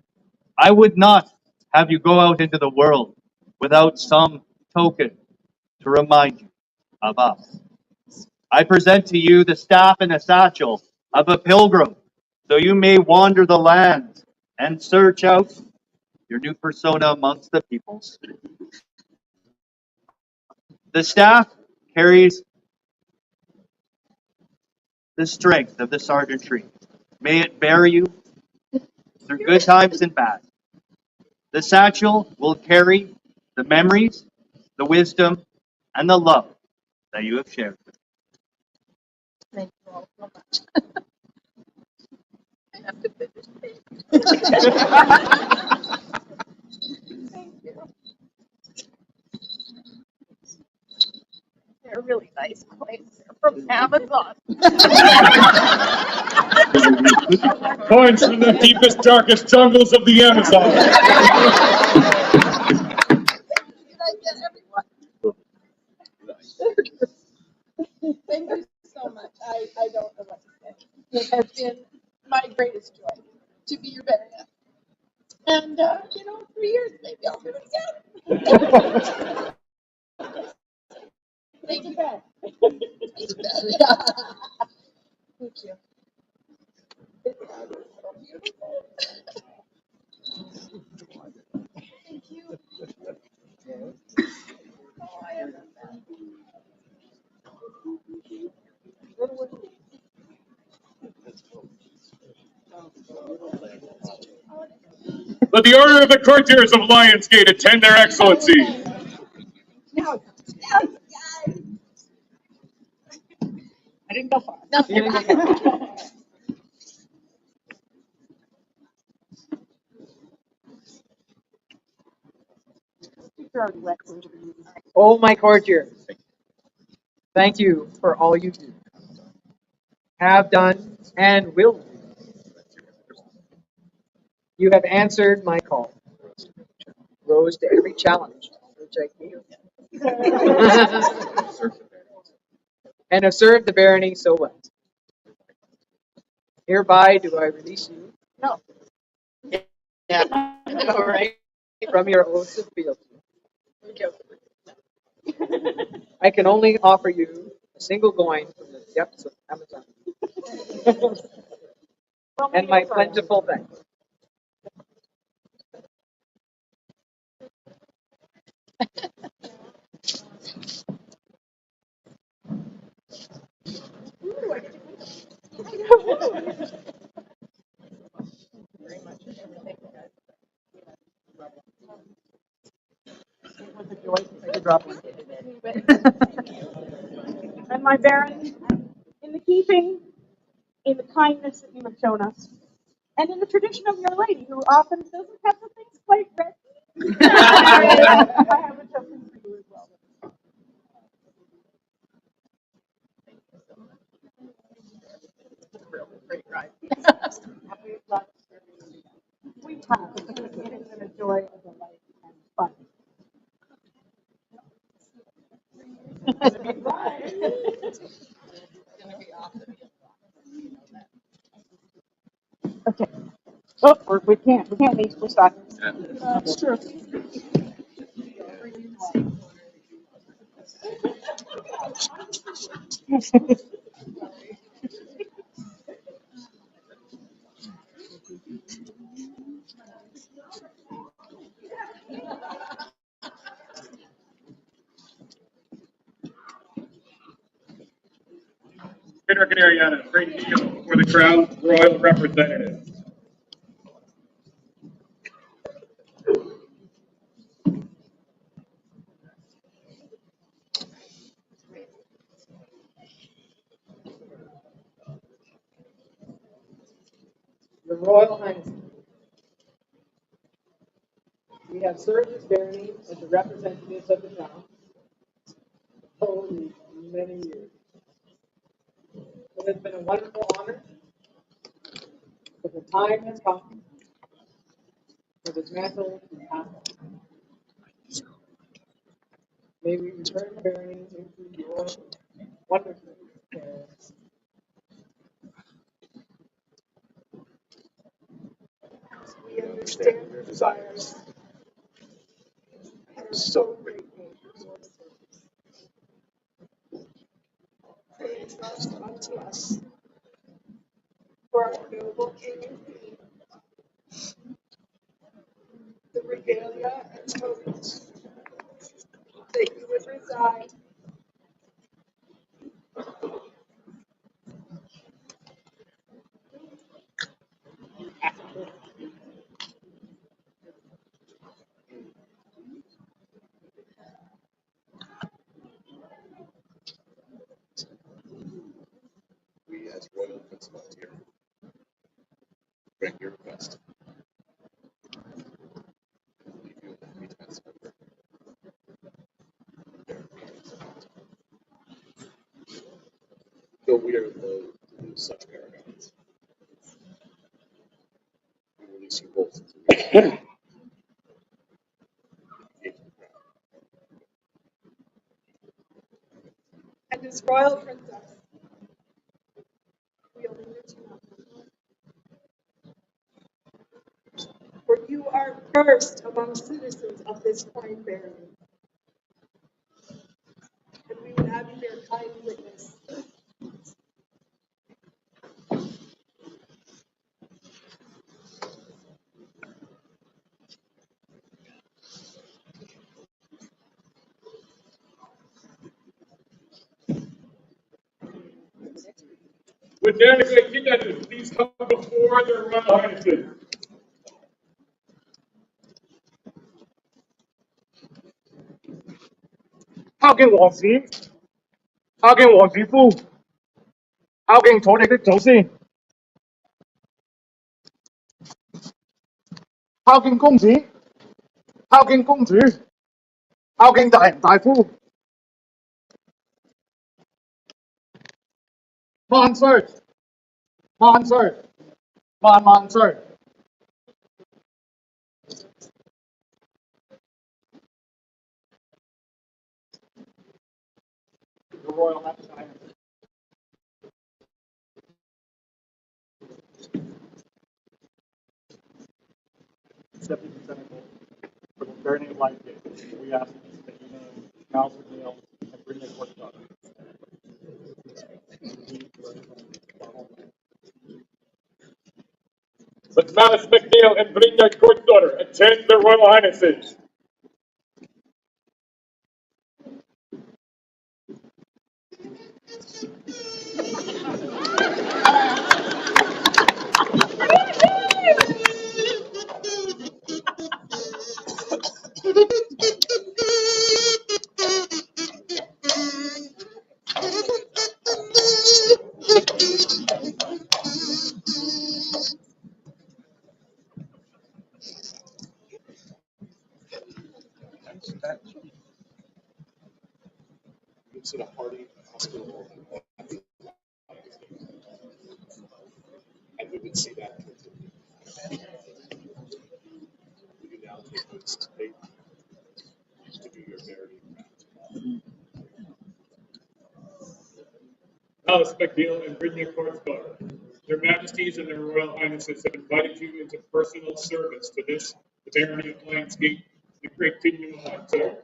I would not have you go out into the world without some token to remind you of us. I present to you the staff and a satchel of a pilgrim, so you may wander the lands and search out your new persona amongst the peoples. The staff carries the strength of the sergeantry. May it bear you through good times and bad. The satchel will carry the memories, the wisdom, and the love that you have shared. Thank you all so much. I have to finish. Thank you. They're really nice coins. They're from Amazon. Coins from the deepest, darkest jungles of the Amazon. Did I get everyone? Thank you so much. I don't know what to say. It has been my greatest joy to be your Baroness. And, 3 years, maybe I'll do it again. Thank you. It's a bad. Yeah. Thank you. Thank you. Oh, I am. Let the order of the courtiers of Lionsgate attend their excellencies. No. I didn't go far. Oh, my courtiers, thank you for all you do, have done, and will do. You have answered my call, rose to every challenge which I gave, and have served the barony so well. Hereby do I release you. No. Yeah. All right. From your oaths of fealty. I can only offer you a single coin from the depths of Amazon. And my plentiful thanks. And my Baron, in the keeping, in the kindness that you have shown us, and in the tradition of your lady, who often doesn't have the things quite ready, I have a token for you as well. We have, because it has been a joy, a delight, and fun. Okay. Oh, we can't leave. We're stuck. That's true. Frederick and Ariana, great deal for the crown royal representative. Your Royal Highness, we have served this barony as the representatives of the crown for many years. It has been a wonderful honor, but the time has come for this mantle to pass on. May we return the barony into your wonderful care. We understand your desires. I'm so grateful for your service. Praise us unto us for our noble king and queen, the regalia and tokens that you would reside. We, as royal principals here, grant your request. Leave you in the free defense of your though we are loath to lose such paragons, we release you both to the And his royal princess, we only live to know. For for you are first among citizens of this fine barony. And we would have you bear kind witness. Would their great dignitaries please come before their royal highnesses?孝敬王子，孝敬王子夫，孝敬楚地的祖先，孝敬公子，孝敬公主，孝敬大人大夫，萬歲，萬歲，萬萬歲。Your Royal Highness. Accepting the Senate for the Barony of Lionsgate, we ask that you now kneel and bring the court daughter. Let Malice McNeil and Brenda Court daughter attend their royal highnesses. It's at a party hospital, and we would see that. Would you now take this date to do your barony? Malice McNeil and Brenda Court daughter, their majesties and their royal highnesses have invited you into personal service to this, the barony of Lionsgate, the great kingdom of Ontario.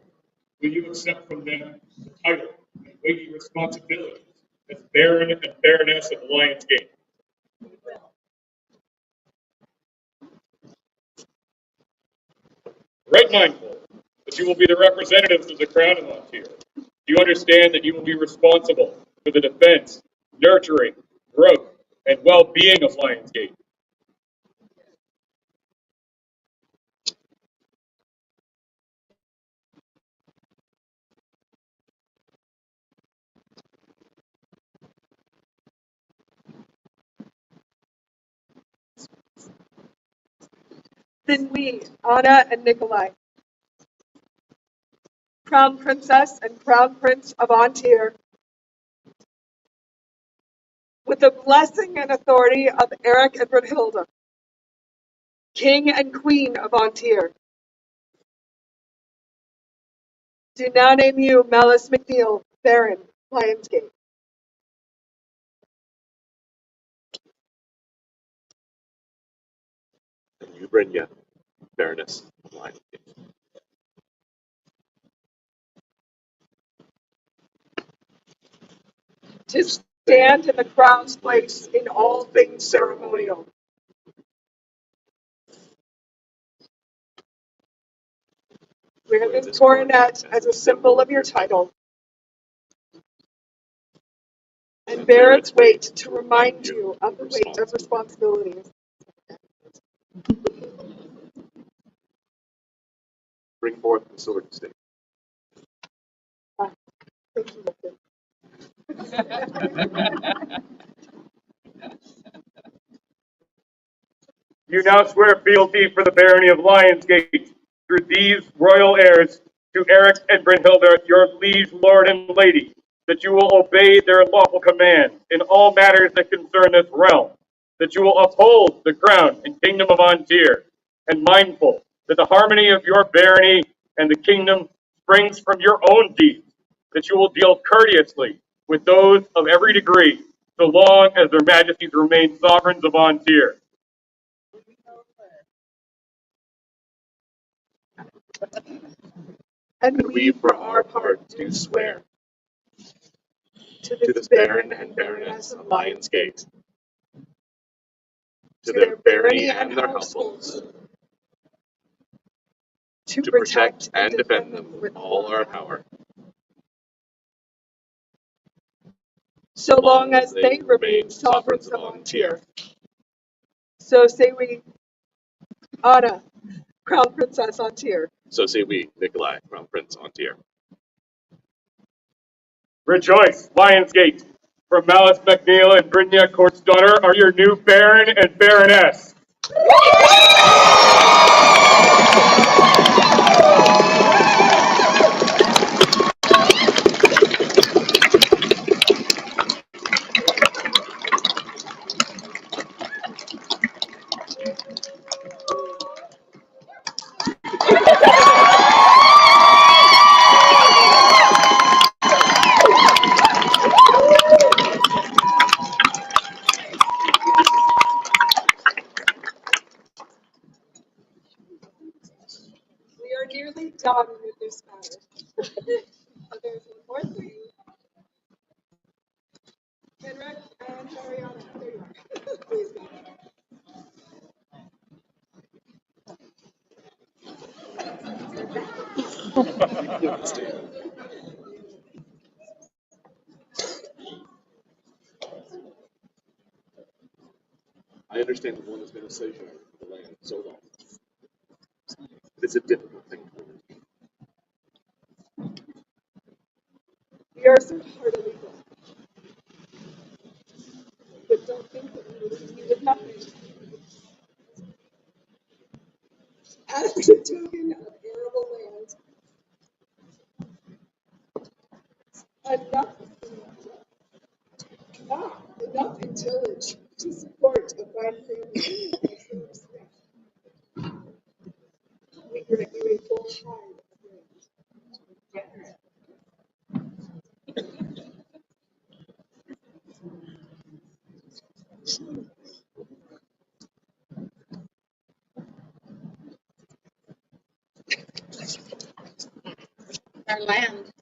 Will you accept from them the title and weighty responsibilities as Baron and Baroness of Lionsgate? Right mindful that you will be the representatives of the Crown of Ontario. Do you understand that you will be responsible for the defense, nurturing, growth, and well-being of Lionsgate? Then we, Anna and Nikolai, Crown Princess and Crown Prince of Ontario, with the blessing and authority of Eric and Brunhilde, King and Queen of Ontario, do now name you Malice McNeil, Baron, Lionsgate. And you, Brenda, Baroness of Lionsgate. To stand in the Crown's place in all things ceremonial. Wear this coronet as a symbol of your title, and bear its weight to remind you of the weight of responsibilities. Bring forth the sword and stick. Thank you, Richard. You now swear fealty for the barony of Lionsgate through these royal heirs to Eric and Brunhilde, your liege lord and lady, that you will obey their lawful commands in all matters that concern this realm, that you will uphold the crown and kingdom of Ontario, and mindful that the harmony of your barony and the kingdom springs from your own deeds, that you will deal courteously with those of every degree, so long as their majesties remain sovereigns of Ontario. And we for our part do swear to to this Baron and Baroness of Lions Gate, to their barony and their households, to to protect and defend them with all our power, so long as they remain sovereigns of Ontario. So say we, Anna, Crown Princess Ontario. So say we, Nikolai, Crown Prince Ontier. Rejoice, Lionsgate! For Malice McNeil and Brynja Court's daughter are your new Baron and Baroness. We are nearly done with this matter. But there's one more thing. Henrik and Ariana, there you are. Please go. I understand that one has been a sojourner in the land so long. It is a difficult thing to learn. We are so heartily glad. But don't think that we will leave you with nothing. As a token of arable land, enough in tillage to support a fine family. We grant you a full hide of land. Our land.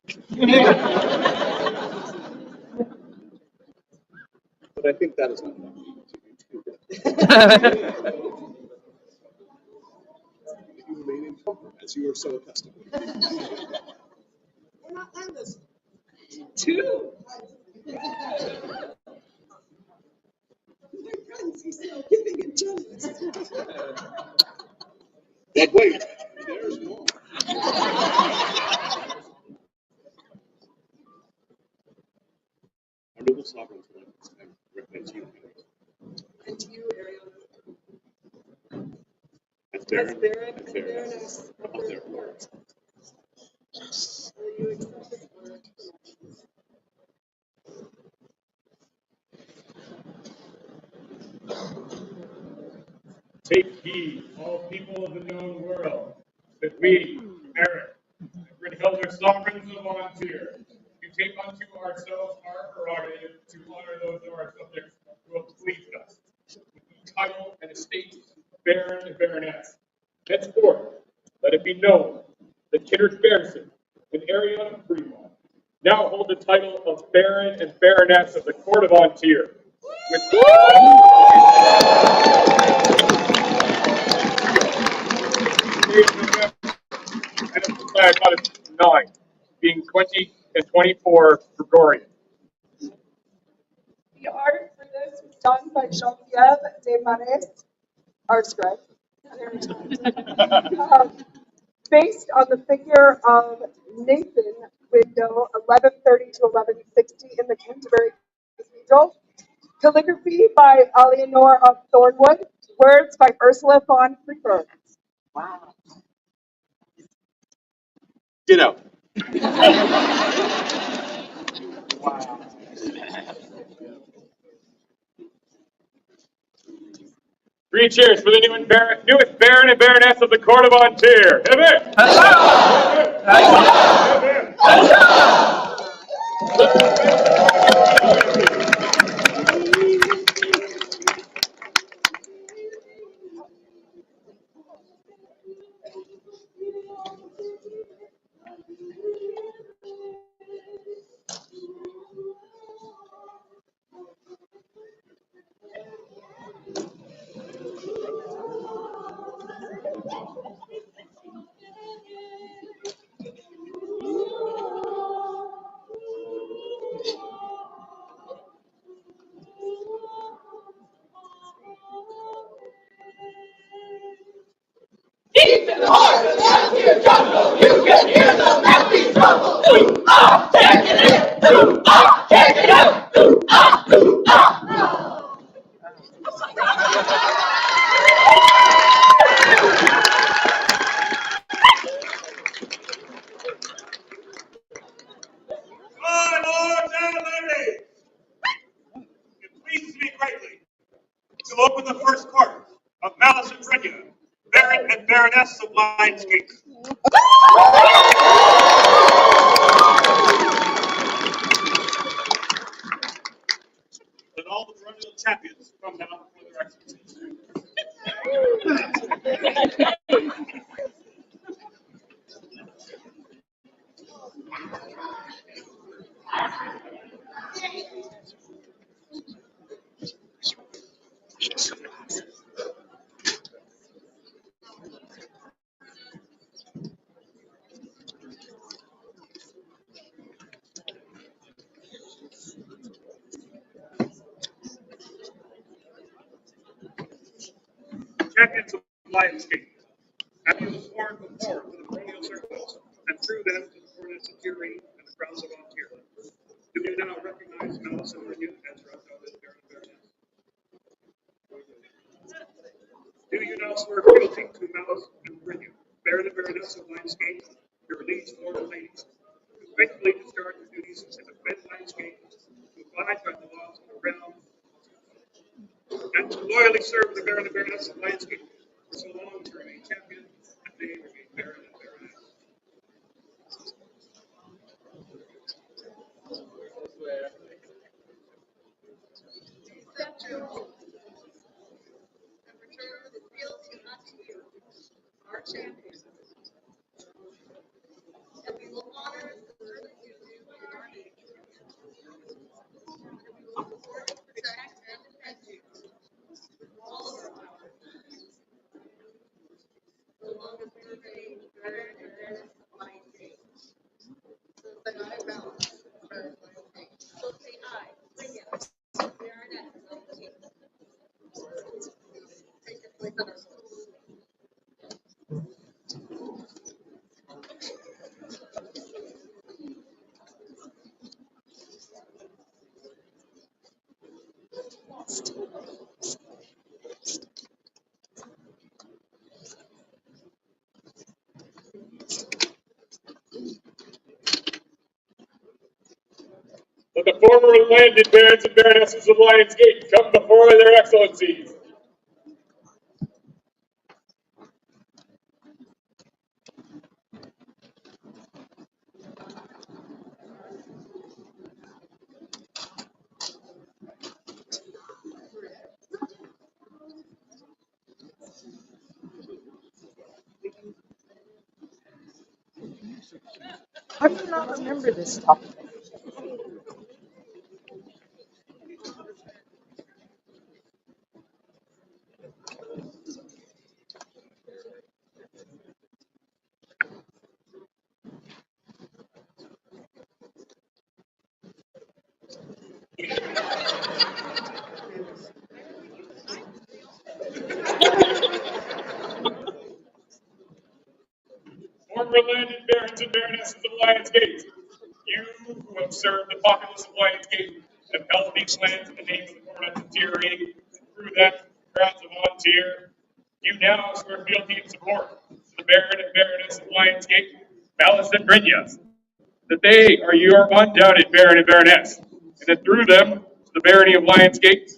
But I think that is not enough to you remain in comfort as you are so accustomed. We're not landless. Two. My friends, he's still giving and generous. But wait, there's more. Our noble sovereigns recommend you, And to you, Ariana. as As Baron Baron and and Baroness Baroness of their court. will you accept this word? Take heed, all people of the known world, that we, Eric, and Brynhilde, sovereigns of Ontier, do take unto ourselves our prerogative to honor those of our subjects who have pleased us with the title and estate of Baron and Baroness. Henceforth, let it be known that Kinnard Bearson and Ariana Fremont now hold the title of Baron and Baroness of the Court of Ontier. With and of the flag out of 9, being 20 and 24 Gregorian. The art for this was done by Geneviève Desmarais, our scribe. Based on the figure of Nathan, window 1130 to 1160 in the Canterbury Cathedral. Calligraphy by Eleanor of Thornwood. Words by Ursula von Freeburg. Wow. Get out. Three cheers for the newest Baron and Baroness of the Court of Ontier. My lords and ladies, it pleases me greatly to open the first court of Malice and Brenda, Baron and Baroness of Lionsgate. Let all the Baronial champions come down before their excellencies. Champions of Lionsgate, have you sworn before to the Baronial circles, and through them to the Baroness of Tyrion and the crowns of Ontario? Do you now recognize Malice and Brenda as your undoubted Baron and Baroness? Do you now swear fealty to Malice and Brenda, Baron and Baroness of Lionsgate, your liege lord and ladies, to faithfully discharge the duties and defend Lionsgate, to abide by the laws of the realm, and to loyally serve the Baron and Baroness of Lionsgate for so long to remain champion and they remain Baron and Baroness? Let the former landed barons and baronesses of Lionsgate come before their excellencies. I do not remember this topic. Former landed barons and baronesses of Lionsgate, you who have served the populace of Lionsgate have held these lands in the name of the Baroness of Tyrion, and through them, crowns of Ontier. You now swear fealty and support to the Baron and Baroness of Lionsgate, Malice and Brenda, that they are your undoubted Baron and Baroness, and that through them, to the Barony of Lionsgate,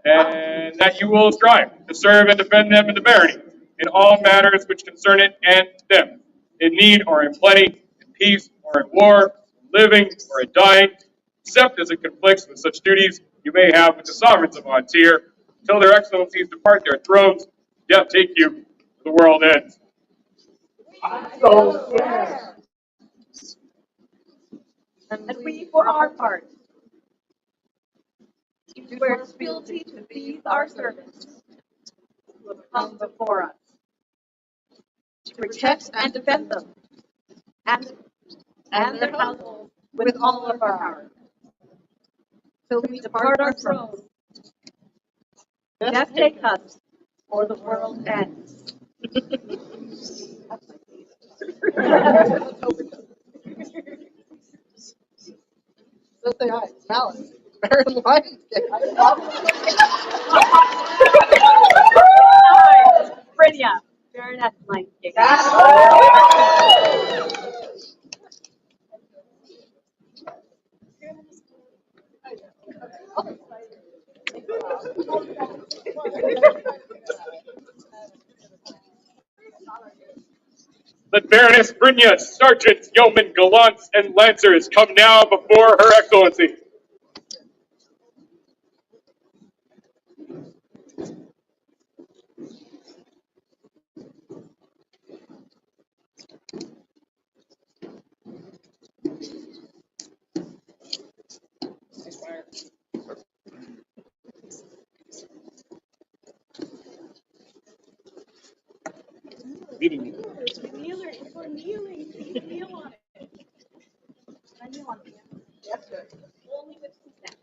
and that you will strive to serve and defend them in the barony in all matters which concern it and them, in need or in plenty, in peace or in war, living or in dying, except as it conflicts with such duties you may have with the sovereigns of Ontier, till their excellencies depart their thrones, death take you, the world ends. So, yeah. And we, for our part, do swear fealty to these our servants who have come before us, to protect and defend them, and their households with all of our power, till we depart our throne. Death take us, or the world ends. So say hi. Malice. Baron Lionsgate. Brynja, Baroness Lionsgate. Let Baroness Brynja, sergeants, yeomen, gallants, and lancers come now before Her Excellency. For kneeling, kneel on it. I kneel on it. Yes, sir. Only with consent.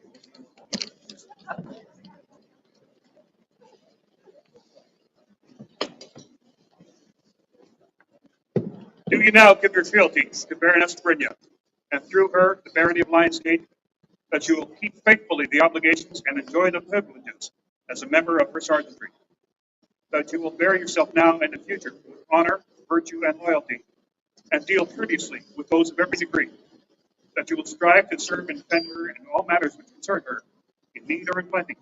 Do you now give your fealty to Baroness Brynja, and through her the barony of Lionsgate, that you will keep faithfully the obligations and enjoy the privileges as a member of her sergeantry, that you will bear yourself now and in the future with honor, virtue, and loyalty, and deal courteously with those of every degree, that you will strive to serve and defend her in all matters which concern her, in need or in plenty,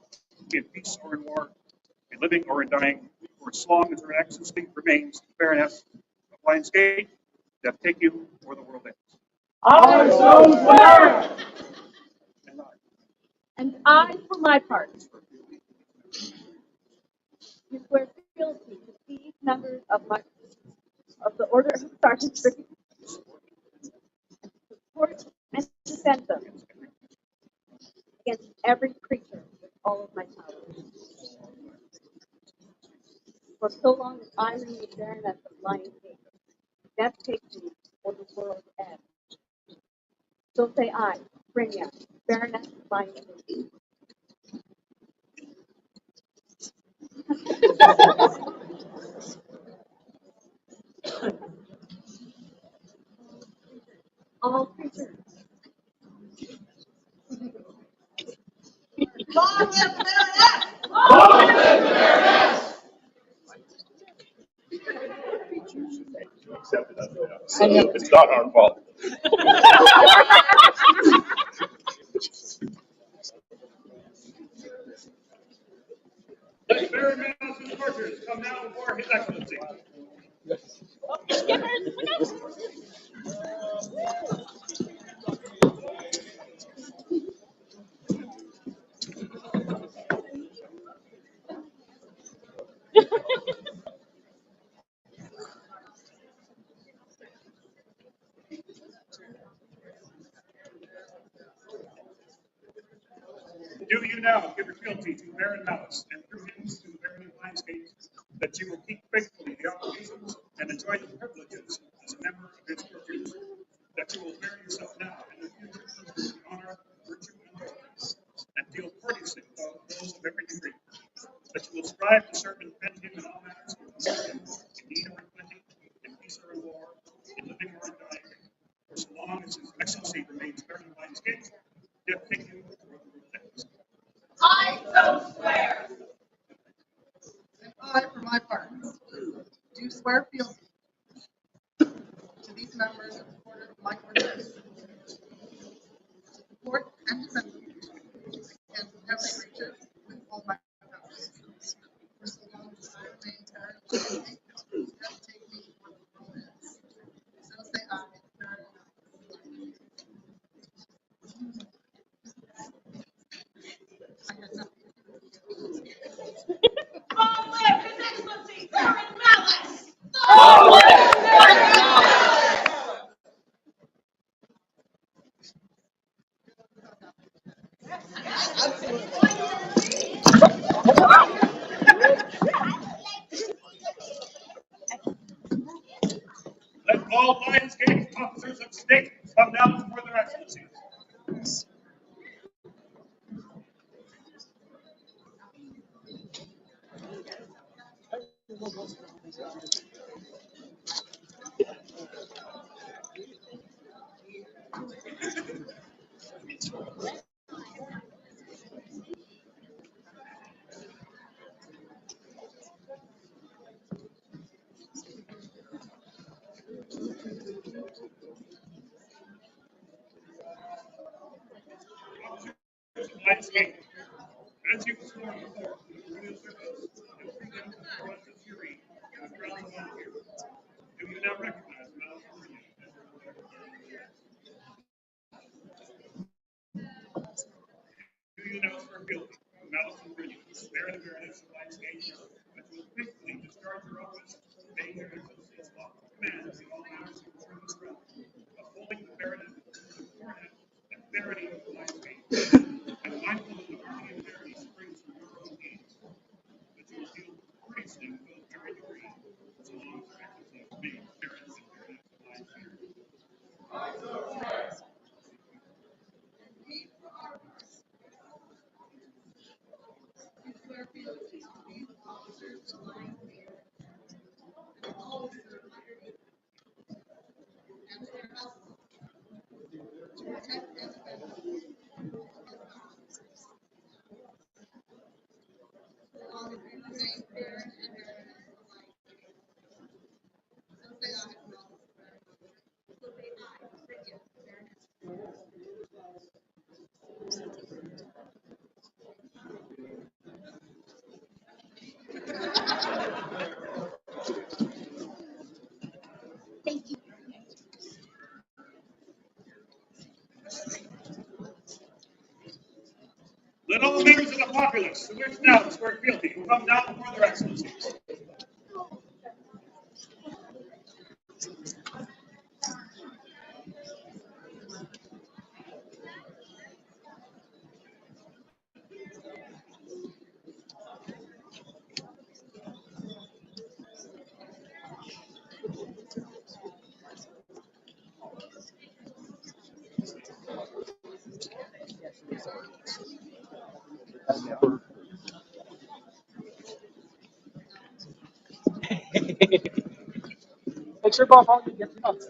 in peace or in war, in living or in dying, for as long as her excellency remains Baroness of Lionsgate, that take you or the world ends. I so swear. And I, for my part, do swear fealty to these members of the Order of Sergeantry, support and defend them against every creature with all of my power. For so long as I remain Baroness of Lionsgate, death takes me or the world ends. So say I, Brynja, Baroness of Lionsgate. All creatures. Long live Baroness! It's not our fault. Let Baron Malice's courtiers come now before His Excellency. Do you now give your fealty to Baron Malice, and through him to the barony of Lionsgate, that you will keep faithfully the obligations and enjoy the privileges as a member of its courtiers, that you will bear yourself now and in the future with honor, virtue, and loyalty, and deal courteously with those of every degree, that you will strive to serve and defend him in all matters which concern him, in need or in plenty, in peace or in war, in living or in dying, for so long as His Excellency remains Baron of Lionsgate, death take you or the world ends. I so swear. And I, for my part, do swear fealty to these members of the Order of my courtiers, to support and defend them against every creature with all my powers. For so long as I remain Baron of Lionsgate, death take me or the world ends. So say I, Baron of Lionsgate. I had nothing. Long live His Excellency, Baron Malice! Let all Lionsgate officers of state come now before their excellencies. Landscape. As you perform before, you will service and bring them across the jury and across the volunteer. Do you now recognize Madison Green as your leader? Do you now swear guilty to Madison Green, Baron and Baroness of Lionsgate, that you will faithfully discharge your office, obeying their excellencies lawful commands in all matters of this realm, upholding the baronet, and barony of Lionsgate, and mindful that the harmony of barony springs from your own deeds, that you will deal courteously with those very degree, so long as your excellencies be barons and baronets of Lionsgate. Let all members of the populace who wish now to swear fealty come down before their excellencies. Make sure Bob Holly gets it up. Do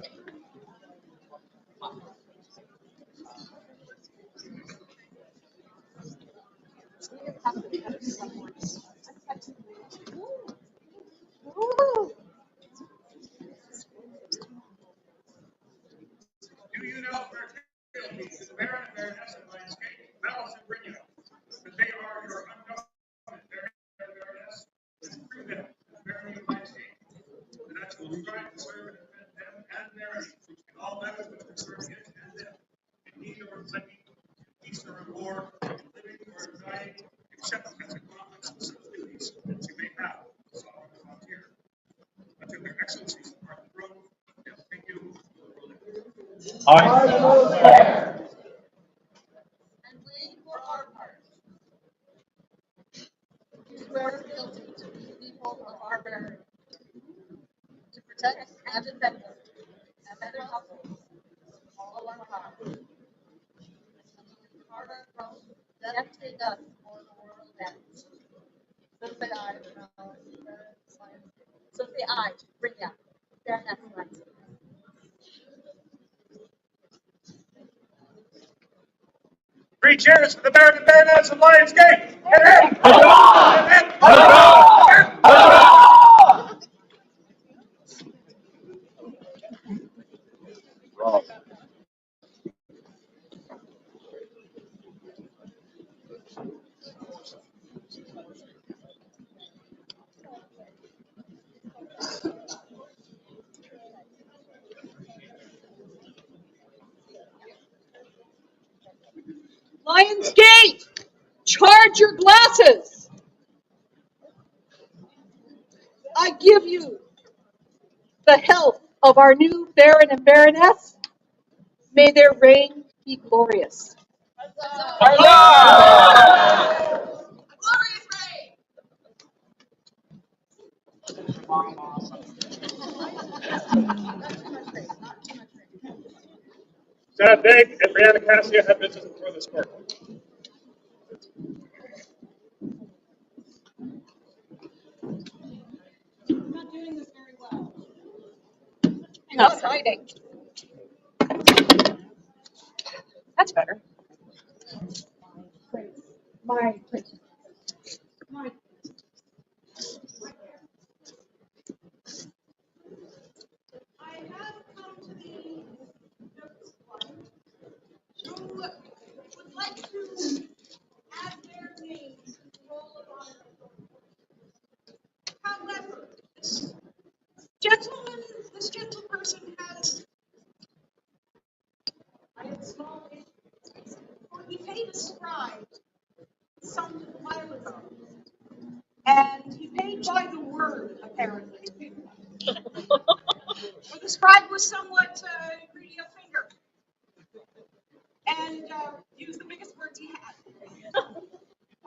you now swear fealty to the Baron and Baroness of Lionsgate, Madison Green, that they are your undoubted Baron and Baroness, and free them as Baron of Lionsgate, and that you will strive to serve and defend them and their enemies in all matters which concern it and them, in need or in plenty, in peace or in war, in living or in dying, except as a conflict of such duties as you may have, sovereign and frontier. Until their excellencies depart the throne, they will thank you. And we, for our part, swear fealty to the people of our barony, to protect and defend them and their households, all along our guard our throne, death take us, or the world ends. So say I, so say I, bring ya, Baroness Lionsgate. Three cheers for the Baron and Baroness of Lionsgate! Lionsgate, charge your glasses. I give you the health of our new Baron and Baroness. May their reign be glorious. Sad Beg and Brianna Cassia have business before this court. Not doing this very well. Not hiding. That's better. My prince. My I have come to the notice one who would like to add their names to the roll of honor. However, gentleman, this gentle person has I have small issues. For he paid a scribe some while ago, and he paid by the word, apparently. But the scribe was somewhat greedy of finger, and used the biggest words he had.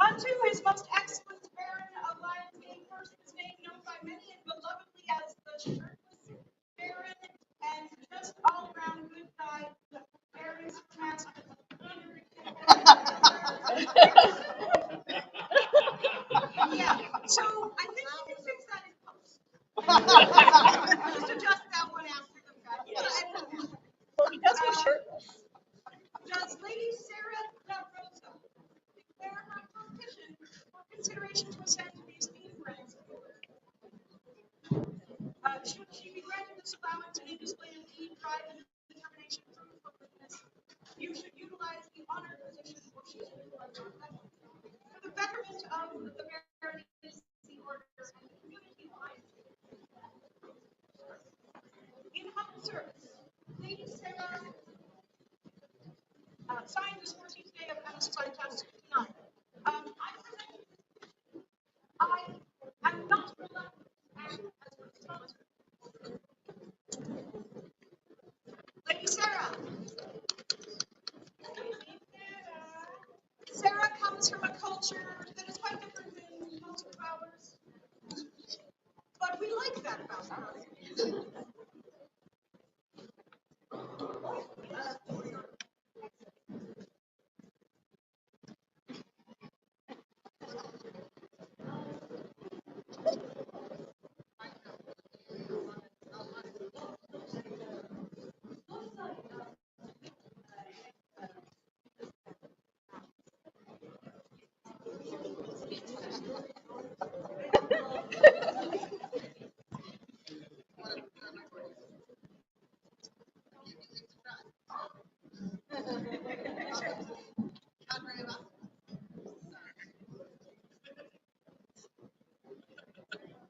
Unto his most excellent Baron of Lionsgate, first his name known by many and belovedly as the shirtless Baron, and just all around good guy, the Baron's master. Yeah, so I think you can fix that in post. Just adjust that one after the fact. Well, he does go shirtless. Does Lady Sarah La Rosa declare her petition for consideration to ascend to these new ranks of order? Should she be granted this allowance in display of deep pride and determination proof of witness, you should utilize the honored position for she should utilize your level. For the betterment of the Baroness, the order, and the community life. In humble service, Lady Sarah signed this 14th day of Anna's 2009. I am not reluctant to act as her sponsor. Lady Sarah. Sarah comes from a culture that is quite different than most of ours. But we like that about her.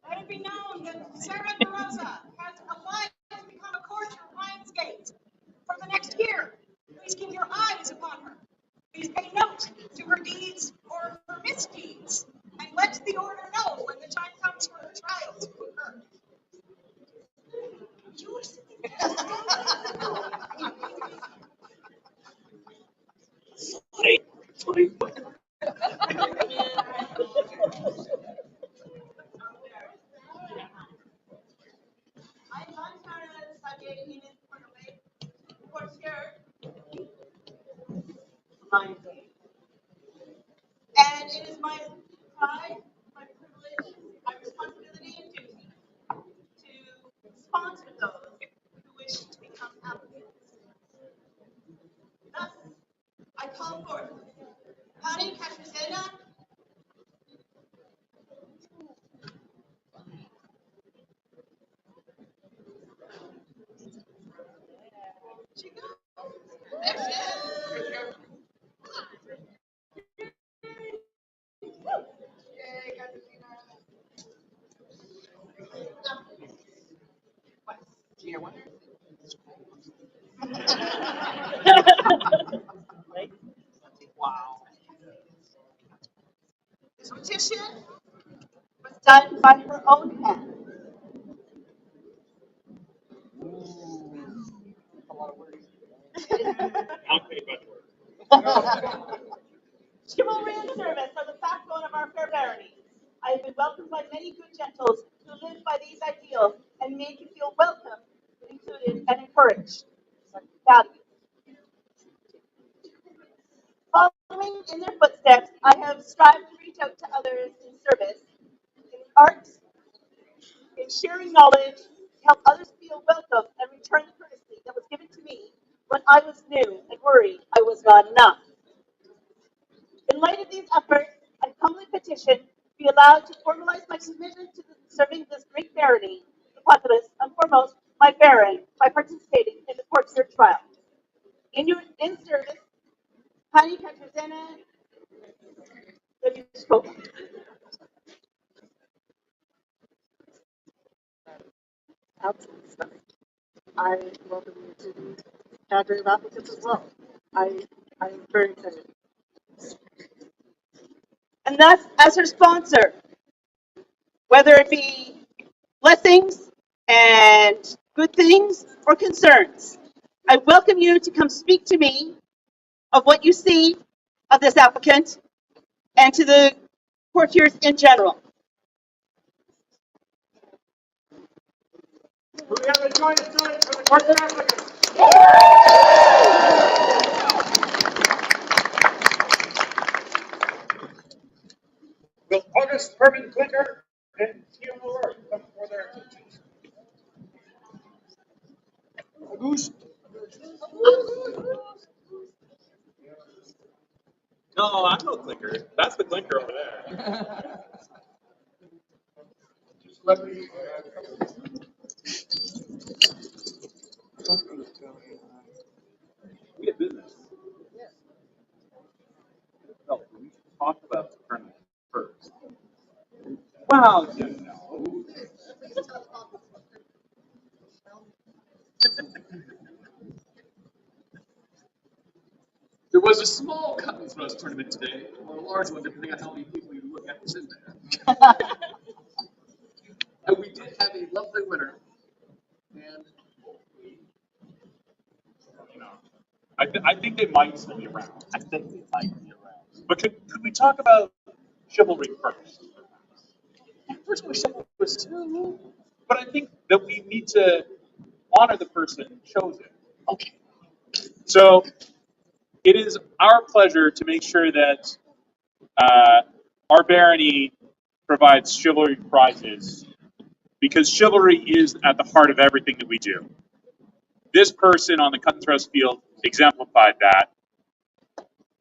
Let it be known that Sarah DeRosa has applied to become a courtier of Lionsgate for the next year. Please keep your eyes upon her. Please pay note to her deeds or her misdeeds, and let the order know when the time comes for her trial to occur. You're And it is my pride, my privilege, my responsibility and duty to sponsor those who wish to become applicants. Thus, I call forth Pani Katrina. She goes. There she is. Yay, Katrina. Dear wonder. Wow. This petition was done by her own hand. Chivalry and service are the backbone of our fair barony. I have been welcomed by many good gentles who live by these ideals and make you feel welcome, included, and encouraged. Valued. Following in their footsteps, I have strived to reach out to others in service, in arts, in sharing knowledge, to help others feel welcome and return the courtesy that was given to me when I was new and worried I was not enough. In light of these efforts, I humbly petition to be allowed to formalize my commitment to serving this great barony, the populace, and foremost, my baron, by participating in the courtier trial. In service, Pani Katarzyna Lewiskova. Absolutely stunning. I welcome you to the cadre of applicants as well. I'm very excited. And thus, as her sponsor, whether it be blessings and good things or concerns, I welcome you to come speak to me of what you see of this applicant and to the courtiers in general. We have a joint student for the court applicant. Will August Herman Clinker and Theodore come for their teachings? No, I'm no clinker. That's the clinker over there. We have business. No, we should talk about the tournament first. Well, you know. There was a small cut and thrust tournament today, or a large one, depending on how many people you look at was in there. And we did have a lovely winner. And you know, I think they might still be around. I think they might be around. But could we talk about chivalry first? First we chivalrous too. But I think that we need to honor the person chosen. Okay. So it is our pleasure to make sure that our barony provides chivalry prizes because chivalry is at the heart of everything that we do. This person on the cut and thrust field exemplified that.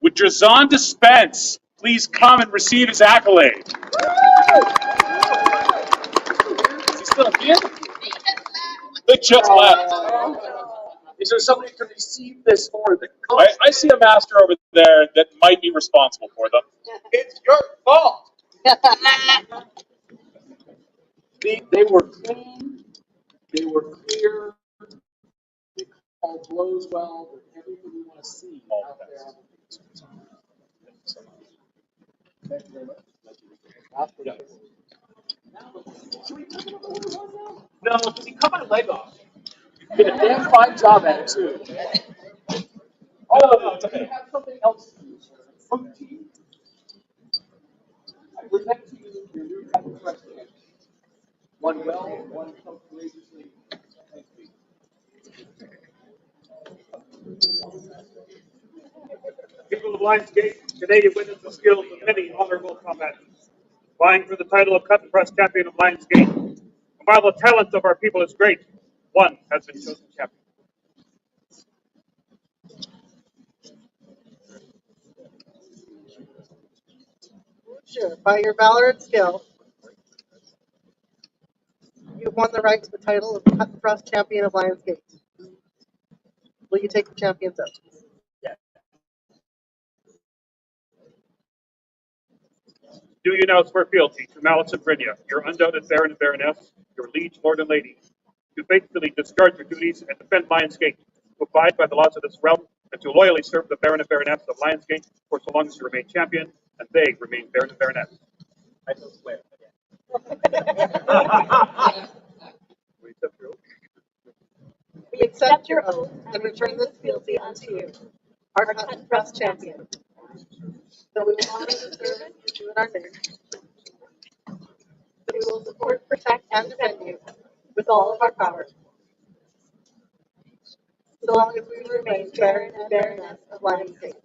Would Drazan Dispense please come and receive his accolade? Is he still here? They just left. Is there somebody who can receive this for them? I see a master over there that might be responsible for them. It's your fault. They were clean, they were clear, they called blows well, they're everything we want to see out there. Thank you very much. Yeah. No, because he cut my leg off. You did a damn fine job at it too. Oh, no, it's okay. You have something else to do, sir. From the team. I present to you your new type of question. One well, one courageously. Thank you. People of Lionsgate, today you witness the skills of many honorable combatants. Vying for the title of Cut and Press Champion of Lionsgate. And while the talent of our people is great, one has been chosen champion. Sure, by your valor and skill, you've won the right to the title of Cut and Thrust Champion of Lionsgate. Will you take the champion's oath? Do you now swear fealty to Malice and Brynja, your undoubted Baron and Baroness, your liege, lord and lady, to faithfully discharge your duties and defend Lionsgate, to abide by the laws of this realm, and to loyally serve the Baron and Baroness of Lionsgate for so long as you remain champion and they remain Baron and Baroness? I don't swear. We accept your oath. We accept your oath and return this fealty unto you, our Cut and Thrust Champion. That we will honor the service you do in our name. That we will support, protect, and defend you with all of our power. So long as we remain Baron and Baroness of Lionsgate.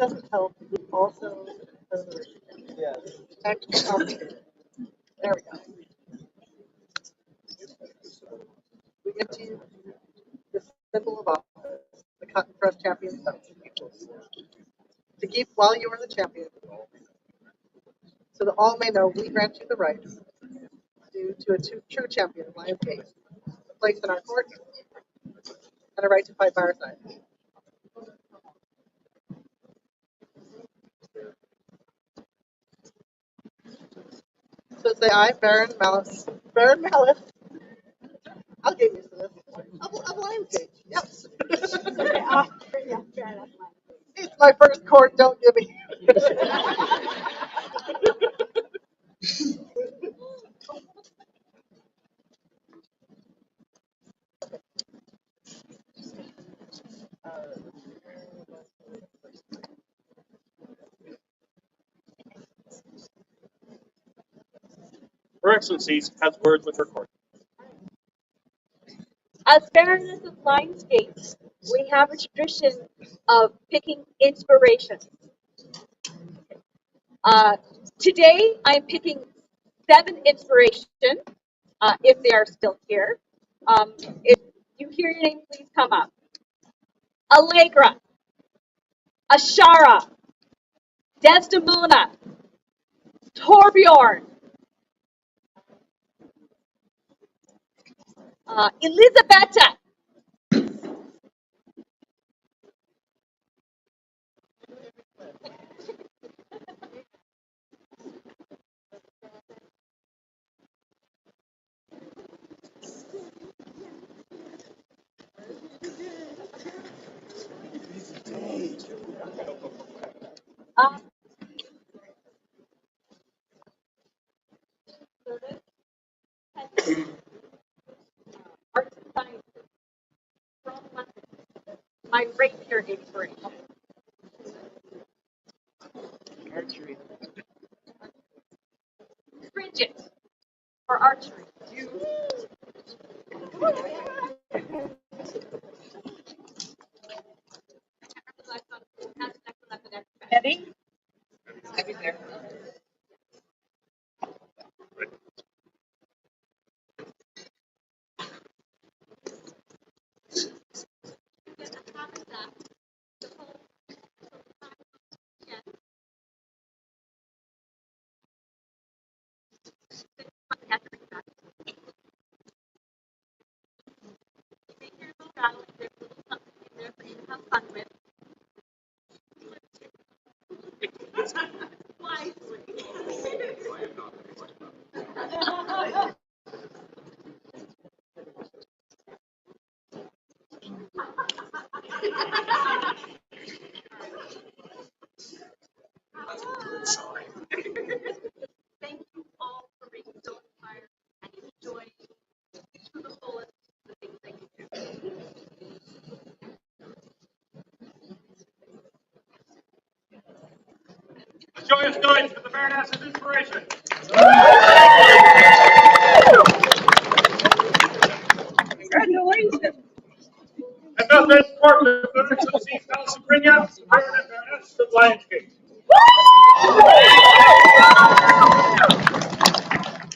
doesn't help, also, yes. There we go. We give to you the symbol of office, the cut and press champion belt, to keep while you are the champion, so that all may know we grant you the right, due to a true champion of Lionsgate, a place in our court, and a right to fight by our side. So say I, Baron Malice. Baron Malice. I'll get used to this. Of Lionsgate, yes. It's my first court, don't give me. Her Excellencies has words with her court. As Baroness of Lionsgate, we have a tradition of picking inspiration. Today, I'm picking 7 inspiration, if they are still here. If you hear your name, please come up. Allegra, Ashara, Desdemona, Torbjorn, Elisabetta, Arts and Sciences, from London, my rapier inspiration. Archery. Bridget, for archery. Eddie? Have fun with. Thank you all for being so inspired and enjoying to the fullest the things that you do. A joyous noise for the Baroness's inspiration. Congratulations. And now this court with Her Excellencies Alice Brinya, Baroness of Lionsgate.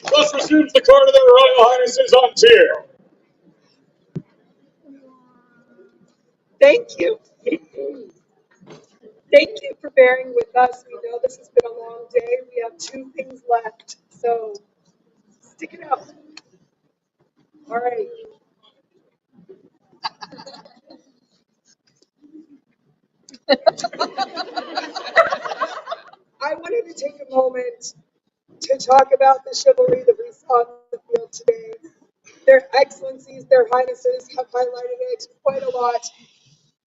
Thus resumes the court of their Royal Highnesses on tier. Thank you. Thank you for bearing with us. We know this has been a long day. We have 2 things left, so stick it out. All right. I wanted to take a moment to talk about the chivalry that we saw on the field today. Their excellencies, their highnesses have highlighted it quite a lot.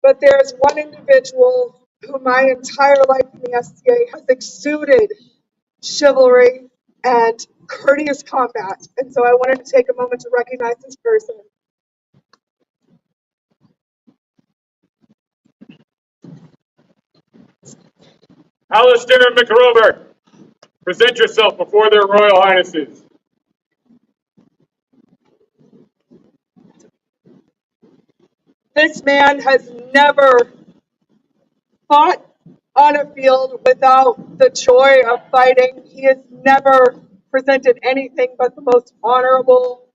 But there's one individual who my entire life in the SCA has exuded chivalry and courteous combat. And so I wanted to take a moment to recognize this person. Alistair McRover, present yourself before their Royal Highnesses. This man has never fought on a field without the joy of fighting. He has never presented anything but the most honorable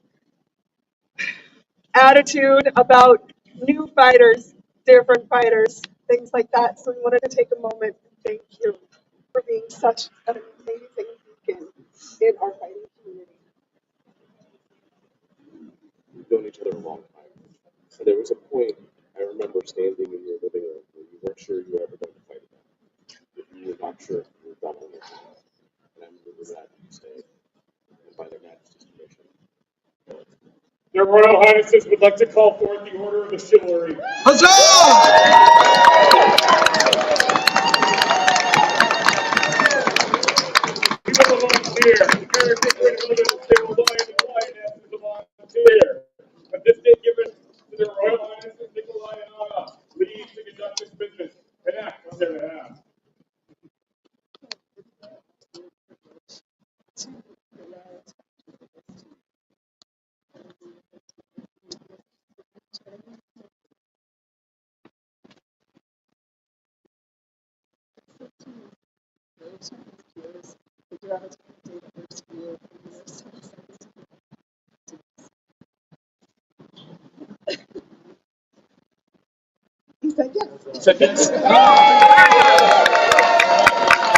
attitude about new fighters, different fighters, things like that. So we wanted to take a moment and thank you for being such an amazing beacon in our fighting community. We've known each other a long time. And there was a point, I remember standing in your living room where you weren't sure you were ever going to fight again. If you were not sure if you were done on this. And I'm really glad that you stayed. And by their majesty's permission. Their Royal Highnesses would like to call forth the Order of the Chivalry. People of Volunteer, the character Brynhilda and Sarah Lyon and Lionesses of Volunteer. But this day given to their Royal Highnesses Nikolai and Anna, leave to conduct this business and act on their behalf. He said yes. He said yes.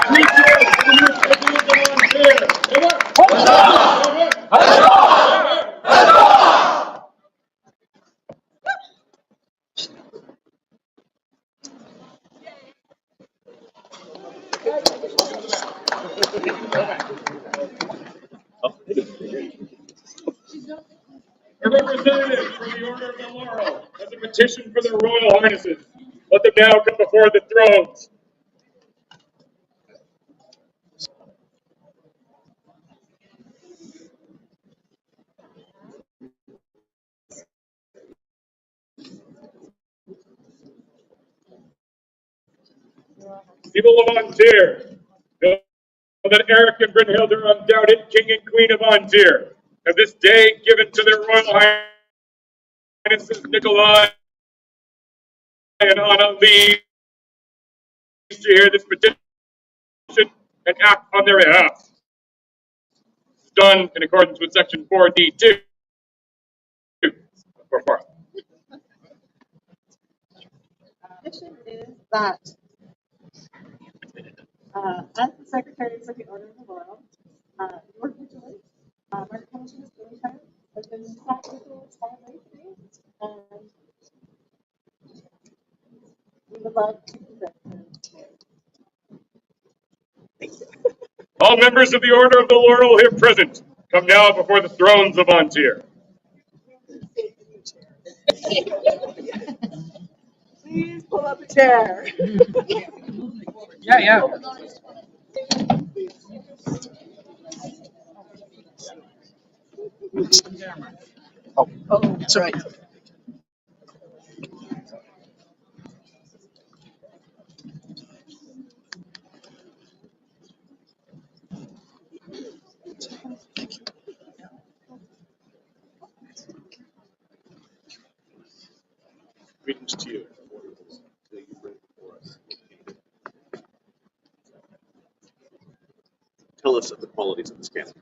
Three cheers for the Champions of A representative from the Order of the Laurel has a petition for their Royal Highnesses. Let them now come before the thrones. People of Ontario, know that Eric and Brynhild are undoubted King and Queen of Ontario. And this day given to their Royal Highnesses Nikolai and Anna leave to hear this petition and act on their behalf. Done in accordance with Section 4D2. Mission is that as the Secretary for the Order of the Laurel, your vigilant, Mark Commission's time has been practical spotlight today, and we would love to present her today. All members of the Order of the Laurel here present, come now before the thrones of Ontario. Please pull up a chair. Yeah. Oh, that's right. Greetings to you. That you bring before us. Tell us of the qualities of this cannon.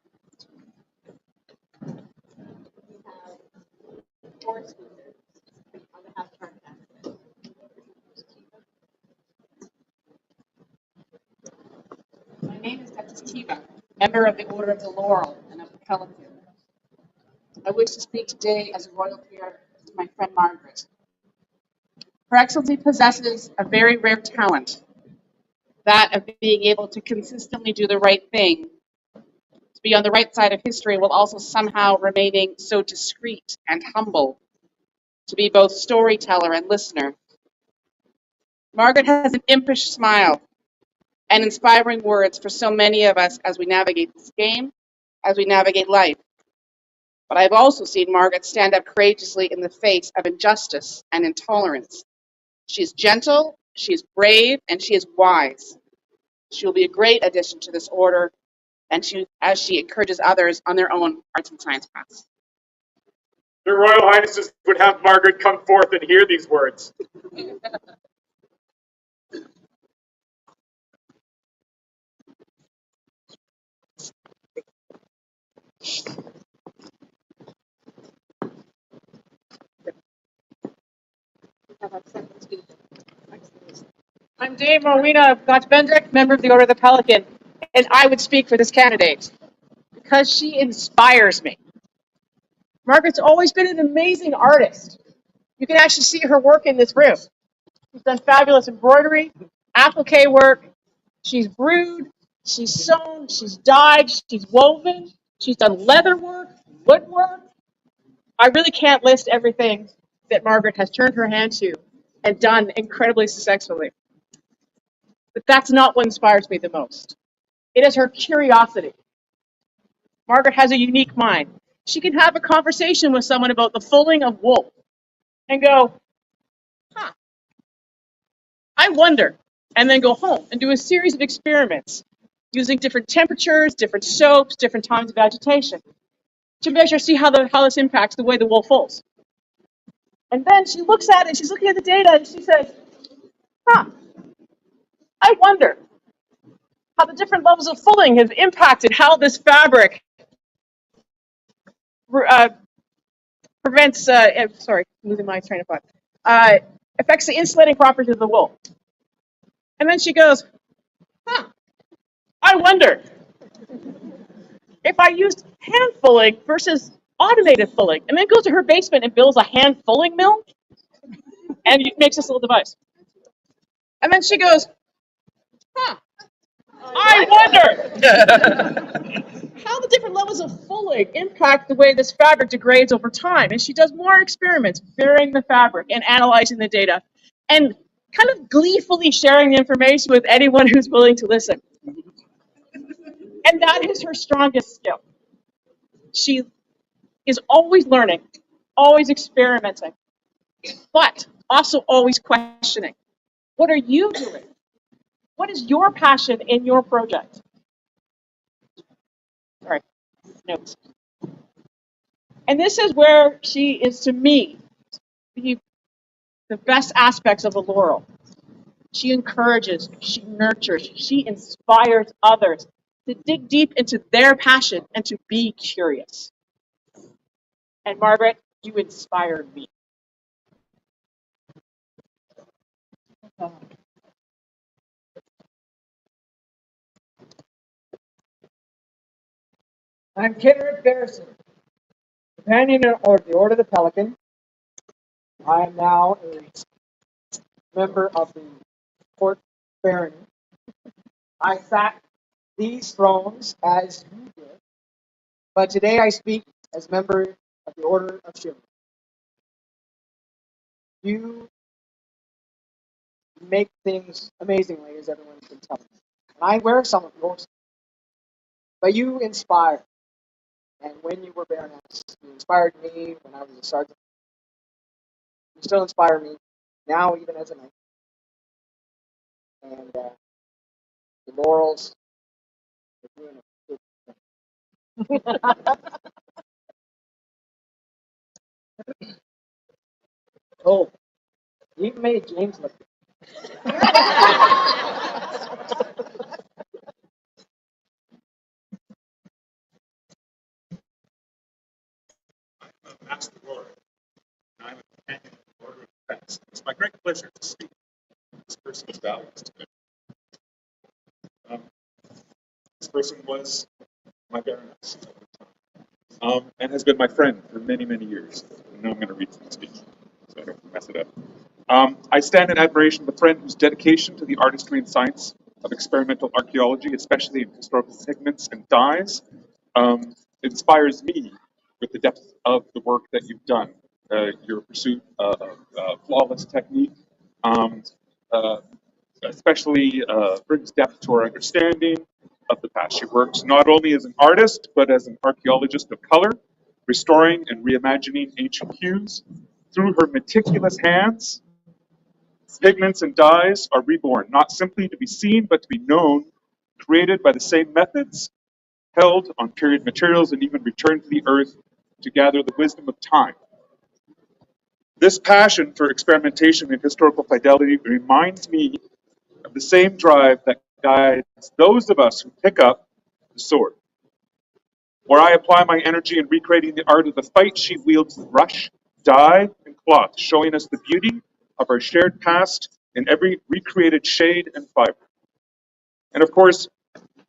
My name is Duchess Tiva, member of the Order of the Laurel and of the Pelican. I wish to speak today as a royal peer to my friend Margaret. Her Excellency possesses a very rare talent, that of being able to consistently do the right thing, to be on the right side of history while also somehow remaining so discreet and humble, to be both storyteller and listener. Margaret has an impish smile and inspiring words for so many of us as we navigate this game, as we navigate life. But I've also seen Margaret stand up courageously in the face of injustice and intolerance. She is gentle, she is brave, and she is wise. She will be a great addition to this order, and as she encourages others on their own arts and science paths. Their Royal Highnesses would have Margaret come forth and hear these words. I'm Dame Rowena Gotch-Bendrick, member of the Order of the Pelican, and I would speak for this candidate because she inspires me. Margaret's always been an amazing artist. You can actually see her work in this room. She's done fabulous embroidery, applique work. She's brewed, she's sewn, she's dyed, she's woven, she's done leather work, woodwork. I really can't list everything that Margaret has turned her hand to and done incredibly successfully. But that's not what inspires me the most. It is her curiosity. Margaret has a unique mind. She can have a conversation with someone about the fulling of wool and go, huh, I wonder, and then go home and do a series of experiments using different temperatures, different soaps, different times of agitation to measure, see how this impacts the way the wool folds. And then she looks at it, she's looking at the data, and she says, huh, I wonder how the different levels of fulling have impacted how this fabric prevents, sorry, losing my train of thought, affects the insulating properties of the wool. And then she goes, huh, I wonder if I used hand fulling versus automated fulling, and then goes to her basement and builds a hand fulling mill and makes this little device. And then she goes, huh, I wonder how the different levels of fulling impact the way this fabric degrades over time. And she does more experiments, varying the fabric and analyzing the data and kind of gleefully sharing the information with anyone who's willing to listen. And that is her strongest skill. She is always learning, always experimenting, but also always questioning. What are you doing? What is your passion in your project? Sorry, notes. And this is where she is, to me, the best aspects of a laurel. She encourages, she nurtures, she inspires others to dig deep into their passion and to be curious. And Margaret, you inspired me. I'm Kenrick Garrison, companion of the Order of the Pelican. I am now a member of the court barony. I sat these thrones as you did, but today I speak as member of the Order of Chivalry. You make things amazingly, as everyone's been telling me. And I wear some of yours, but you inspire. And when you were Baroness, you inspired me when I was a sergeant. You still inspire me now, even as a knight. And the laurels are doing a good thing. Oh, you even made James look good. Master Lord, and I'm a companion of the Order of Defense. It's my great pleasure to speak this person's values today. This person was my Baroness and has been my friend for many, many years. And now I'm going to read some speech, so I don't mess it up. I stand in admiration of a friend whose dedication to the artistry and science of experimental archaeology, especially in historical pigments and dyes, inspires me with the depth of the work that you've done. Your pursuit of flawless technique, especially brings depth to our understanding of the past. She works not only as an artist, but as an archaeologist of color, restoring and reimagining ancient hues. Through her meticulous hands, pigments and dyes are reborn, not simply to be seen, but to be known, created by the same methods, held on period materials, and even returned to the earth to gather the wisdom of time. This passion for experimentation and historical fidelity reminds me of the same drive that guides those of us who pick up the sword. Where I apply my energy in recreating the art of the fight, she wields the brush, dye, and cloth, showing us the beauty of our shared past in every recreated shade and fiber. And of course,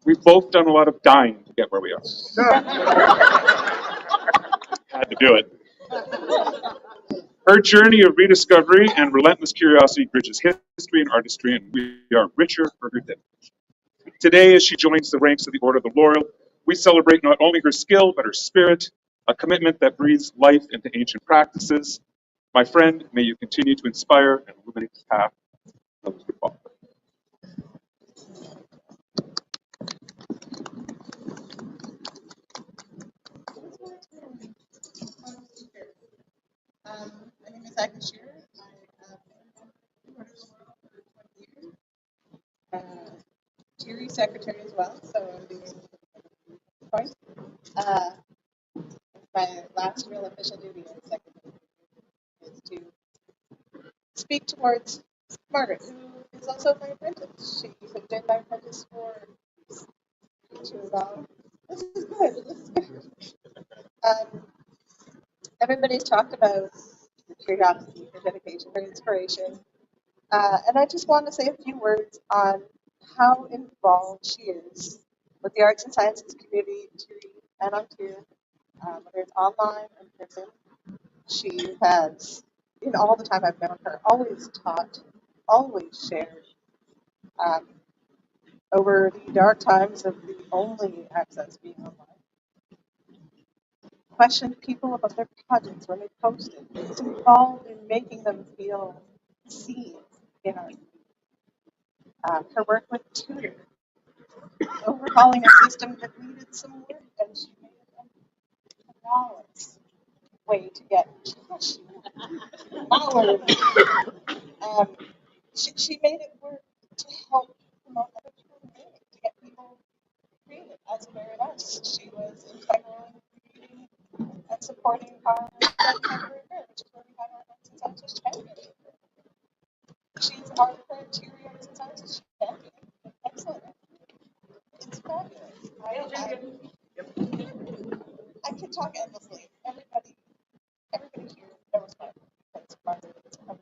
we've both done a lot of dying to get where we are. Had to do it. Her journey of rediscovery and relentless curiosity bridges history and artistry, and we are richer for her day. Today, as she joins the ranks of the Order of the Laurel, we celebrate not only her skill, but her spirit, a commitment that breathes life into ancient practices. My friend, may you continue to inspire and illuminate the path of others to follow. My name is Agnes Shearer. I have been in the world for 20 years. Jury secretary as well, so I'm doing point. My last real official duty as secretary is to speak towards Margaret, who is also my apprentice. She has been my apprentice for too long. This is good. This is good. Everybody's talked about the curiosity, her dedication, her inspiration. And I just want to say a few words on how involved she is with the arts and sciences community and on Tier, whether it's online or in person. She has, in all the time I've known her, always taught, always shared. Over the dark times of the only access being online, questioned people about their projects when they posted. It's involved in making them feel seen in our her work with Tutor, overhauling a system that needed some work, and she made it a flawless way to get power. She made it work to help promote other people in creating, to get people creative as a Baroness. She was integral in creating and supporting our contemporary fair, which is where we had our arts and sciences champion. She's our current Tier Arts and Sciences champion. Excellent. It's fabulous. I can talk endlessly. Everybody here knows Margaret because Margaret is a and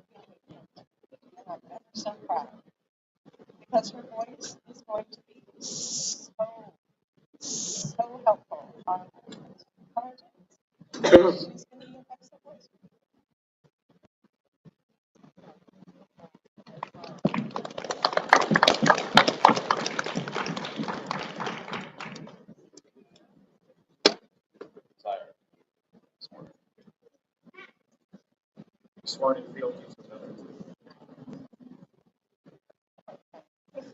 I'm ever so proud because her voice is going to be so helpful on our journeys. She's going to be an excellent voice. Sworn in fealty to another.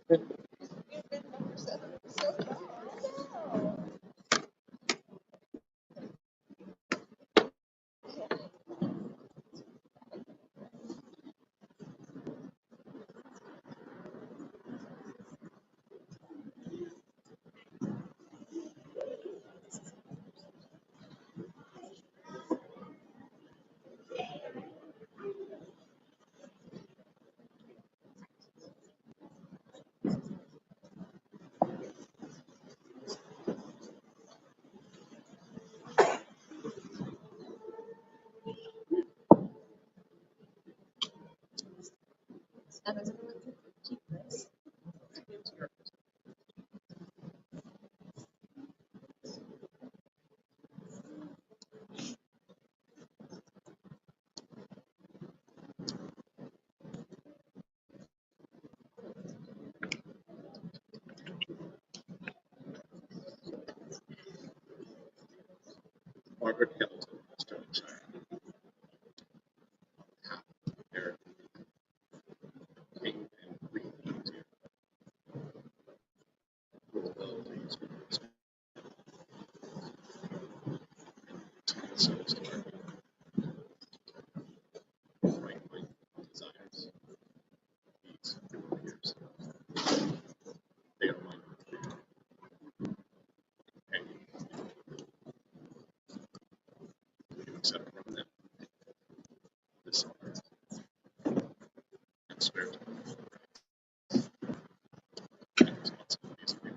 You've been number 7 so far. Margaret Hamilton, Stirlingshire. Eric, King and Queen of Tier. Rule well, please. So is the Margaret. Right, my desires, needs, and fears. They are mine. And you accept from them this honor and swear to me and responsibilities of you.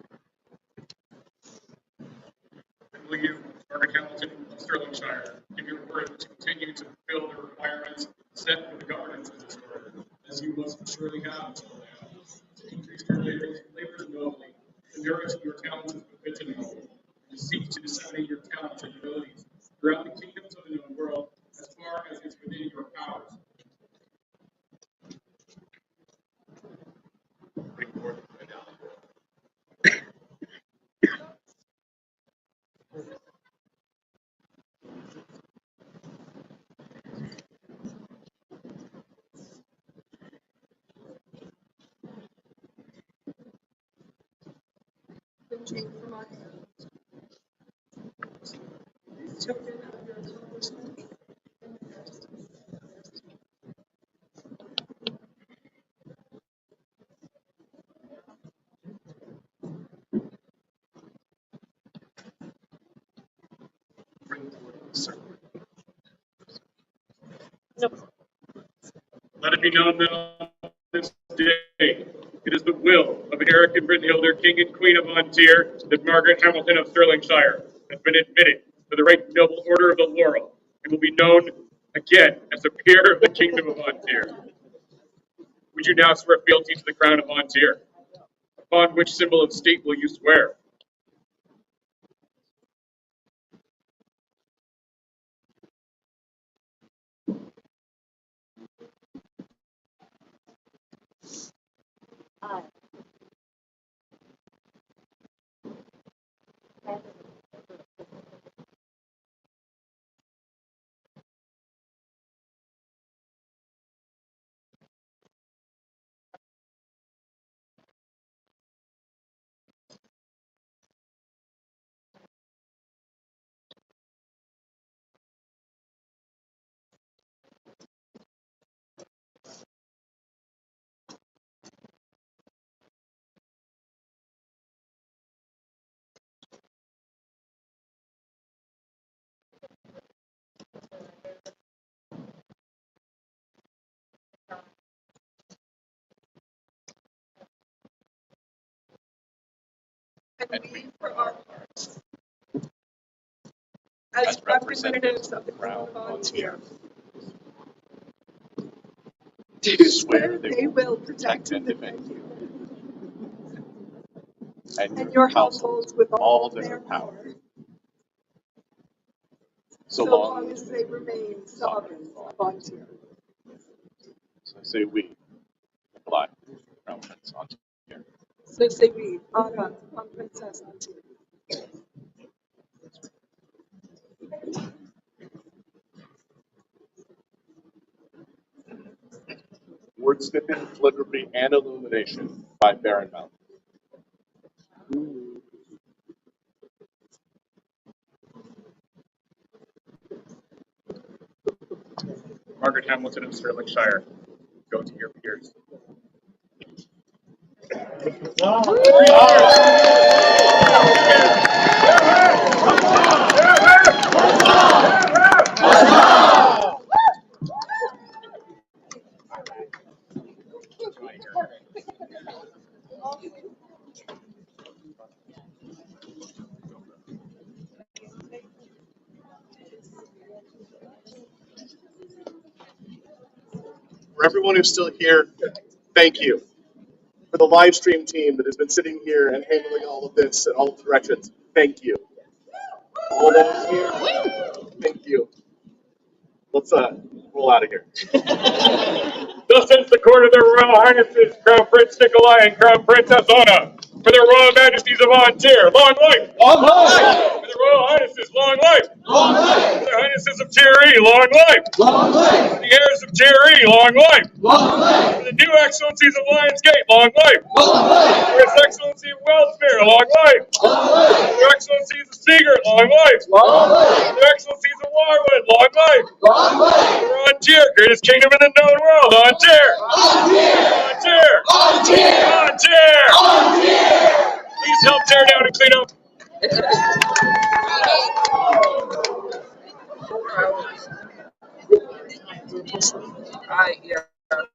And will you, Margaret Hamilton of Stirlingshire, give your word to continue to fulfill the requirements set for the governance of this order, surely have increased your labor nobly, to nourish your talents with wit and knowledge, and to seek to disseminate your talents and abilities throughout the kingdoms of the known world as far as is within your powers. Bring forth the medallion. Bring forth the circle. Let it be known that on this day, it is the will of Eric and Brynhilde, King and Queen of Ontir, that Margaret Hamilton of Stirlingshire has been admitted to the right noble order of the Laurel, and will be known again as a peer of the Kingdom of Ontir. Would you now swear fealty to the crown of Ontir? Upon which symbol of state will you swear? And we, for our parts, as representatives of the Crown of Ontario, do swear they will protect and defend you and your households with all their power, so long as they remain sovereigns of Ontario. So I say we, apply, Crown Prince Ontario. So say we, Anna, Crown Princess Ontario. Wordsmithing, calligraphy, and illumination by Baronel. Margaret Hamilton of Stirlingshire, go to your peers. For everyone who's still here, thank you. For the live stream team that has been sitting here and handling all of this and all of the directions, thank you. All those here, thank you. Let's roll out of here. Thus ends the court of their Royal Highnesses, Crown Prince Nikolai and Crown Princess Anna. For their Royal Majesties of Ontir, long life! Long life! For the Royal Highnesses, long life! Long life! For the Highnesses of Thierry, long life! Long life! For the heirs of Thierry, long life! Long life! For the new Excellencies of Lionsgate, long life! Long life! For His Excellency of Wellesmere, long life! Long life! For the Excellencies of Seagirt, long life! Long life! For the Excellencies of Warwood, long life! Long life! For Ontir, greatest kingdom in the known world, Ontir! Ontir! Ontir! Ontir! Ontir! Please help tear down and clean up. Yeah.